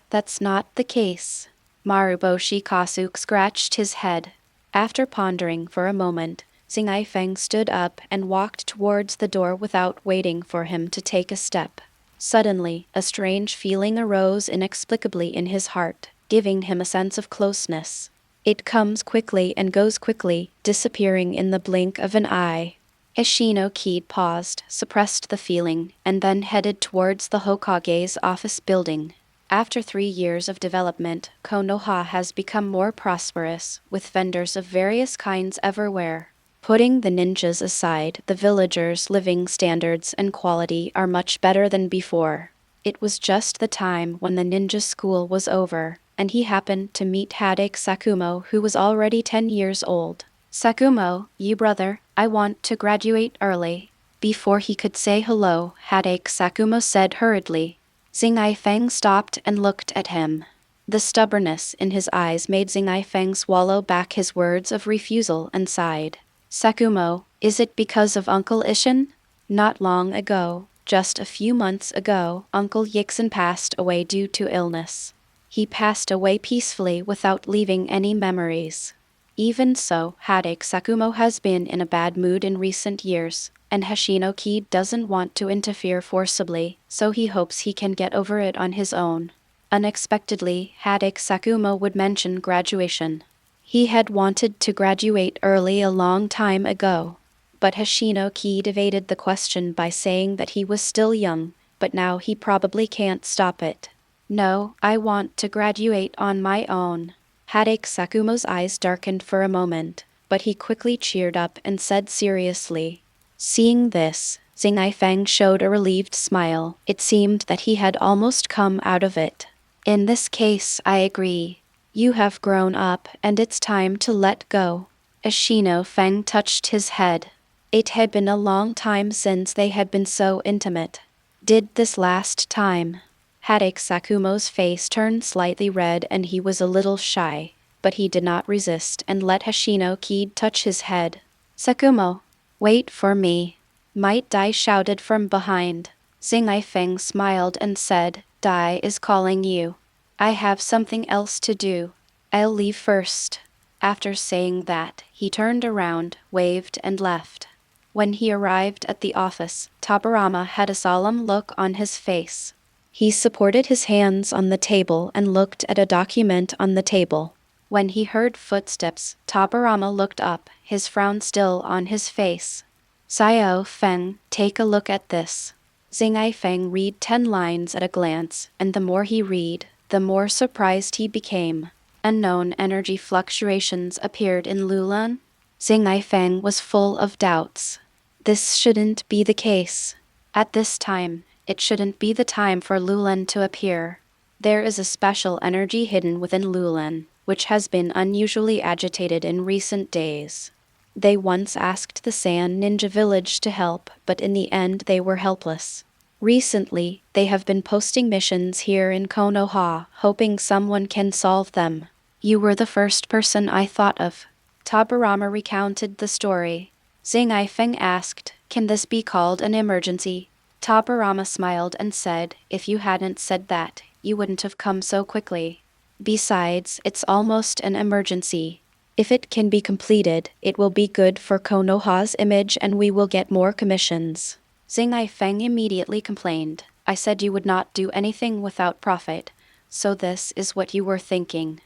A: That's not the case. Maruboshi Kasuk scratched his head. After pondering for a moment, Feng stood up and walked towards the door without waiting for him to take a step. Suddenly, a strange feeling arose inexplicably in his heart, giving him a sense of closeness. It comes quickly and goes quickly, disappearing in the blink of an eye. Hoshino Kid paused, suppressed the feeling, and then headed towards the Hokage's office building. After 3 years of development, Konoha has become more prosperous, with vendors of various kinds everywhere. Putting the ninjas aside, the villagers' living standards and quality are much better than before. It was just the time when the ninja school was over, and he happened to meet Hadake Sakumo, who was already 10 years old. Sakumo, you brother, I want to graduate early. Before he could say hello, Hadake Sakumo said hurriedly. Feng stopped and looked at him. The stubbornness in his eyes made Feng swallow back his words of refusal and sighed. Sakumo, is it because of Uncle Ishin? Not long ago, just a few months ago, Uncle Yixin passed away due to illness. He passed away peacefully without leaving any memories. Even so, Hadake Sakumo has been in a bad mood in recent years, and Hoshino Kid doesn't want to interfere forcibly, so he hopes he can get over it on his own. Unexpectedly, Hadake Sakumo would mention graduation. He had wanted to graduate early a long time ago, but Hoshino Kid evaded the question by saying that he was still young, but now he probably can't stop it. No, I want to graduate on my own. Hadake Sakumo's eyes darkened for a moment, but he quickly cheered up and said seriously. Seeing this, Feng showed a relieved smile. It seemed that he had almost come out of it. In this case, I agree. You have grown up, and it's time to let go. Feng touched his head. It had been a long time since they had been so intimate. Did this last time? Hadake Sakumo's face turned slightly red and he was a little shy, but he did not resist and let Hoshino Kid touch his head. Sakumo, wait for me. Might Dai shouted from behind. Feng smiled and said, Dai is calling you. I have something else to do. I'll leave first. After saying that, he turned around, waved, and left. When he arrived at the office, Tabarama had a solemn look on his face. He supported his hands on the table and looked at a document on the table. When he heard footsteps, Tabarama looked up, his frown still on his face. Xiao, Feng, take a look at this. Feng read 10 lines at a glance, and the more he read, the more surprised he became. Unknown energy fluctuations appeared in Loulan. Feng was full of doubts. This shouldn't be the case. At this time, it shouldn't be the time for Loulan to appear. There is a special energy hidden within Loulan, which has been unusually agitated in recent days. They once asked the Sand Ninja Village to help, but in the end they were helpless. Recently, they have been posting missions here in Konoha, hoping someone can solve them. You were the first person I thought of. Tabarama recounted the story. Feng asked, can this be called an emergency? Tabarama smiled and said, if you hadn't said that, you wouldn't have come so quickly. Besides, it's almost an emergency. If it can be completed, it will be good for Konoha's image and we will get more commissions. Xingye Feng immediately complained. I said you would not do anything without profit. So this is what you were thinking.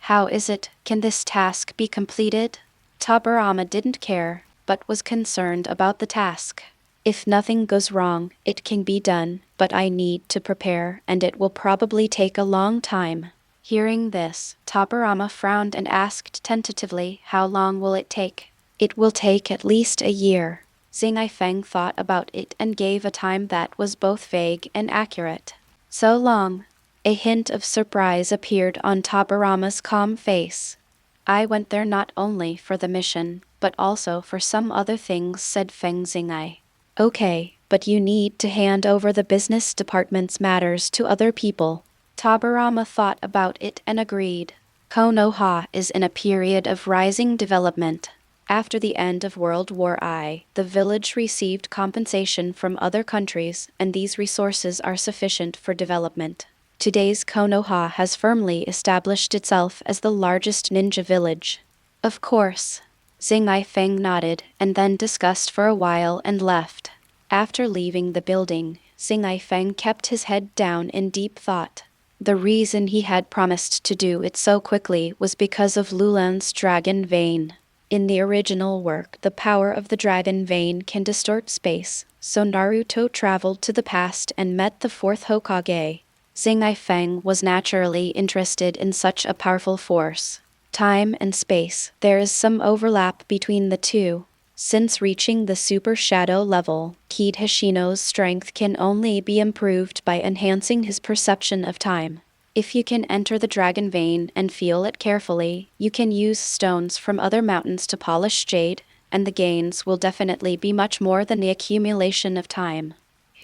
A: How is it? Can this task be completed? Tabarama didn't care, but was concerned about the task. If nothing goes wrong, it can be done, but I need to prepare, and it will probably take a long time. Hearing this, Tabarama frowned and asked tentatively, how long will it take? It will take at least a year. Xingye Feng thought about it and gave a time that was both vague and accurate. So long. A hint of surprise appeared on Tabarama's calm face. I went there not only for the mission, but also for some other things, said Feng Xingye. Okay, but you need to hand over the business department's matters to other people. Tabarama thought about it and agreed. Konoha is in a period of rising development. After the end of World War I, the village received compensation from other countries, and these resources are sufficient for development. Today's Konoha has firmly established itself as the largest ninja village. Of course. Xingye Feng nodded, and then discussed for a while and left. After leaving the building, Xingye Feng kept his head down in deep thought. The reason he had promised to do it so quickly was because of Loulan's dragon vein. In the original work, the power of the dragon vein can distort space, so Naruto traveled to the past and met the fourth Hokage. Xingye Feng was naturally interested in such a powerful force. Time and space, there is some overlap between the two. Since reaching the Super Shadow level, Kid Hashino's strength can only be improved by enhancing his perception of time. If you can enter the dragon vein and feel it carefully, you can use stones from other mountains to polish jade, and the gains will definitely be much more than the accumulation of time.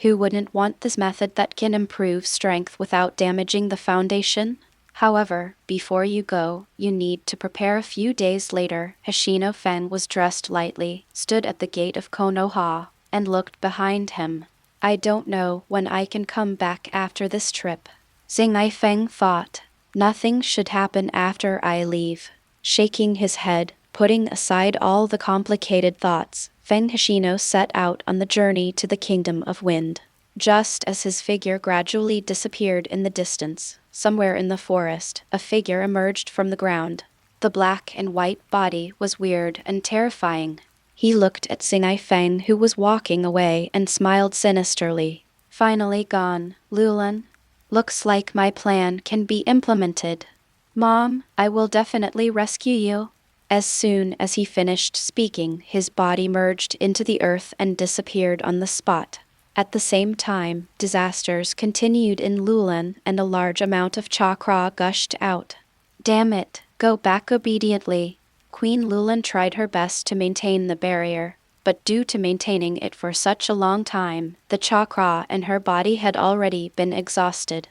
A: Who wouldn't want this method that can improve strength without damaging the foundation? However, before you go, you need to prepare. A few days later, Hashino Feng was dressed lightly, stood at the gate of Konoha, and looked behind him. I don't know when I can come back after this trip. Xingye Feng thought. Nothing should happen after I leave. Shaking his head, putting aside all the complicated thoughts, Feng Hashino set out on the journey to the Kingdom of Wind. Just as his figure gradually disappeared in the distance, somewhere in the forest, a figure emerged from the ground. The black and white body was weird and terrifying. He looked at Xingye Feng, who was walking away, and smiled sinisterly. Finally gone, Loulan. Looks like my plan can be implemented. Mom, I will definitely rescue you. As soon as he finished speaking, his body merged into the earth and disappeared on the spot. At the same time, disasters continued in Loulan and a large amount of chakra gushed out. Damn it, go back obediently. Queen Loulan tried her best to maintain the barrier, but due to maintaining it for such a long time, the chakra in her body had already been exhausted.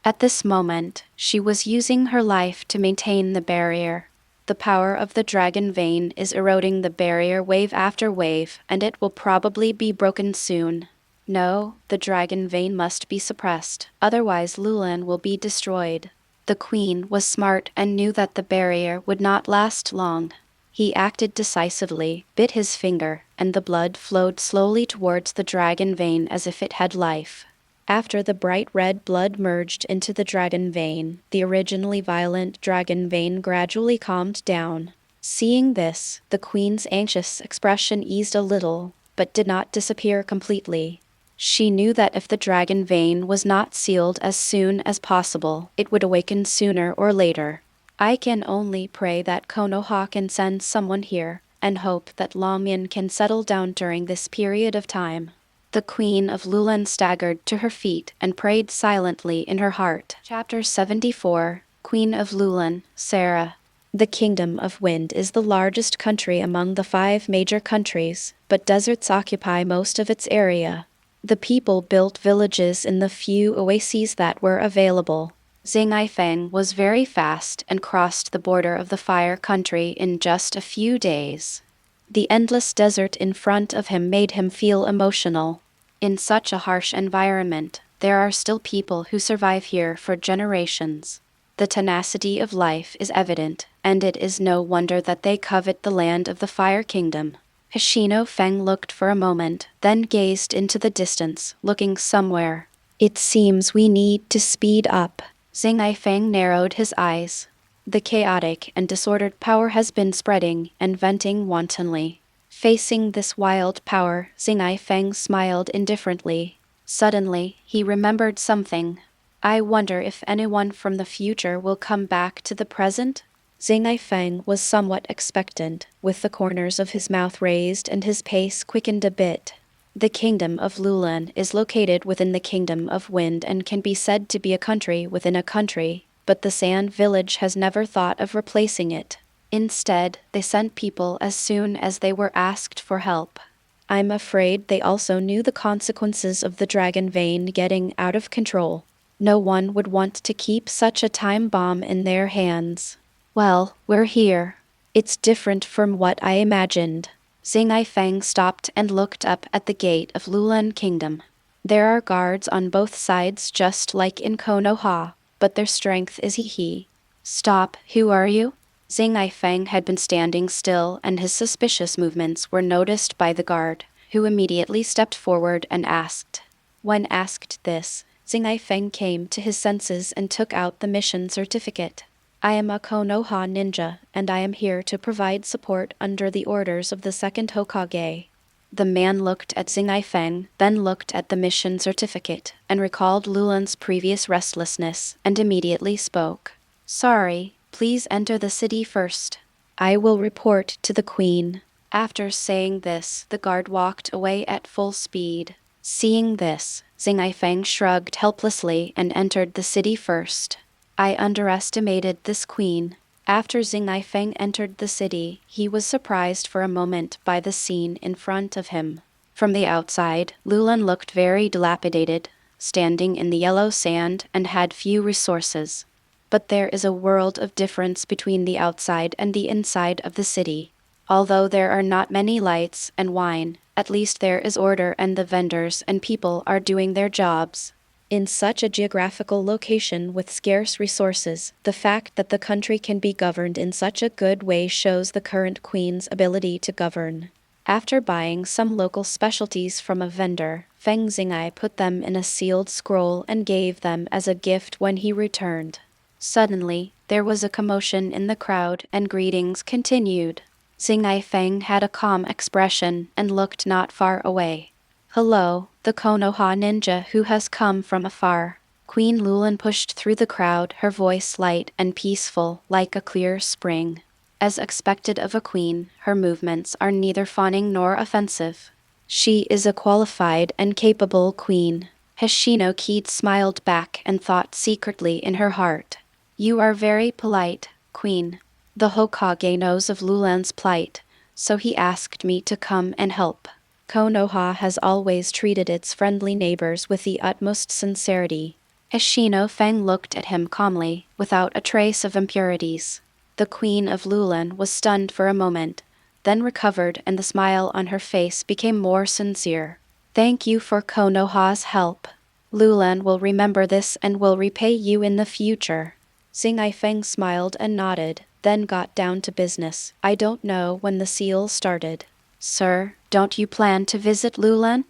A: At this moment, she was using her life to maintain the barrier. The power of the dragon vein is eroding the barrier wave after wave, and it will probably be broken soon. No, the dragon vein must be suppressed, otherwise Loulan will be destroyed. The queen was smart and knew that the barrier would not last long. He acted decisively, bit his finger, and the blood flowed slowly towards the dragon vein as if it had life. After the bright red blood merged into the dragon vein, the originally violent dragon vein gradually calmed down. Seeing this, the queen's anxious expression eased a little, but did not disappear completely. She knew that if the dragon vein was not sealed as soon as possible, it would awaken sooner or later. I can only pray that Konoha can send someone here, and hope that Longmin can settle down during this period of time. The Queen of Loulan staggered to her feet and prayed silently in her heart. Chapter 74, Queen of Loulan, Sarah. The Kingdom of Wind is the largest country among the 5 major countries, but deserts occupy most of its area. The people built villages in the few oases that were available. Xingye Feng was very fast and crossed the border of the Fire Country in just a few days. The endless desert in front of him made him feel emotional. In such a harsh environment, there are still people who survive here for generations. The tenacity of life is evident, and it is no wonder that they covet the land of the Fire Kingdom. Feng looked for a moment, then gazed into the distance, looking somewhere. It seems we need to speed up. Feng narrowed his eyes. The chaotic and disordered power has been spreading and venting wantonly. Facing this wild power, Feng smiled indifferently. Suddenly, he remembered something. I wonder if anyone from the future will come back to the present? Feng was somewhat expectant, with the corners of his mouth raised and his pace quickened a bit. The kingdom of Loulan is located within the kingdom of Wind and can be said to be a country within a country, but the Sand Village has never thought of replacing it. Instead, they sent people as soon as they were asked for help. I'm afraid they also knew the consequences of the dragon vein getting out of control. No one would want to keep such a time bomb in their hands. Well, we're here. It's different from what I imagined. Feng stopped and looked up at the gate of Loulan Kingdom. There are guards on both sides just like in Konoha, but their strength is he. Stop, who are you? Feng had been standing still and his suspicious movements were noticed by the guard, who immediately stepped forward and asked. When asked this, Feng came to his senses and took out the mission certificate. I am a Konoha ninja, and I am here to provide support under the orders of the second Hokage. The man looked at Feng, then looked at the mission certificate, and recalled Lulan's previous restlessness, and immediately spoke. Sorry, please enter the city first. I will report to the queen. After saying this, the guard walked away at full speed. Seeing this, Feng shrugged helplessly and entered the city first. I underestimated this queen. After Feng entered the city, he was surprised for a moment by the scene in front of him. From the outside, Loulan looked very dilapidated, standing in the yellow sand and had few resources. But there is a world of difference between the outside and the inside of the city. Although there are not many lights and wine, at least there is order and the vendors and people are doing their jobs. In such a geographical location with scarce resources, the fact that the country can be governed in such a good way shows the current queen's ability to govern. After buying some local specialties from a vendor, Feng Xingye put them in a sealed scroll and gave them as a gift when he returned. Suddenly, there was a commotion in the crowd and greetings continued. Feng had a calm expression and looked not far away. Hello, the Konoha ninja who has come from afar. Queen Loulan pushed through the crowd, her voice light and peaceful, like a clear spring. As expected of a queen, her movements are neither fawning nor offensive. She is a qualified and capable queen. Kid smiled back and thought secretly in her heart. You are very polite, queen. The Hokage knows of Lulan's plight, so he asked me to come and help. Konoha has always treated its friendly neighbors with the utmost sincerity. Feng looked at him calmly, without a trace of impurities. The queen of Loulan was stunned for a moment, then recovered and the smile on her face became more sincere. Thank you for Konoha's help. Loulan will remember this and will repay you in the future. Feng smiled and nodded, then got down to business. I don't know when the seal started. Sir, don't you plan to visit Loulan?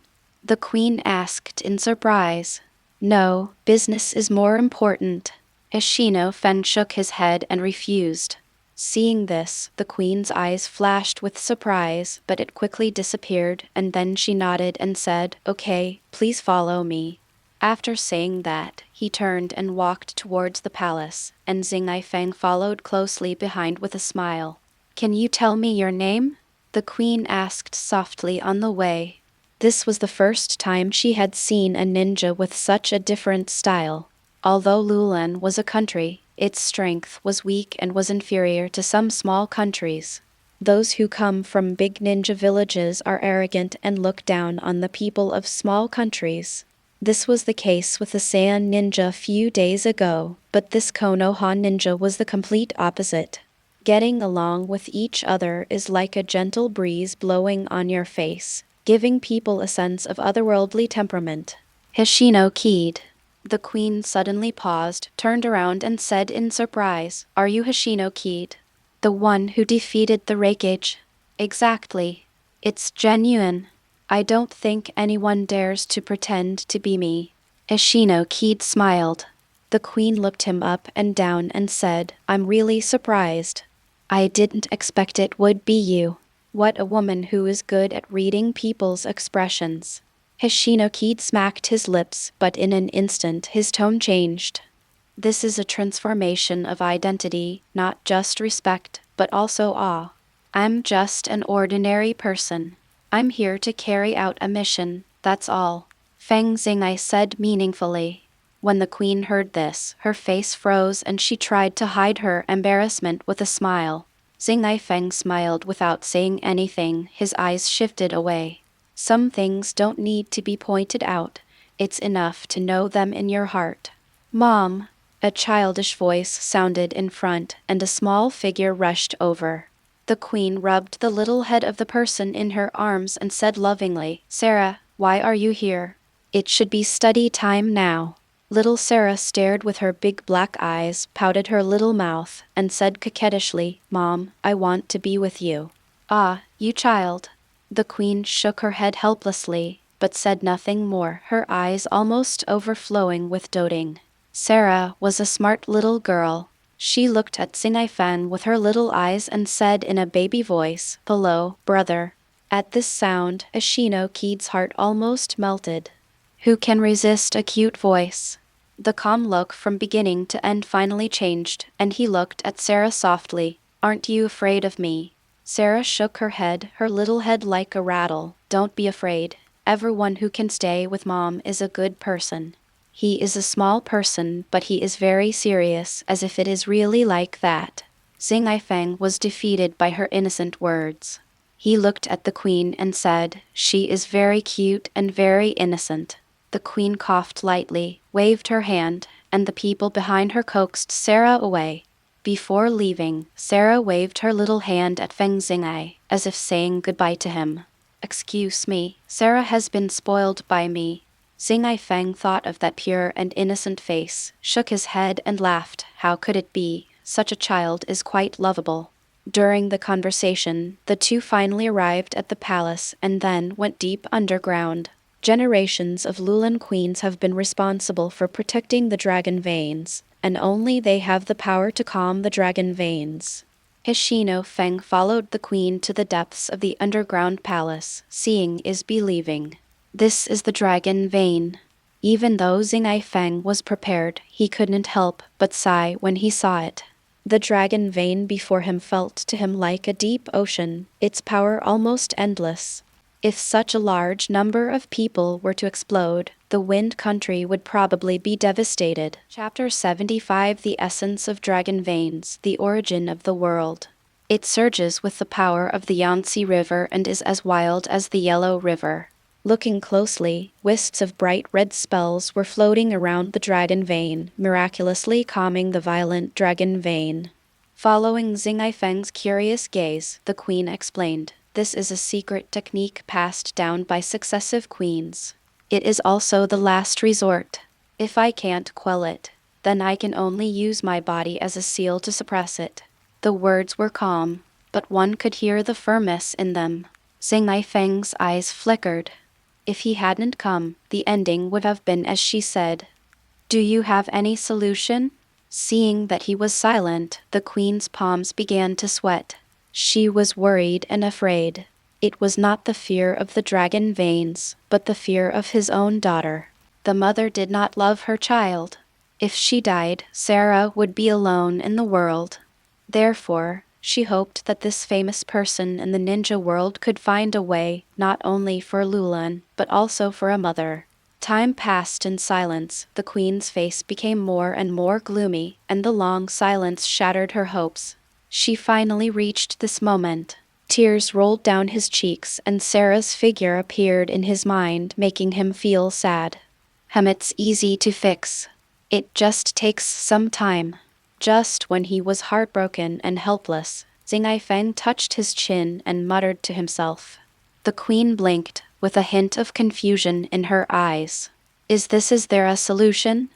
A: The queen asked in surprise. No, business is more important. Feng shook his head and refused. Seeing this, the queen's eyes flashed with surprise, but it quickly disappeared, and then she nodded and said, Okay, please follow me. After saying that, he turned and walked towards the palace, and Feng followed closely behind with a smile. Can you tell me your name? The queen asked softly on the way. This was the first time she had seen a ninja with such a different style. Although Loulan was a country, its strength was weak and was inferior to some small countries. Those who come from big ninja villages are arrogant and look down on the people of small countries. This was the case with the Saiyan ninja a few days ago, but this Konoha ninja was the complete opposite. Getting along with each other is like a gentle breeze blowing on your face, giving people a sense of otherworldly temperament. Kid. The queen suddenly paused, turned around and said in surprise, "Are you Hoshino Kid? The one who defeated the Rejection?" "Exactly. It's genuine. I don't think anyone dares to pretend to be me." Hoshino Kid smiled. The queen looked him up and down and said, "I'm really surprised. I didn't expect it would be you. What a woman who is good at reading people's expressions." Hoshino Kid smacked his lips, but in an instant his tone changed. "This is a transformation of identity, not just respect, but also awe. I'm just an ordinary person. I'm here to carry out a mission, that's all." Feng Xingye said meaningfully. When the queen heard this, her face froze and she tried to hide her embarrassment with a smile. Xingye Feng smiled without saying anything, his eyes shifted away. "Some things don't need to be pointed out. It's enough to know them in your heart." "Mom," a childish voice sounded in front, and a small figure rushed over. The queen rubbed the little head of the person in her arms and said lovingly, "Sarah, why are you here? It should be study time now." Little Sarah stared with her big black eyes, pouted her little mouth, and said coquettishly, "Mom, I want to be with you." "Ah, you child." The queen shook her head helplessly, but said nothing more, her eyes almost overflowing with doting. Sarah was a smart little girl. She looked at Xingye Feng with her little eyes and said in a baby voice, "Hello, brother." At this sound, Hoshino Kid's heart almost melted. Who can resist a cute voice? The calm look from beginning to end finally changed, and he looked at Sarah softly. "Aren't you afraid of me?" Sarah shook her head, her little head like a rattle. "Don't be afraid. Everyone who can stay with Mom is a good person." He is a small person, but he is very serious, as if it is really like that. Xingye Feng was defeated by her innocent words. He looked at the queen and said, "She is very cute and very innocent." The queen coughed lightly, waved her hand, and the people behind her coaxed Sarah away. Before leaving, Sarah waved her little hand at Feng Xingye, as if saying goodbye to him. "Excuse me, Sarah has been spoiled by me." Xingye Feng thought of that pure and innocent face, shook his head and laughed. How could it be? Such a child is quite lovable. During the conversation, the two finally arrived at the palace and then went deep underground. Generations of Loulan queens have been responsible for protecting the dragon veins, and only they have the power to calm the dragon veins. Hoshino Feng followed the queen to the depths of the underground palace. Seeing is believing. This is the dragon vein. Even though Xingye Feng was prepared, he couldn't help but sigh when he saw it. The dragon vein before him felt to him like a deep ocean, its power almost endless. If such a large number of people were to explode, the Wind Country would probably be devastated. Chapter 75: The Essence of Dragon Veins, the Origin of the World. It surges with the power of the Yangtze River and is as wild as the Yellow River. Looking closely, wisps of bright red spells were floating around the dragon vein, miraculously calming the violent dragon vein. Following Xingye Feng's curious gaze, the queen explained, "This is a secret technique passed down by successive queens. It is also the last resort. If I can't quell it, then I can only use my body as a seal to suppress it." The words were calm, but one could hear the firmness in them. Xingye Feng's eyes flickered. If he hadn't come, the ending would have been as she said. "Do you have any solution?" Seeing that he was silent, the queen's palms began to sweat. She was worried and afraid. It was not the fear of the dragon veins, but the fear of his own daughter. The mother did not love her child. If she died, Sarah would be alone in the world. Therefore, she hoped that this famous person in the ninja world could find a way, not only for Loulan, but also for a mother. Time passed in silence. The queen's face became more and more gloomy, and the long silence shattered her hopes. She finally reached this moment. Tears rolled down his cheeks, and Sarah's figure appeared in his mind, making him feel sad. It's easy to fix. It just takes some time." Just when he was heartbroken and helpless, Xingye Feng touched his chin and muttered to himself. The queen blinked, with a hint of confusion in her eyes. Is there a solution?"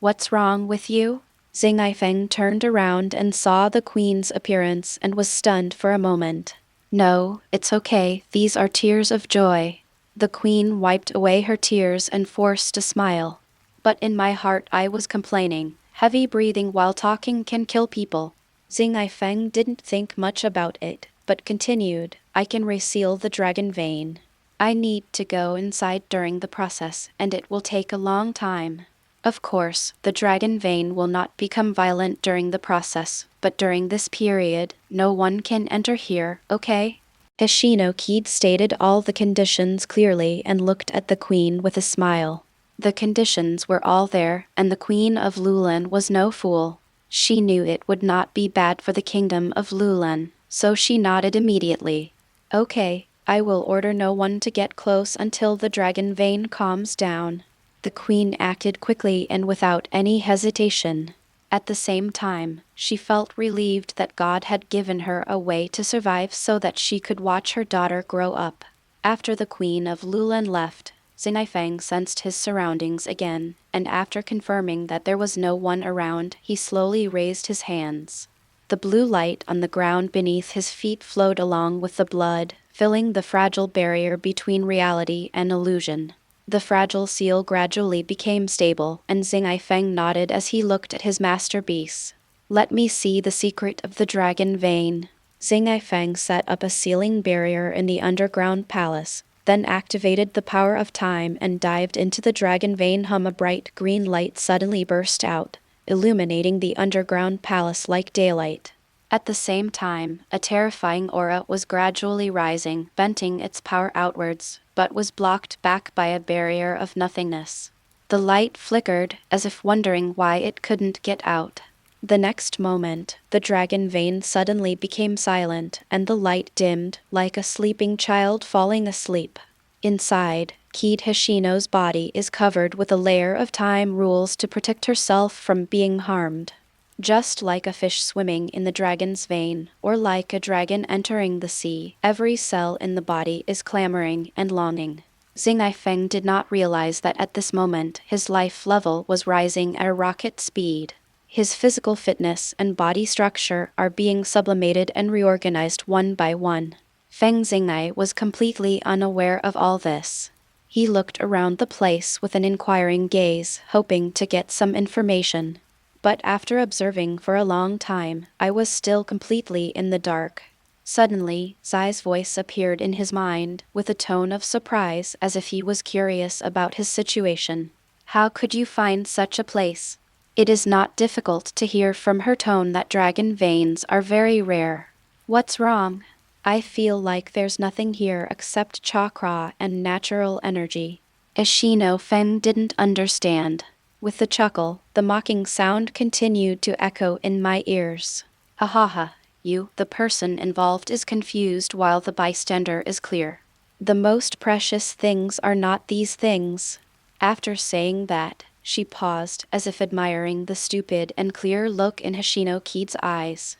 A: What's wrong with you? Xingye Feng turned around and saw the queen's appearance and was stunned for a moment. No, it's okay, these are tears of joy. The queen wiped away her tears and forced a smile. But in my heart I was complaining. Heavy breathing while talking can kill people. Xingye Feng didn't think much about it, but continued, I can reseal the dragon vein. I need to go inside during the process, and it will take a long time. Of course, the dragon vein will not become violent during the process, but during this period, no one can enter here, okay? Hishino-Kid stated all the conditions clearly and looked at the queen with a smile. The conditions were all there, and the queen of Loulan was no fool. She knew it would not be bad for the kingdom of Loulan, so she nodded immediately. Okay, I will order no one to get close until the dragon vein calms down. The queen acted quickly and without any hesitation. At the same time, she felt relieved that God had given her a way to survive so that she could watch her daughter grow up. After the queen of Loulan left, Xingye Feng sensed his surroundings again, and after confirming that there was no one around, he slowly raised his hands. The blue light on the ground beneath his feet flowed along with the blood, filling the fragile barrier between reality and illusion. The fragile seal gradually became stable, and Xingye Feng nodded as he looked at his masterpiece. Let me see the secret of the dragon vein. Xingye Feng set up a sealing barrier in the underground palace, then activated the power of time and dived into the dragon vein. A bright green light suddenly burst out, illuminating the underground palace like daylight. At the same time, a terrifying aura was gradually rising, venting its power outwards, but was blocked back by a barrier of nothingness. The light flickered, as if wondering why it couldn't get out. The next moment, the dragon vein suddenly became silent, and the light dimmed, like a sleeping child falling asleep. Inside, Kid Hishino's body is covered with a layer of time rules to protect herself from being harmed. Just like a fish swimming in the dragon's vein, or like a dragon entering the sea, every cell in the body is clamoring and longing. Xingye Feng did not realize that at this moment his life level was rising at a rocket speed. His physical fitness and body structure are being sublimated and reorganized one by one. Feng Xingye was completely unaware of all this. He looked around the place with an inquiring gaze, hoping to get some information. But after observing for a long time, I was still completely in the dark. Suddenly, Zai's voice appeared in his mind, with a tone of surprise as if he was curious about his situation. How could you find such a place? It is not difficult to hear from her tone that dragon veins are very rare. What's wrong? I feel like there's nothing here except chakra and natural energy. Ishino Feng didn't understand. With a chuckle, the mocking sound continued to echo in my ears. Ha ha ha, you, the person involved is confused while the bystander is clear. The most precious things are not these things. After saying that, she paused as if admiring the stupid and clear look in Hishino-Kid's eyes.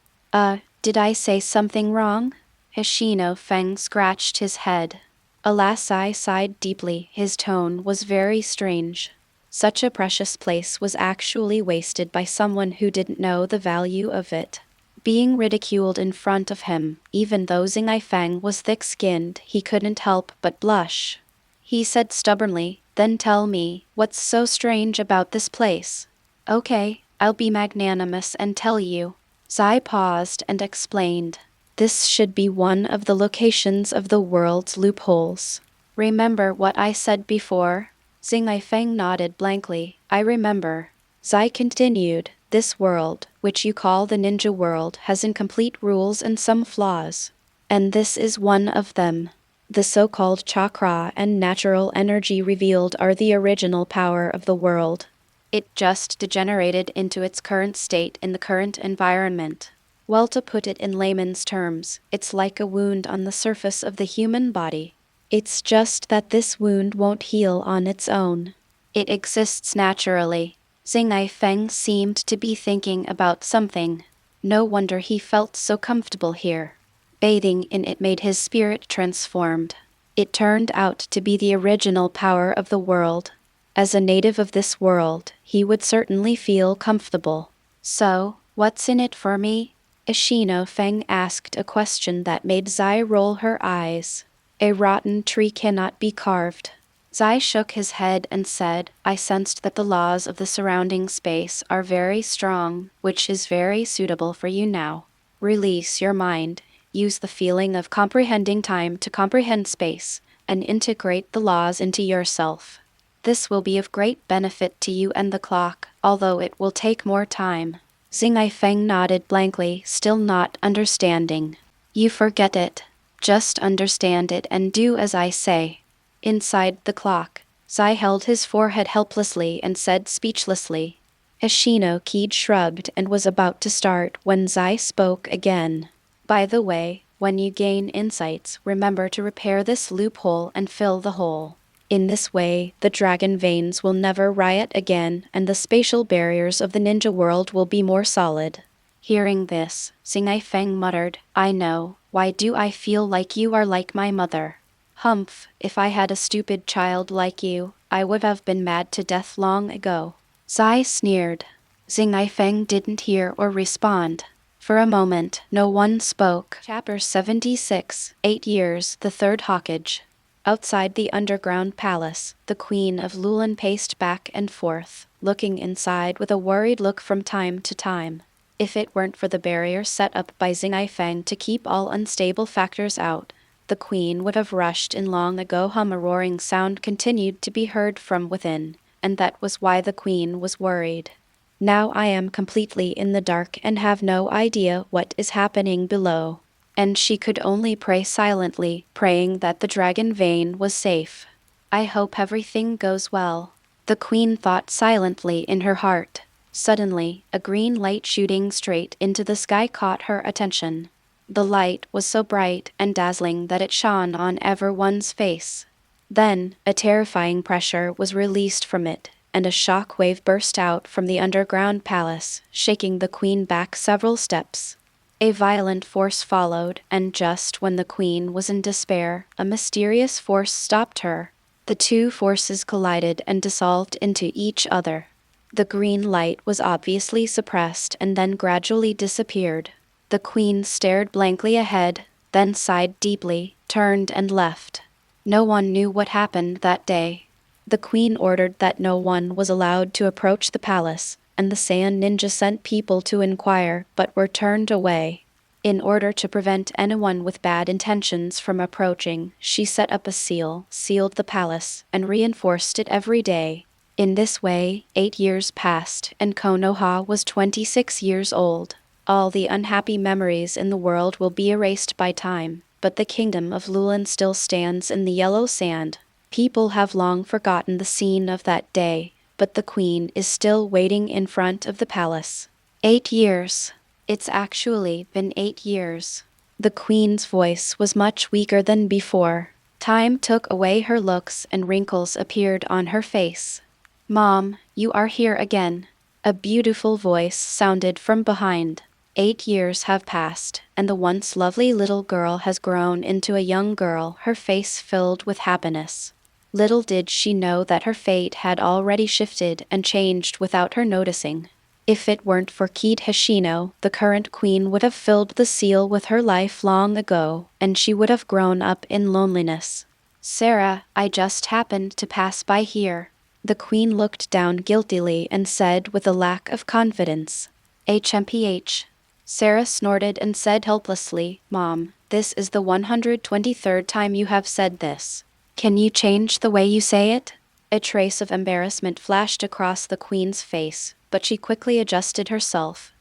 A: Did I say something wrong? Hishino Feng scratched his head. Alas, I sighed deeply. His tone was very strange. Such a precious place was actually wasted by someone who didn't know the value of it. Being ridiculed in front of him, even though Xingye Feng was thick-skinned, he couldn't help but blush. He said stubbornly, then tell me, what's so strange about this place? Okay, I'll be magnanimous and tell you. Zai paused and explained. This should be one of the locations of the world's loopholes. Remember what I said before? Xingye Feng nodded blankly. I remember. Zai continued, this world, which you call the ninja world, has incomplete rules and some flaws. And this is one of them. The so-called chakra and natural energy revealed are the original power of the world. It just degenerated into its current state in the current environment. Well, to put it in layman's terms, it's like a wound on the surface of the human body. It's just that this wound won't heal on its own. It exists naturally. Xingye Feng seemed to be thinking about something. No wonder he felt so comfortable here. Bathing in it made his spirit transformed. It turned out to be the original power of the world. As a native of this world, he would certainly feel comfortable. So, what's in it for me? Feng asked a question that made Zai roll her eyes. A rotten tree cannot be carved. Zai shook his head and said, I sensed that the laws of the surrounding space are very strong, which is very suitable for you now. Release your mind, use the feeling of comprehending time to comprehend space, and integrate the laws into yourself. This will be of great benefit to you and the clock, although it will take more time. Feng nodded blankly, still not understanding. You forget it. Just understand it and do as I say. Inside the clock, Zai held his forehead helplessly and said speechlessly. Kid shrugged and was about to start when Zai spoke again. By the way, when you gain insights, remember to repair this loophole and fill the hole. In this way, the dragon veins will never riot again and the spatial barriers of the ninja world will be more solid. Hearing this, Feng muttered, I know, why do I feel like you are like my mother? Humph, if I had a stupid child like you, I would have been mad to death long ago. Zai sneered. Feng didn't hear or respond. For a moment, no one spoke. Chapter 76, 8 Years, the Third Hokage. Outside the underground palace, the Queen of Loulan paced back and forth, looking inside with a worried look from time to time. If it weren't for the barrier set up by Feng to keep all unstable factors out, the Queen would have rushed in long ago. A roaring sound continued to be heard from within, and that was why the Queen was worried. Now I am completely in the dark and have no idea what is happening below. And she could only pray silently, praying that the dragon vein was safe. I hope everything goes well. The Queen thought silently in her heart. Suddenly, a green light shooting straight into the sky caught her attention. The light was so bright and dazzling that it shone on everyone's face. Then, a terrifying pressure was released from it, and a shock wave burst out from the underground palace, shaking the Queen back several steps. A violent force followed, and just when the Queen was in despair, a mysterious force stopped her. The two forces collided and dissolved into each other. The green light was obviously suppressed and then gradually disappeared. The Queen stared blankly ahead, then sighed deeply, turned and left. No one knew what happened that day. The Queen ordered that no one was allowed to approach the palace, and the Saiyan ninja sent people to inquire but were turned away. In order to prevent anyone with bad intentions from approaching, she set up a seal, sealed the palace, and reinforced it every day. In this way, 8 years passed, and Konoha was 26 years old. All the unhappy memories in the world will be erased by time, but the kingdom of Loulan still stands in the yellow sand. People have long forgotten the scene of that day, but the Queen is still waiting in front of the palace. 8 years. It's actually been 8 years. The Queen's voice was much weaker than before. Time took away her looks and wrinkles appeared on her face. Mom, you are here again. A beautiful voice sounded from behind. 8 years have passed, and the once lovely little girl has grown into a young girl, her face filled with happiness. Little did she know that her fate had already shifted and changed without her noticing. If it weren't for Kid Hashino, the current queen would have filled the seal with her life long ago, and she would have grown up in loneliness. Sarah, I just happened to pass by here. The queen looked down guiltily and said with a lack of confidence. HMPH. Sarah snorted and said helplessly, Mom, this is the 123rd time you have said this. Can you change the way you say it? A trace of embarrassment flashed across the queen's face, but she quickly adjusted herself.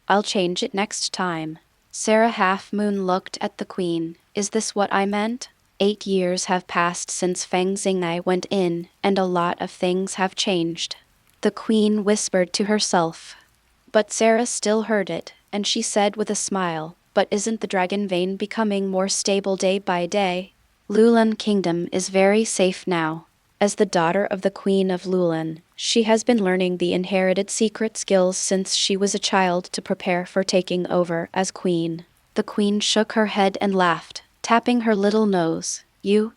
A: I'll change it next time. Sarah Half Moon looked at the queen. Is this what I meant? 8 years have passed since Feng Xingye went in, and a lot of things have changed. The queen whispered to herself. But Sarah still heard it, and she said with a smile, but isn't the dragon vein becoming more stable day by day? Loulan Kingdom is very safe now. As the daughter of the Queen of Loulan, she has been learning the inherited secret skills since she was a child to prepare for taking over as queen. The queen shook her head and laughed, tapping her little nose.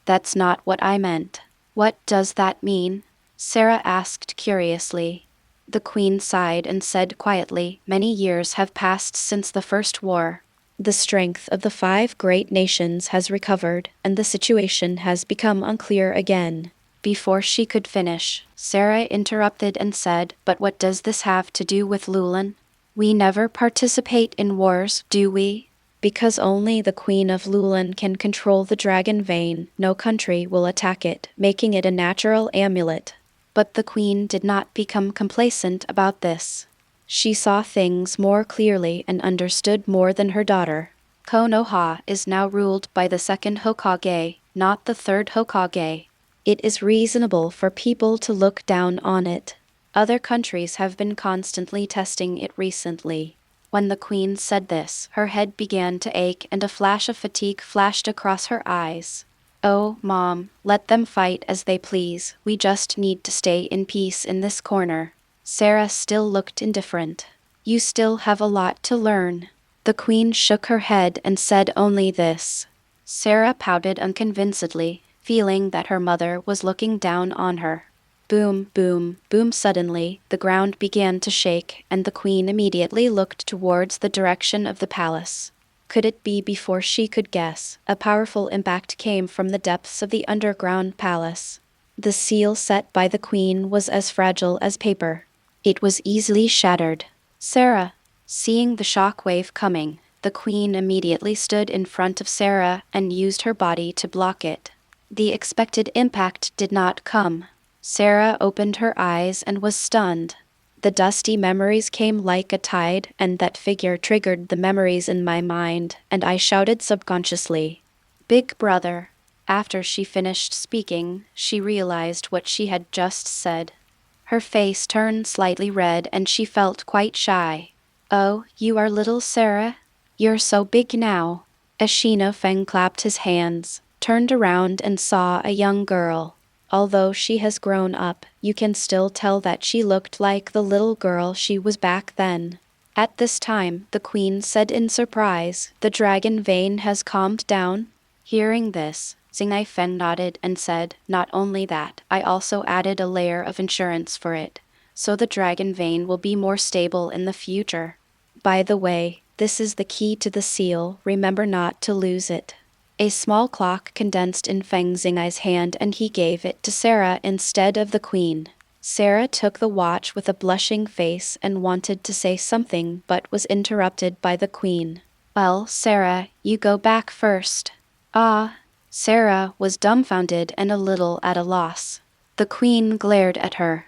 A: That's not what I meant. What does that mean? Sarah asked curiously. The queen sighed and said quietly, "Many years have passed since the first war. The strength of the 5 great nations has recovered, and the situation has become unclear again." Before she could finish, Sarah interrupted and said, "But what does this have to do with Loulan? We never participate in wars, do we? Because only the Queen of Loulan can control the dragon vein, no country will attack it, making it a natural amulet." But the queen did not become complacent about this. She saw things more clearly and understood more than her daughter. Konoha is now ruled by the 2nd Hokage, not the 3rd Hokage. It is reasonable for people to look down on it. Other countries have been constantly testing it recently. When the queen said this, her head began to ache and a flash of fatigue flashed across her eyes. "Oh, Mom, let them fight as they please. We just need to stay in peace in this corner." Sarah still looked indifferent. "You still have a lot to learn." The queen shook her head and said only this. Sarah pouted unconvincedly, feeling that her mother was looking down on her. Boom, boom, boom. Suddenly, the ground began to shake, and the queen immediately looked towards the direction of the palace. Could it be? Before she could guess, a powerful impact came from the depths of the underground palace. The seal set by the queen was as fragile as paper. It was easily shattered. Sarah, seeing the shock wave coming, the queen immediately stood in front of Sarah and used her body to block it. The expected impact did not come. Sarah opened her eyes and was stunned. The dusty memories came like a tide, and that figure triggered the memories in my mind, and I shouted subconsciously, "Big brother." After she finished speaking, she realized what she had just said. Her face turned slightly red and she felt quite shy. "Oh, you are little Sarah? You're so big now." Feng clapped his hands, turned around and saw a young girl. Although she has grown up, you can still tell that she looked like the little girl she was back then. At this time, the queen said in surprise, "The dragon vein has calmed down?" Hearing this, Feng nodded and said, "Not only that, I also added a layer of insurance for it, so the dragon vein will be more stable in the future. By the way, this is the key to the seal, remember not to lose it." A small clock condensed in Feng Xingye's hand and he gave it to Sarah instead of the queen. Sarah took the watch with a blushing face and wanted to say something but was interrupted by the queen. "Well, Sarah, you go back first." "Ah." Sarah was dumbfounded and a little at a loss. The queen glared at her.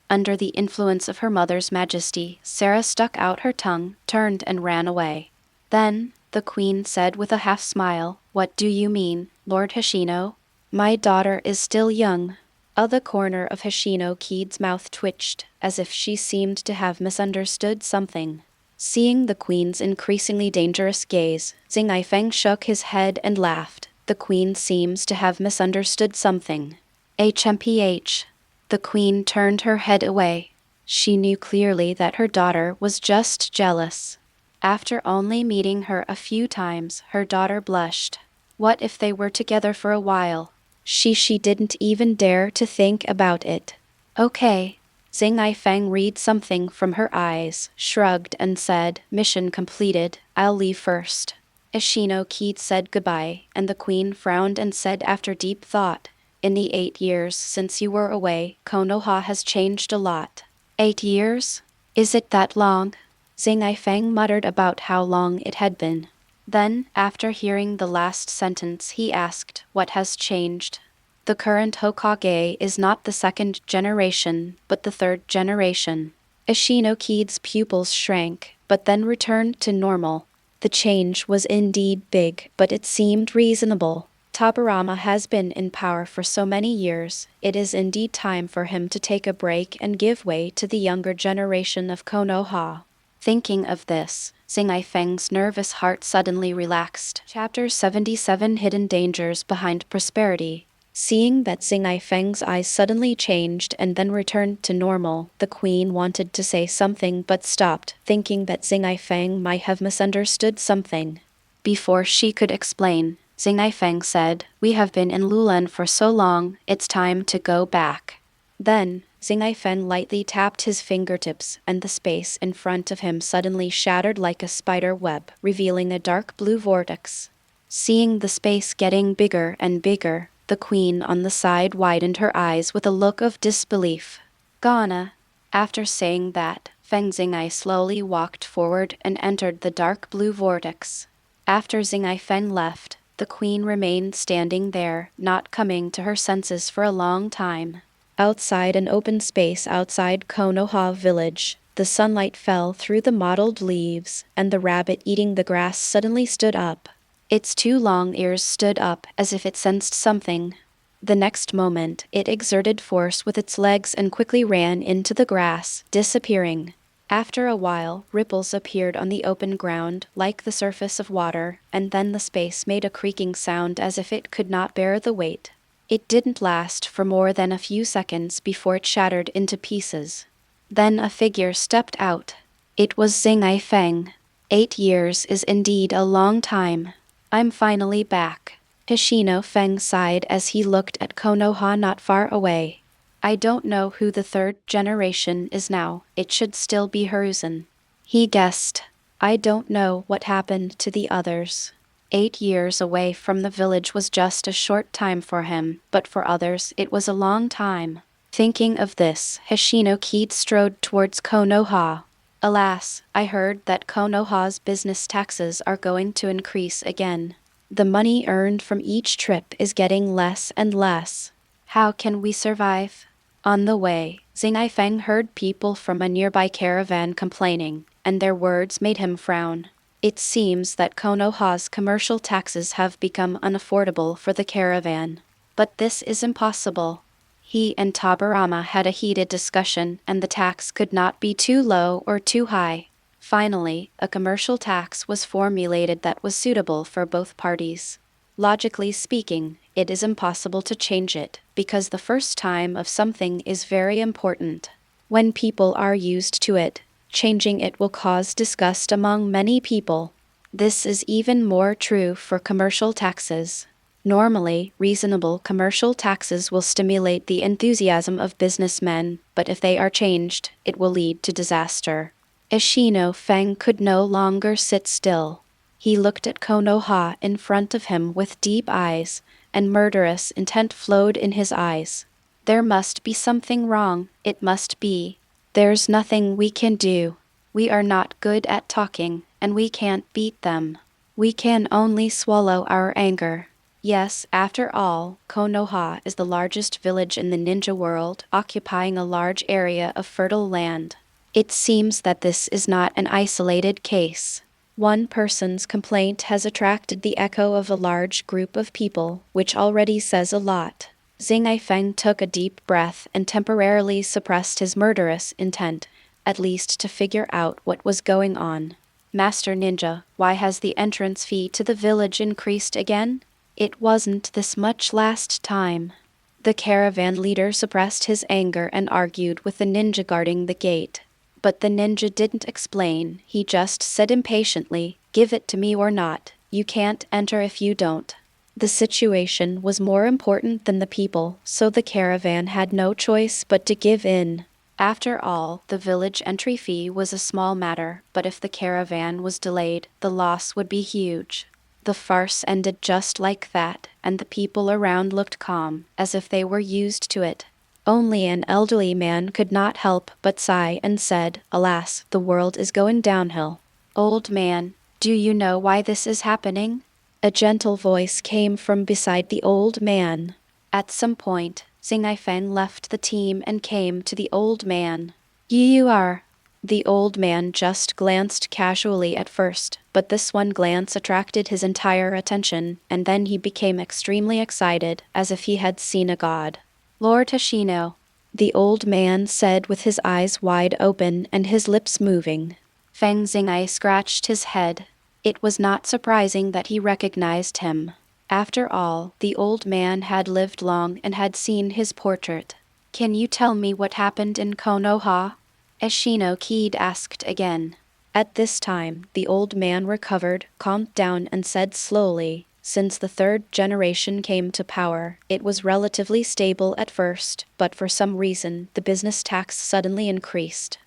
A: Under the influence of her mother's majesty, Sarah stuck out her tongue, turned and ran away. Then, the queen said with a half-smile, "What do you mean, Lord Hoshino?" "My daughter is still young." The corner of Hoshino Kied's mouth twitched, as if she seemed to have misunderstood something. Seeing the queen's increasingly dangerous gaze, Feng shook his head and laughed. "The queen seems to have misunderstood something." HMPH. The queen turned her head away. She knew clearly that her daughter was just jealous. After only meeting her a few times, her daughter blushed. What if they were together for a while? She didn't even dare to think about it. "Okay." Feng read something from her eyes, shrugged and said, "Mission completed, I'll leave first." Hoshino Kied said goodbye, and the queen frowned and said after deep thought, "In the 8 years since you were away, Konoha has changed a lot." 8 years? Is it that long? Feng muttered about how long it had been. Then, after hearing the last sentence, he asked, "What has changed?" "The current Hokage is not the 2nd generation, but the 3rd generation." Hoshino Kied's pupils shrank, but then returned to normal. The change was indeed big, but it seemed reasonable. Tabarama has been in power for so many years, it is indeed time for him to take a break and give way to the younger generation of Konoha. Thinking of this, Feng's nervous heart suddenly relaxed. Chapter 77 Hidden Dangers Behind Prosperity. Seeing that Feng's eyes suddenly changed and then returned to normal, the queen wanted to say something but stopped, thinking that Feng might have misunderstood something. Before she could explain, Feng said, "We have been in Loulan for so long, it's time to go back." Then, Xingye Feng lightly tapped his fingertips, and the space in front of him suddenly shattered like a spider web, revealing a dark blue vortex. Seeing the space getting bigger and bigger, the queen on the side widened her eyes with a look of disbelief. Ghana. After saying that, Feng Xingye slowly walked forward and entered the dark blue vortex. After Xingye Feng left, the queen remained standing there, not coming to her senses for a long time. Outside an open space outside Konoha village, the sunlight fell through the mottled leaves, and the rabbit eating the grass suddenly stood up. Its two long ears stood up as if it sensed something. The next moment, it exerted force with its legs and quickly ran into the grass, disappearing. After a while, ripples appeared on the open ground, like the surface of water, and then the space made a creaking sound as if it could not bear the weight. It didn't last for more than a few seconds before it shattered into pieces. Then a figure stepped out. It was Xingye Feng. 8 years is indeed a long time. I'm finally back. Hishino Feng sighed as he looked at Konoha not far away. I don't know who the third generation is now. It should still be Hiruzen. He guessed. I don't know what happened to the others. 8 years away from the village was just a short time for him, but for others it was a long time. Thinking of this, Hishino strode towards Konoha. Alas, I heard that Konoha's business taxes are going to increase again. The money earned from each trip is getting less and less. How can we survive? On the way, Xingye Feng heard people from a nearby caravan complaining, and their words made him frown. It seems that Konoha's commercial taxes have become unaffordable for the caravan. But this is impossible. He and Tabarama had a heated discussion, and the tax could not be too low or too high. Finally, a commercial tax was formulated that was suitable for both parties. Logically speaking, it is impossible to change it, because the first time of something is very important. When people are used to it, changing it will cause disgust among many people. This is even more true for commercial taxes. Normally, reasonable commercial taxes will stimulate the enthusiasm of businessmen, but if they are changed, it will lead to disaster. Hishino Feng could no longer sit still. He looked at Konoha in front of him with deep eyes, and murderous intent flowed in his eyes. There must be something wrong, it must be. There's nothing we can do. We are not good at talking, and we can't beat them. We can only swallow our anger. Yes, after all, Konoha is the largest village in the ninja world, occupying a large area of fertile land. It seems that this is not an isolated case. One person's complaint has attracted the echo of a large group of people, which already says a lot. Xingye Feng took a deep breath and temporarily suppressed his murderous intent, at least to figure out what was going on. Master Ninja, why has the entrance fee to the village increased again? It wasn't this much last time. The caravan leader suppressed his anger and argued with the ninja guarding the gate. But the ninja didn't explain, he just said impatiently, "Give it to me or not, you can't enter if you don't." The situation was more important than the people, so the caravan had no choice but to give in. After all, the village entry fee was a small matter, but if the caravan was delayed, the loss would be huge. The farce ended just like that, and the people around looked calm, as if they were used to it. Only an elderly man could not help but sigh and said, "Alas, the world is going downhill." "Old man, do you know why this is happening?" A gentle voice came from beside the old man. At some point, Xingye Feng left the team and came to the old man. "You are..." The old man just glanced casually at first, but this one glance attracted his entire attention, and then he became extremely excited, as if he had seen a god. "Lord Hishino," the old man said with his eyes wide open and his lips moving. Feng Xingye scratched his head. It was not surprising that he recognized him. After all, the old man had lived long and had seen his portrait. "Can you tell me what happened in Konoha?" Hishino asked again. At this time, the old man recovered, calmed down, and said slowly, Since the third generation came to power, it was relatively stable at first, but for some reason, the business tax suddenly increased.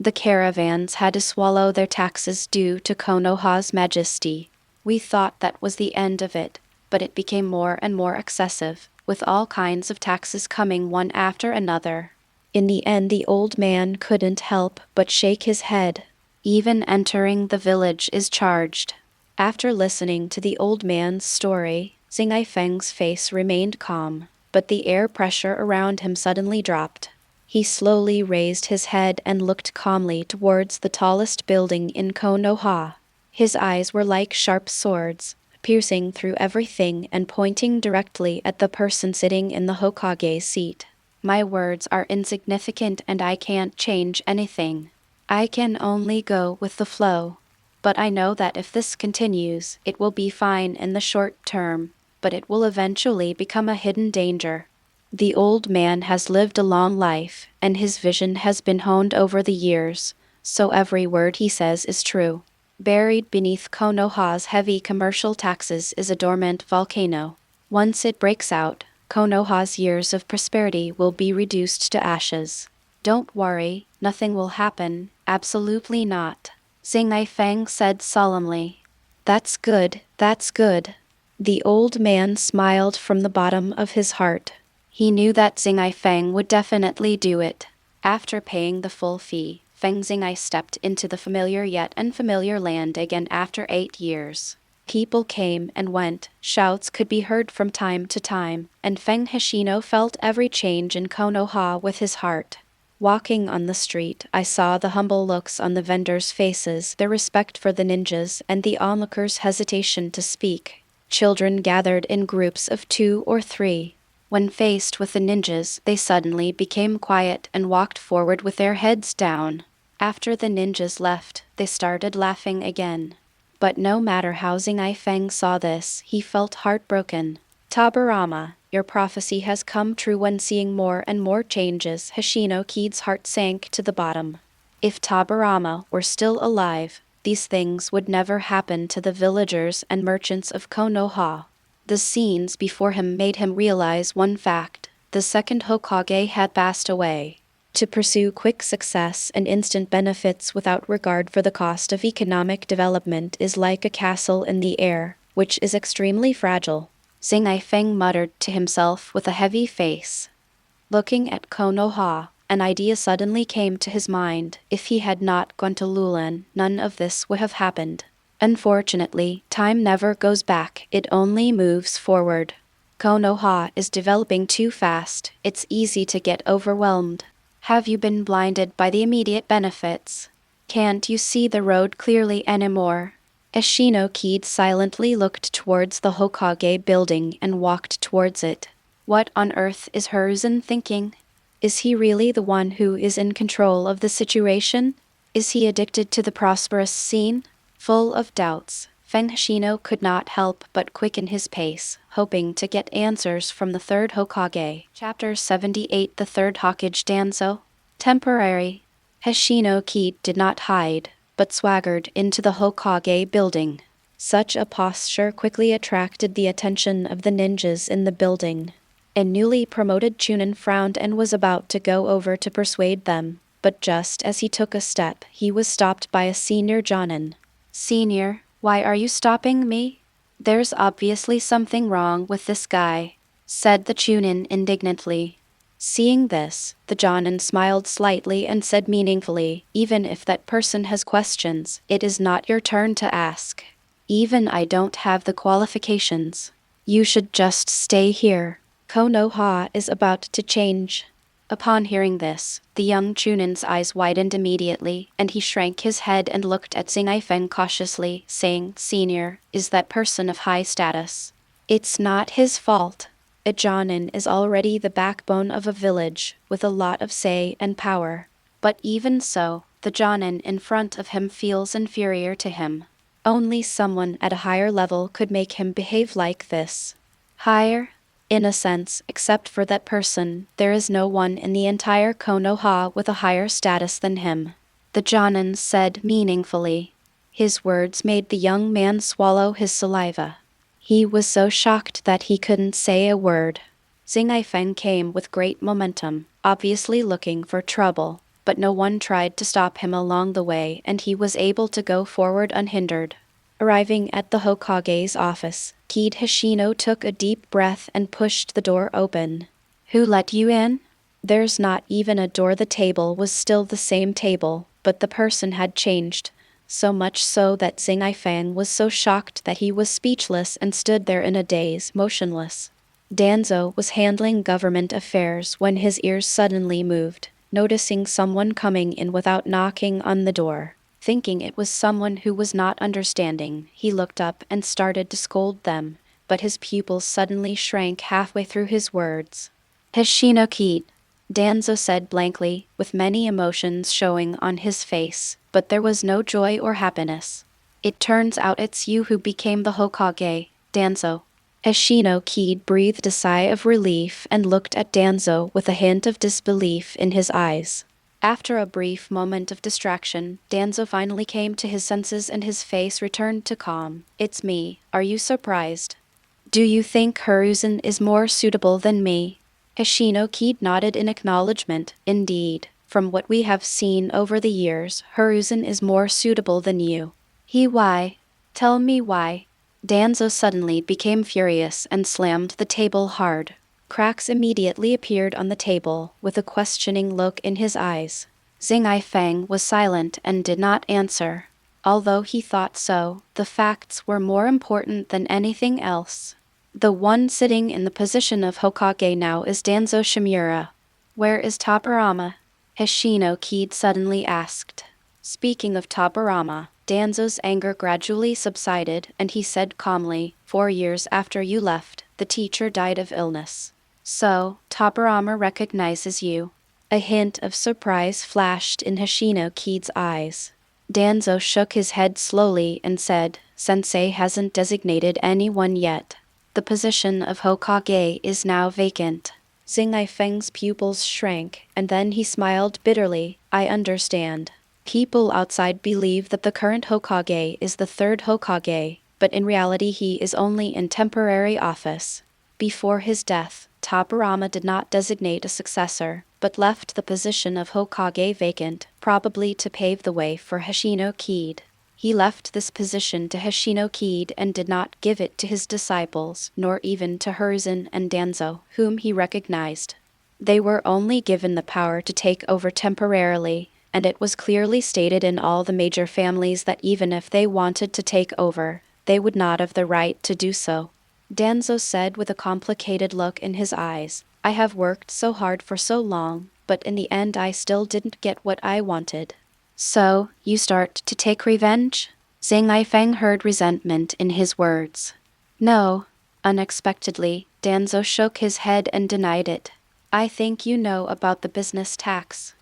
A: The caravans had to swallow their taxes due to Konoha's majesty. We thought that was the end of it, but it became more and more excessive, with all kinds of taxes coming one after another. In the end, the old man couldn't help but shake his head. Even entering the village is charged. After listening to the old man's story, Xingye Feng's face remained calm, but the air pressure around him suddenly dropped. He slowly raised his head and looked calmly towards the tallest building in Konoha. His eyes were like sharp swords, piercing through everything and pointing directly at the person sitting in the Hokage seat. My words are insignificant and I can't change anything. I can only go with the flow. But I know that if this continues, it will be fine in the short term, but it will eventually become a hidden danger. The old man has lived a long life, and his vision has been honed over the years, so every word he says is true. Buried beneath Konoha's heavy commercial taxes is a dormant volcano. Once it breaks out, Konoha's years of prosperity will be reduced to ashes. Don't worry, nothing will happen, absolutely not. Xingye Feng said solemnly. That's good, that's good. The old man smiled from the bottom of his heart. He knew that Xingye Feng would definitely do it. After paying the full fee, Feng Xingye stepped into the familiar yet unfamiliar land again after 8 years. People came and went, shouts could be heard from time to time, and Feng Hishino felt every change in Konoha with his heart. Walking on the street, I saw the humble looks on the vendors' faces, their respect for the ninjas, and the onlookers' hesitation to speak. Children gathered in groups of 2 or 3. When faced with the ninjas, they suddenly became quiet and walked forward with their heads down. After the ninjas left, they started laughing again. But no matter how Xingye Feng saw this, he felt heartbroken. Tabarama, your prophecy has come true. When seeing more and more changes, Hishino Ki's heart sank to the bottom. If Tabarama were still alive, these things would never happen to the villagers and merchants of Konoha. The scenes before him made him realize one fact: the second Hokage had passed away. To pursue quick success and instant benefits without regard for the cost of economic development is like a castle in the air, which is extremely fragile. Xingye Feng muttered to himself with a heavy face. Looking at Konoha, an idea suddenly came to his mind. If he had not gone to Loulan, none of this would have happened. Unfortunately, time never goes back, it only moves forward. Konoha is developing too fast, it's easy to get overwhelmed. Have you been blinded by the immediate benefits? Can't you see the road clearly anymore? Hishino Ki silently looked towards the Hokage building and walked towards it. What on earth is Hiruzen thinking? Is he really the one who is in control of the situation? Is he addicted to the prosperous scene? Full of doubts, Feng Hishino could not help but quicken his pace, hoping to get answers from the third Hokage. Chapter 78. The third Hokage Danzo. Temporary. Hishino Ki did not hide, but swaggered into the Hokage building. Such a posture quickly attracted the attention of the ninjas in the building. A newly promoted Chunin frowned and was about to go over to persuade them, but just as he took a step, he was stopped by a senior Jonin. Senior, why are you stopping me? There's obviously something wrong with this guy, said the Chunin indignantly. Seeing this, the Jonin smiled slightly and said meaningfully, even if that person has questions, it is not your turn to ask. Even I don't have the qualifications. You should just stay here. Konoha is about to change. Upon hearing this, the young Chunin's eyes widened immediately, and he shrank his head and looked at Xingye Feng cautiously, saying, Senior, is that person of high status? It's not his fault. A Jonin is already the backbone of a village, with a lot of say and power. But even so, the Jonin in front of him feels inferior to him. Only someone at a higher level could make him behave like this. Higher? In a sense, except for that person, there is no one in the entire Konoha with a higher status than him. The Jonin said meaningfully. His words made the young man swallow his saliva. He was so shocked that he couldn't say a word. Feng came with great momentum, obviously looking for trouble, but no one tried to stop him along the way and he was able to go forward unhindered. Arriving at the Hokage's office, Kid Hishino took a deep breath and pushed the door open. "Who let you in?" There's not even a door. The table was still the same table, but the person had changed. So much so that Feng was so shocked that he was speechless and stood there in a daze, motionless. Danzo was handling government affairs when his ears suddenly moved, noticing someone coming in without knocking on the door. Thinking it was someone who was not understanding, he looked up and started to scold them, but his pupils suddenly shrank halfway through his words. "Hishino-kid," Danzo said blankly, with many emotions showing on his face, but there was no joy or happiness. "It turns out it's you who became the Hokage, Danzo." Hishino-kid breathed a sigh of relief and looked at Danzo with a hint of disbelief in his eyes. After a brief moment of distraction, Danzo finally came to his senses and his face returned to calm. "It's me. Are you surprised? Do you think Hiruzen is more suitable than me?" Hishino-kid nodded in acknowledgement. "Indeed. From what we have seen over the years, Hiruzen is more suitable than you." Why? Tell me why." Danzo suddenly became furious and slammed the table hard. Cracks immediately appeared on the table, with a questioning look in his eyes. Feng was silent and did not answer. Although he thought so, the facts were more important than anything else. The one sitting in the position of Hokage now is Danzo Shimura. "Where is Tobirama?" Hishino-kid suddenly asked. Speaking of Tobirama, Danzo's anger gradually subsided and he said calmly, 4 years after you left, the teacher died of illness. "So, Tobirama recognizes you." A hint of surprise flashed in Hishino-kid's eyes. Danzo shook his head slowly and said, "Sensei hasn't designated anyone yet. The position of Hokage is now vacant." Feng's pupils shrank, and then he smiled bitterly. "I understand. People outside believe that the current Hokage is the third Hokage, but in reality he is only in temporary office. Before his death, Tobirama did not designate a successor, but left the position of Hokage vacant, probably to pave the way for Hishino-kid. He left this position to Hishino-kid and did not give it to his disciples, nor even to Hiruzen and Danzo, whom he recognized. They were only given the power to take over temporarily, and it was clearly stated in all the major families that even if they wanted to take over, they would not have the right to do so." Danzo said with a complicated look in his eyes, "I have worked so hard for so long, but in the end I still didn't get what I wanted." "So, you start to take revenge?" Feng heard resentment in his words. "No." Unexpectedly, Danzo shook his head and denied it. "I think you know about the business tax."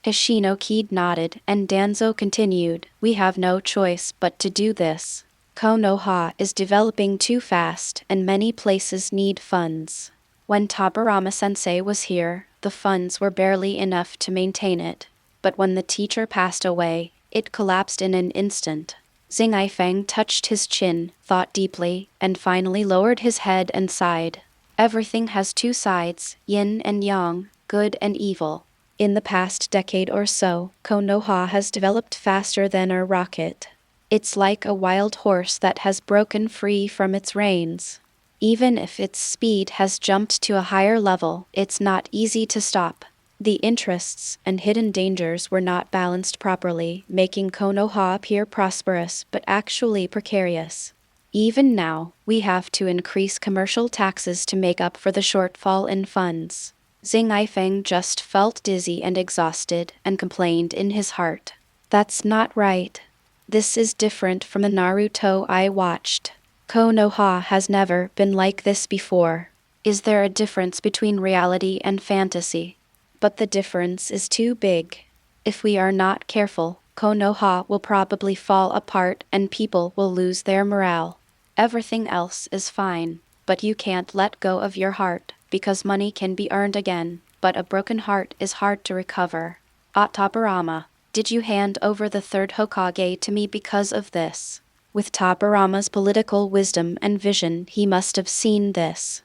A: Hishino-kid nodded, and Danzo continued, "We have no choice but to do this. Konoha is developing too fast, and many places need funds. When Tobirama-sensei was here, the funds were barely enough to maintain it. But when the teacher passed away, it collapsed in an instant." Feng touched his chin, thought deeply, and finally lowered his head and sighed. "Everything has two sides, yin and yang, good and evil. In the past decade or so, Konoha has developed faster than a rocket. It's like a wild horse that has broken free from its reins. Even if its speed has jumped to a higher level, it's not easy to stop. The interests and hidden dangers were not balanced properly, making Konoha appear prosperous but actually precarious. Even now, we have to increase commercial taxes to make up for the shortfall in funds." Feng just felt dizzy and exhausted and complained in his heart. "That's not right. This is different from the Naruto I watched. Konoha has never been like this before. Is there a difference between reality and fantasy? But the difference is too big. If we are not careful, Konoha will probably fall apart and people will lose their morale. Everything else is fine, but you can't let go of your heart, because money can be earned again, but a broken heart is hard to recover. Tobirama, did you hand over the third Hokage to me because of this?" With Tobirama's political wisdom and vision, he must have seen this.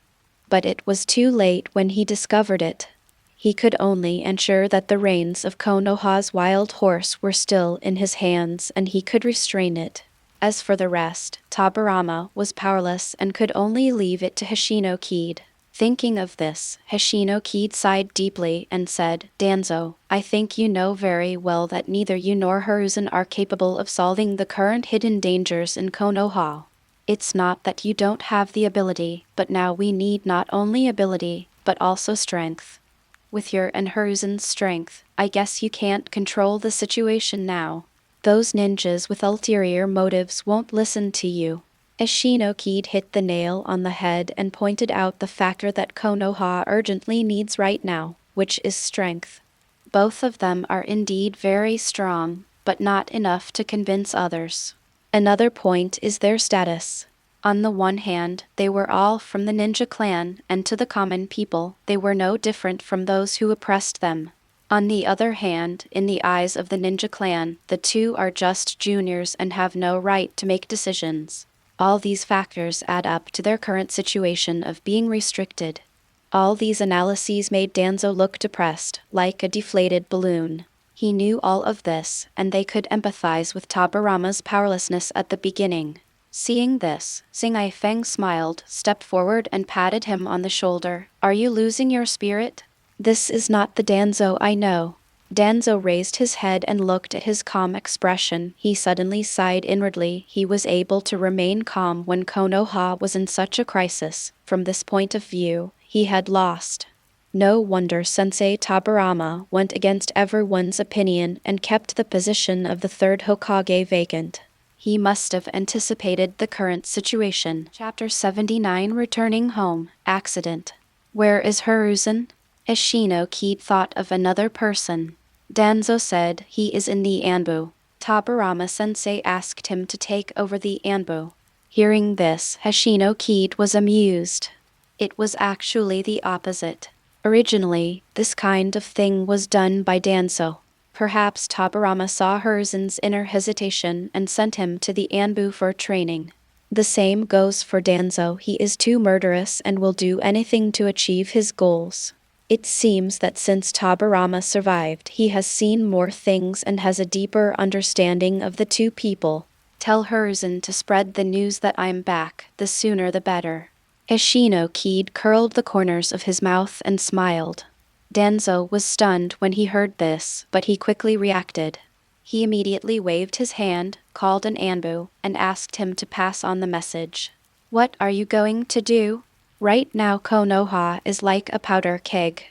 A: But it was too late when he discovered it. He could only ensure that the reins of Konoha's wild horse were still in his hands and he could restrain it. As for the rest, Tobirama was powerless and could only leave it to Hishinokide. Thinking of this, Hishinokide sighed deeply and said, "Danzo, I think you know very well that neither you nor Hiruzen are capable of solving the current hidden dangers in Konoha. It's not that you don't have the ability, but now we need not only ability, but also strength. With your and Hiruzen's strength, I guess you can't control the situation now. Those ninjas with ulterior motives won't listen to you." Ishinokide hit the nail on the head and pointed out the factor that Konoha urgently needs right now, which is strength. Both of them are indeed very strong, but not enough to convince others. Another point is their status. On the one hand, they were all from the ninja clan, and to the common people, they were no different from those who oppressed them. On the other hand, in the eyes of the ninja clan, the two are just juniors and have no right to make decisions. All these factors add up to their current situation of being restricted. All these analyses made Danzo look depressed, like a deflated balloon. He knew all of this, and they could empathize with Tobirama's powerlessness at the beginning. Seeing this, Xingye Feng smiled, stepped forward and patted him on the shoulder. "Are you losing your spirit? This is not the Danzo I know." Danzo raised his head and looked at his calm expression. He suddenly sighed inwardly. He was able to remain calm when Konoha was in such a crisis. From this point of view, he had lost. No wonder Sensei Tobirama went against everyone's opinion and kept the position of the third Hokage vacant. He must have anticipated the current situation. Chapter 79, Returning Home. Accident. Where is Hiruzen? Ishinokide thought of another person. Danzo said he is in the Anbu. Tobirama-sensei asked him to take over the Anbu. Hearing this, Hishinokide was amused. It was actually the opposite. Originally, this kind of thing was done by Danzo. Perhaps Tobirama saw Hiruzen's inner hesitation and sent him to the Anbu for training. The same goes for Danzo. He is too murderous and will do anything to achieve his goals. It seems that since Tobirama survived, he has seen more things and has a deeper understanding of the two people. Tell Hiruzen to spread the news that I'm back, the sooner the better. Ishinokide curled the corners of his mouth and smiled. Danzo was stunned when he heard this, but he quickly reacted. He immediately waved his hand, called an Anbu, and asked him to pass on the message. "What are you going to do?" "Right now Konoha is like a powder keg."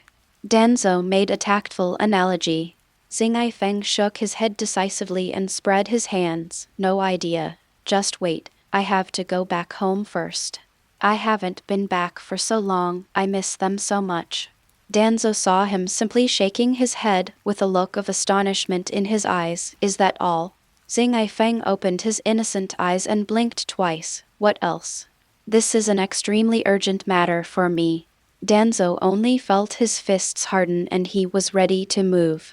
A: Danzo made a tactful analogy. Xingye Feng shook his head decisively and spread his hands. "No idea. Just wait. I have to go back home first. I haven't been back for so long, I miss them so much." Danzo saw him simply shaking his head with a look of astonishment in his eyes. "Is that all?" Xingye Feng opened his innocent eyes and blinked twice. "What else?" "This is an extremely urgent matter for me." Danzo only felt his fists harden and he was ready to move.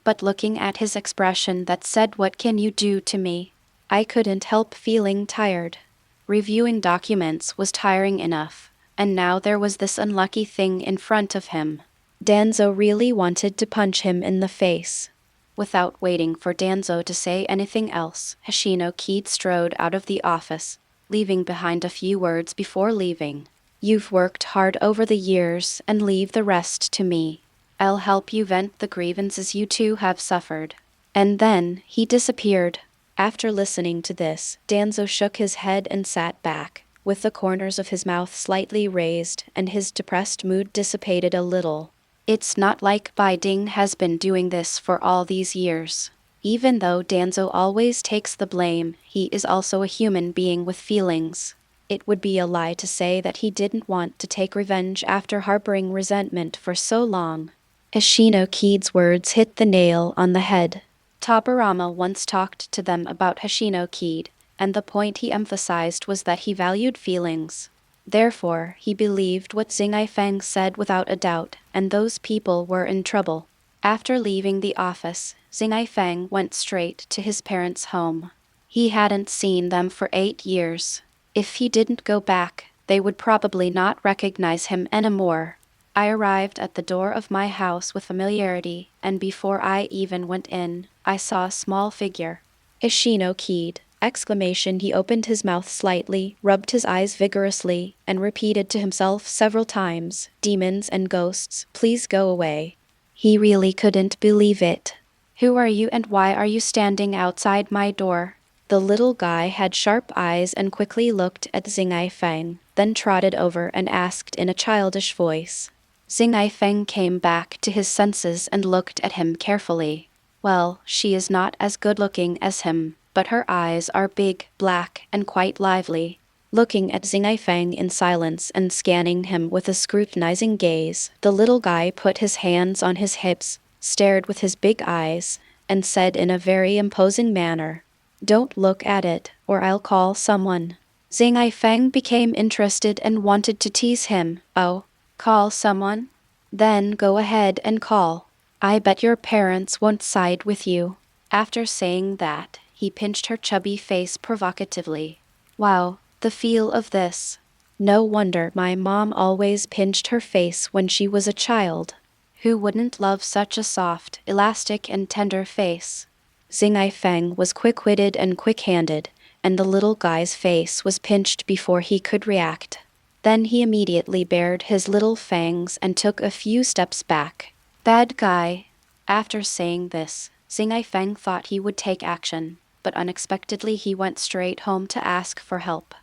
A: But looking at his expression that said, "What can you do to me?" I couldn't help feeling tired. Reviewing documents was tiring enough, and now there was this unlucky thing in front of him. Danzo really wanted to punch him in the face. Without waiting for Danzo to say anything else, Hishinokide strode out of the office, leaving behind a few words before leaving. "You've worked hard over the years, and leave the rest to me. I'll help you vent the grievances you two have suffered." And then he disappeared. After listening to this, Danzo shook his head and sat back, with the corners of his mouth slightly raised, and his depressed mood dissipated a little. It's not like Baiding has been doing this for all these years. Even though Danzo always takes the blame, he is also a human being with feelings. It would be a lie to say that he didn't want to take revenge after harboring resentment for so long. Ishinokide's words hit the nail on the head. Tobirama once talked to them about Hishinokide, and the point he emphasized was that he valued feelings. Therefore, he believed what Xingye Feng said without a doubt, and those people were in trouble. After leaving the office, Xingye Feng went straight to his parents' home. He hadn't seen them for 8 years. If he didn't go back, they would probably not recognize him anymore. I arrived at the door of my house with familiarity, and before I even went in, I saw a small figure. Ishino keyed! Exclamation. He opened his mouth slightly, rubbed his eyes vigorously, and repeated to himself several times, "Demons and ghosts, please go away." He really couldn't believe it. "Who are you and why are you standing outside my door?" The little guy had sharp eyes and quickly looked at Xingye Feng, then trotted over and asked in a childish voice. Xingye Feng came back to his senses and looked at him carefully. Well, she is not as good-looking as him, but her eyes are big, black, and quite lively. Looking at Xingye Feng in silence and scanning him with a scrutinizing gaze, the little guy put his hands on his hips, stared with his big eyes, and said in a very imposing manner, "Don't look at it, or I'll call someone." Xingye Feng became interested and wanted to tease him. "Oh, call someone? Then go ahead and call. I bet your parents won't side with you." After saying that, he pinched her chubby face provocatively. Wow, the feel of this. No wonder my mom always pinched her face when she was a child. Who wouldn't love such a soft, elastic, and tender face? Xingye Feng was quick-witted and quick-handed, and the little guy's face was pinched before he could react. Then he immediately bared his little fangs and took a few steps back. "Bad guy." After saying this, Xingye Feng thought he would take action, but unexpectedly he went straight home to ask for help.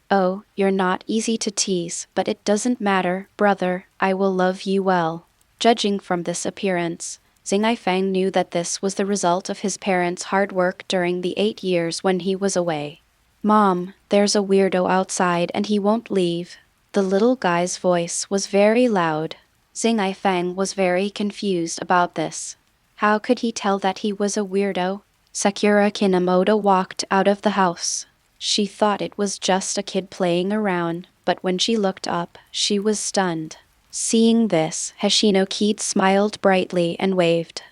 A: "Oh, you're not easy to tease, but it doesn't matter, brother, I will love you well." Judging from this appearance, Xingye Feng knew that this was the result of his parents' hard work during the 8 years when he was away. "Mom, there's a weirdo outside and he won't leave." The little guy's voice was very loud. Xingye Feng was very confused about this. How could he tell that he was a weirdo? Sakura Kinomoto walked out of the house. She thought it was just a kid playing around, but when she looked up, she was stunned. Seeing this, Hoshino Kid smiled brightly and waved.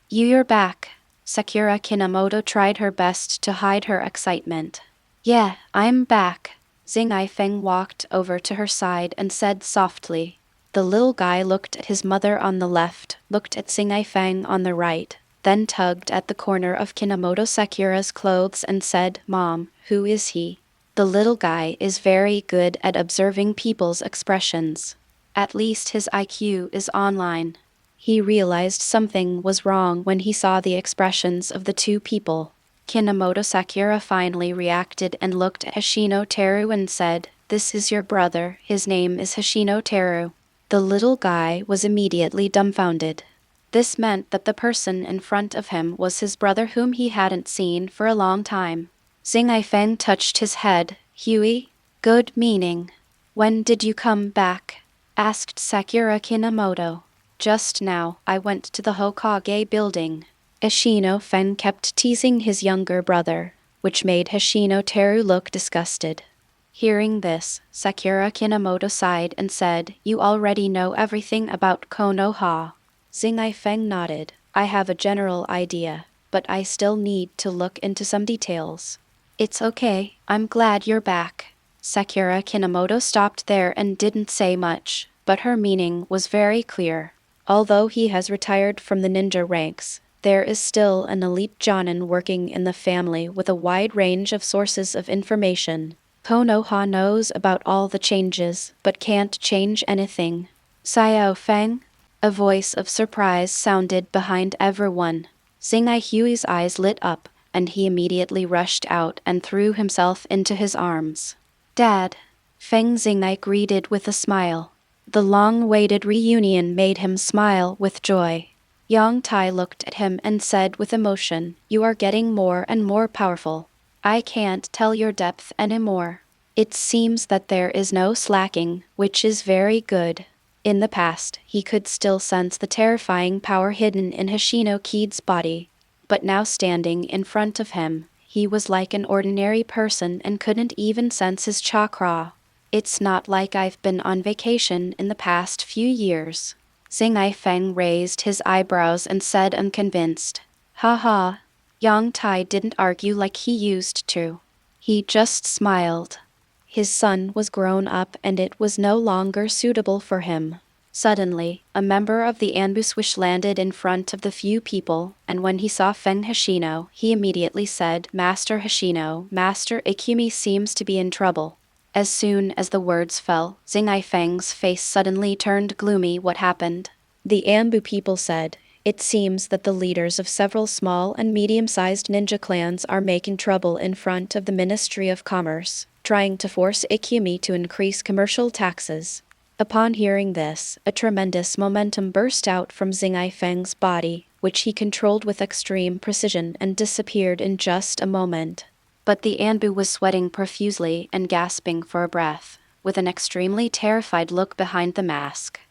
A: "You're back." Sakura Kinomoto tried her best to hide her excitement. "Yeah, I'm back." Xingye Feng walked over to her side and said softly. The little guy looked at his mother on the left, looked at Xingye Feng on the right, then tugged at the corner of Kinomoto Sakura's clothes and said, "Mom, who is he?" The little guy is very good at observing people's expressions. At least his IQ is online. He realized something was wrong when he saw the expressions of the two people. Kinomoto Sakura finally reacted and looked at Hoshino Teru and said, "This is your brother, his name is Hoshino Teru." The little guy was immediately dumbfounded. This meant that the person in front of him was his brother whom he hadn't seen for a long time. Xingye Feng touched his head. "Huey? Good meaning. When did you come back?" asked Sakura Kinomoto. "Just now, I went to the Hokage building." Hoshino Feng kept teasing his younger brother, which made Hoshino Teru look disgusted. Hearing this, Sakura Kinomoto sighed and said, "You already know everything about Konoha." Xingye Feng nodded. "I have a general idea, but I still need to look into some details." "It's okay, I'm glad you're back." Sakura Kinomoto stopped there and didn't say much, but her meaning was very clear. Although he has retired from the ninja ranks, there is still an elite jonin working in the family with a wide range of sources of information. Konoha knows about all the changes, but can't change anything. "Xiao Feng?" A voice of surprise sounded behind everyone. Xingye Hui's eyes lit up, and he immediately rushed out and threw himself into his arms. "Dad!" Feng Xingye greeted with a smile. The long-awaited reunion made him smile with joy. Yang Tai looked at him and said with emotion, "You are getting more and more powerful. I can't tell your depth anymore. It seems that there is no slacking, which is very good." In the past, he could still sense the terrifying power hidden in Hoshino Kid's body. But now standing in front of him, he was like an ordinary person and couldn't even sense his chakra. "It's not like I've been on vacation in the past few years." Xingye Feng raised his eyebrows and said unconvinced, "Haha. Yang Tai didn't argue like he used to. He just smiled. His son was grown up and it was no longer suitable for him. Suddenly, a member of the ambush landed in front of the few people, and when he saw Feng Hoshino, he immediately said, "Master Hoshino, Master Ikumi seems to be in trouble." As soon as the words fell, Xingye Feng's face suddenly turned gloomy. What happened? The Ambu people said, "It seems that the leaders of several small and medium-sized ninja clans are making trouble in front of the Ministry of Commerce, trying to force Ikumi to increase commercial taxes." Upon hearing this, a tremendous momentum burst out from Xingye Feng's body, which he controlled with extreme precision and disappeared in just a moment. But the Anbu was sweating profusely and gasping for a breath, with an extremely terrified look behind the mask.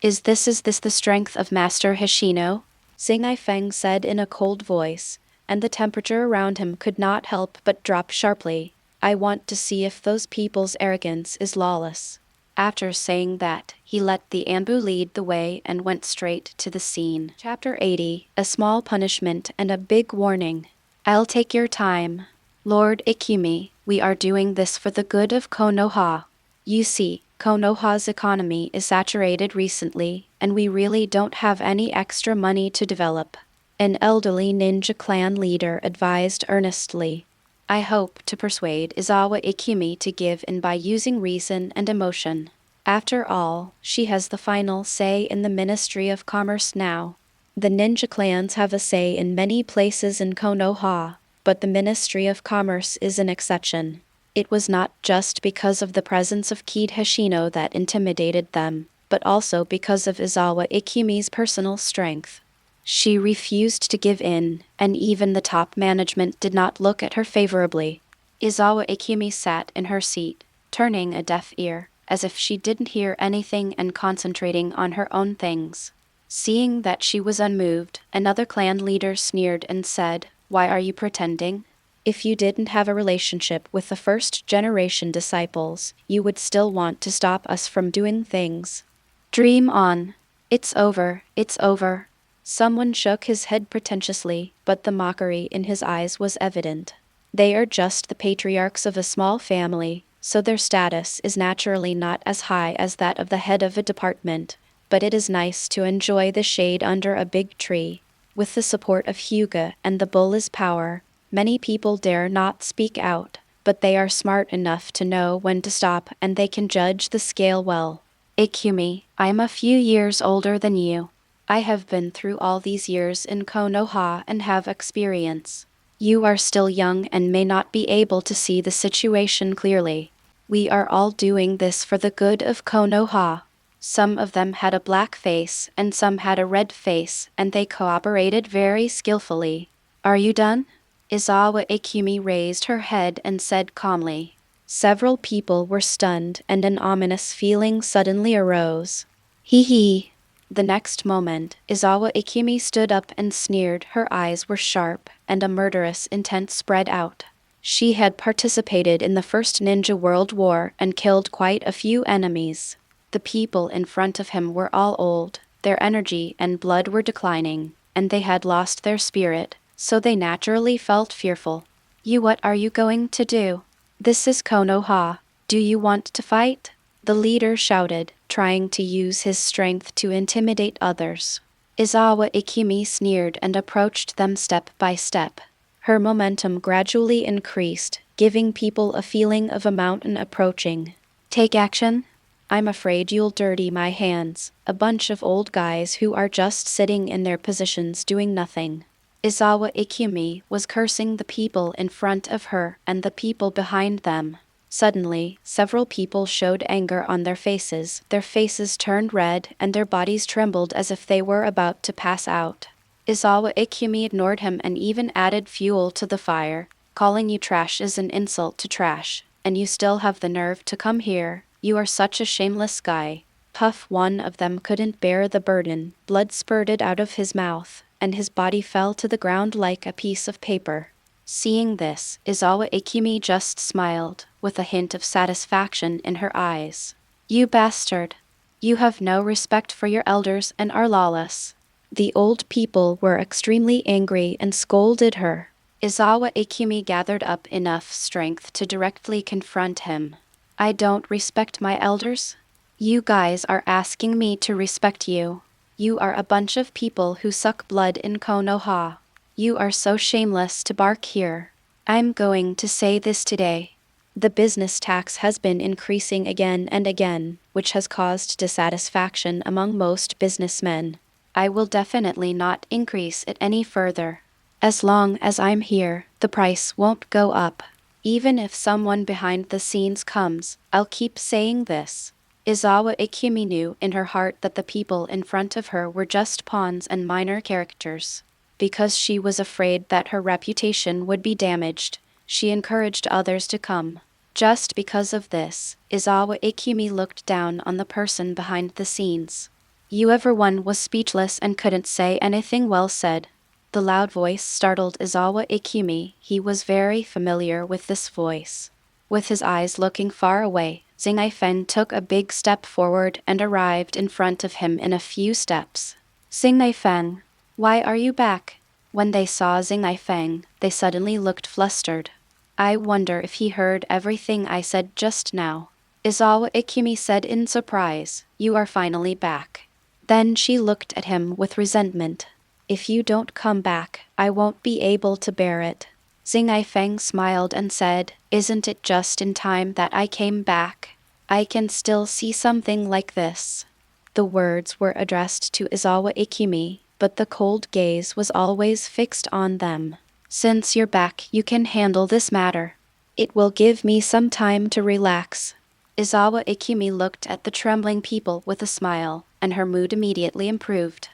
A: Is this the strength of Master Hoshino?" Xingye Feng said in a cold voice, and the temperature around him could not help but drop sharply. "I want to see if those people's arrogance is lawless." After saying that, he let the Anbu lead the way and went straight to the scene. Chapter 80, A Small Punishment and a Big Warning. "I'll take your time. Lord Ikumi, we are doing this for the good of Konoha. You see, Konoha's economy is saturated recently, and we really don't have any extra money to develop," an elderly ninja clan leader advised earnestly. "I hope to persuade Izawa Ikumi to give in by using reason and emotion. After all, she has the final say in the Ministry of Commerce now. The ninja clans have a say in many places in Konoha, but the Ministry of Commerce is an exception. It was not just because of the presence of Kid Hoshino that intimidated them, but also because of Izawa Ikumi's personal strength. She refused to give in, and even the top management did not look at her favorably. Izawa Ikumi sat in her seat, turning a deaf ear, as if she didn't hear anything and concentrating on her own things. Seeing that she was unmoved, another clan leader sneered and said, "Why are you pretending? If you didn't have a relationship with the first-generation disciples, you would still want to stop us from doing things. Dream on. It's over, it's over." Someone shook his head pretentiously, but the mockery in his eyes was evident. They are just the patriarchs of a small family, so their status is naturally not as high as that of the head of a department, but it is nice to enjoy the shade under a big tree. With the support of Hyuga and the Bull's power, many people dare not speak out, but they are smart enough to know when to stop and they can judge the scale well. "Ikumi, I'm a few years older than you. I have been through all these years in Konoha and have experience. You are still young and may not be able to see the situation clearly. We are all doing this for the good of Konoha." Some of them had a black face and some had a red face, and they cooperated very skillfully. "Are you done?" Izawa Ikumi raised her head and said calmly. Several people were stunned and an ominous feeling suddenly arose. "Hee hee." The next moment, Izawa Ikumi stood up and sneered. Her eyes were sharp, and a murderous intent spread out. She had participated in the First Ninja World War and killed quite a few enemies. The people in front of him were all old, their energy and blood were declining, and they had lost their spirit, so they naturally felt fearful. What are you going to do? This is Konoha. Do you want to fight?" The leader shouted, trying to use his strength to intimidate others. Izawa Ikumi sneered and approached them step by step. Her momentum gradually increased, giving people a feeling of a mountain approaching. "Take action? I'm afraid you'll dirty my hands." A bunch of old guys who are just sitting in their positions doing nothing. Izawa Ikumi was cursing the people in front of her and the people behind them. Suddenly, several people showed anger on their faces turned red and their bodies trembled as if they were about to pass out. Izawa Ikumi ignored him and even added fuel to the fire. "Calling you trash is an insult to trash, and you still have the nerve to come here. You are such a shameless guy." Puff, one of them, couldn't bear the burden. Blood spurted out of his mouth, and his body fell to the ground like a piece of paper. Seeing this, Izawa Ikumi just smiled, with a hint of satisfaction in her eyes. "You bastard! You have no respect for your elders and are lawless." The old people were extremely angry and scolded her. Izawa Ikumi gathered up enough strength to directly confront him. I don't respect my elders? You guys are asking me to respect you. You are a bunch of people who suck blood in Konoha. You are so shameless to bark here. I'm going to say this today. The business tax has been increasing again and again, which has caused dissatisfaction among most businessmen. I will definitely not increase it any further. As long as I'm here, the price won't go up. Even if someone behind the scenes comes, I'll keep saying this. Izawa Ikumi knew in her heart that the people in front of her were just pawns and minor characters. Because she was afraid that her reputation would be damaged, she encouraged others to come. Just because of this, Izawa Ikumi looked down on the person behind the scenes. Everyone was speechless and couldn't say anything well said. The loud voice startled Izawa Ikumi. He was very familiar with this voice. With his eyes looking far away, Xingye Feng took a big step forward and arrived in front of him in a few steps. Xingye Feng, why are you back? When they saw Xingye Feng, they suddenly looked flustered. I wonder if he heard everything I said just now. Izawa Ikumi said in surprise, you are finally back. Then she looked at him with resentment. If you don't come back, I won't be able to bear it. Xingye Feng smiled and said, isn't it just in time that I came back? I can still see something like this. The words were addressed to Izawa Ikumi, but the cold gaze was always fixed on them. Since you're back, you can handle this matter. It will give me some time to relax. Izawa Ikumi looked at the trembling people with a smile, and her mood immediately improved.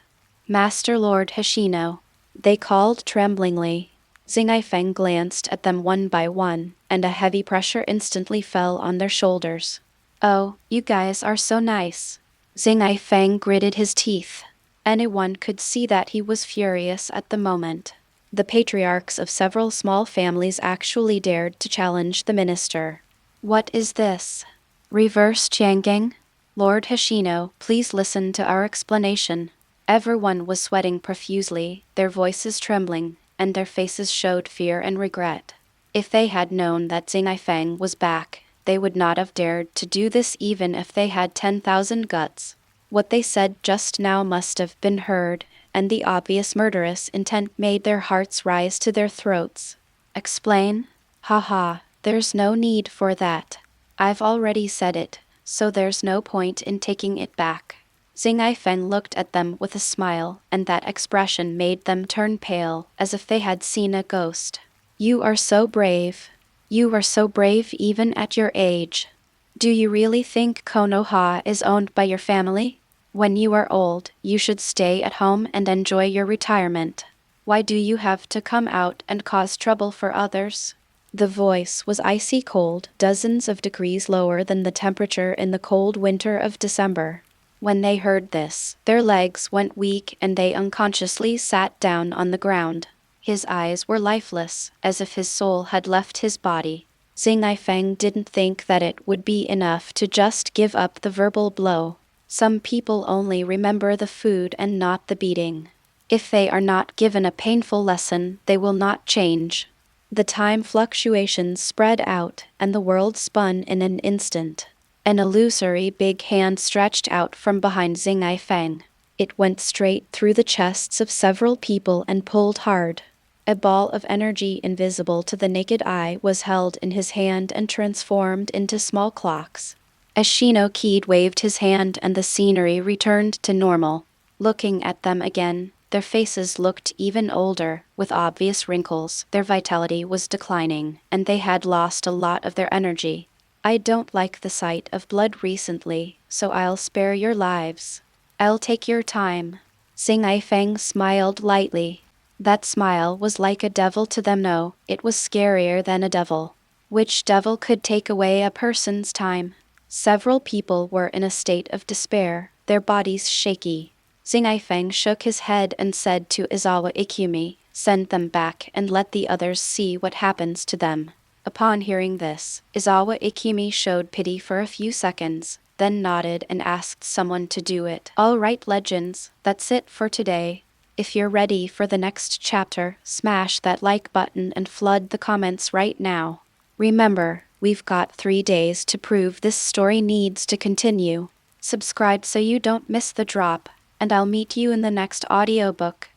A: Master Lord Hoshino, they called tremblingly. Xingye Feng glanced at them one by one, and a heavy pressure instantly fell on their shoulders. Oh, you guys are so nice. Xingye Feng gritted his teeth. Anyone could see that he was furious at the moment. The patriarchs of several small families actually dared to challenge the minister. What is this? Reverse Qiangang? Lord Hoshino, please listen to our explanation. Everyone was sweating profusely, their voices trembling, and their faces showed fear and regret. If they had known that Xingye Feng was back, they would not have dared to do this even if they had 10,000 guts. What they said just now must have been heard, and the obvious murderous intent made their hearts rise to their throats. Explain? Haha, there's no need for that. I've already said it, so there's no point in taking it back. Xingye Feng looked at them with a smile, and that expression made them turn pale, as if they had seen a ghost. You are so brave. You are so brave even at your age. Do you really think Konoha is owned by your family? When you are old, you should stay at home and enjoy your retirement. Why do you have to come out and cause trouble for others? The voice was icy cold, dozens of degrees lower than the temperature in the cold winter of December. When they heard this, their legs went weak and they unconsciously sat down on the ground. His eyes were lifeless, as if his soul had left his body. Xingye Feng didn't think that it would be enough to just give up the verbal blow. Some people only remember the food and not the beating. If they are not given a painful lesson, they will not change. The time fluctuations spread out, and the world spun in an instant. An illusory big hand stretched out from behind Xingye Feng. It went straight through the chests of several people and pulled hard. A ball of energy invisible to the naked eye was held in his hand and transformed into small clocks. As Shino Kid waved his hand and the scenery returned to normal. Looking at them again, their faces looked even older, with obvious wrinkles. Their vitality was declining, and they had lost a lot of their energy. I don't like the sight of blood recently, so I'll spare your lives. I'll take your time. Xingye Feng smiled lightly. That smile was like a devil to them. No, it was scarier than a devil. Which devil could take away a person's time? Several people were in a state of despair, their bodies shaky. Xingye Feng shook his head and said to Izawa Ikumi, "Send them back and let the others see what happens to them." Upon hearing this, Izawa Ikumi showed pity for a few seconds, then nodded and asked someone to do it. "All right, legends, that's it for today." If you're ready for the next chapter, smash that like button and flood the comments right now. Remember, we've got 3 days to prove this story needs to continue. Subscribe so you don't miss the drop, and I'll meet you in the next audiobook.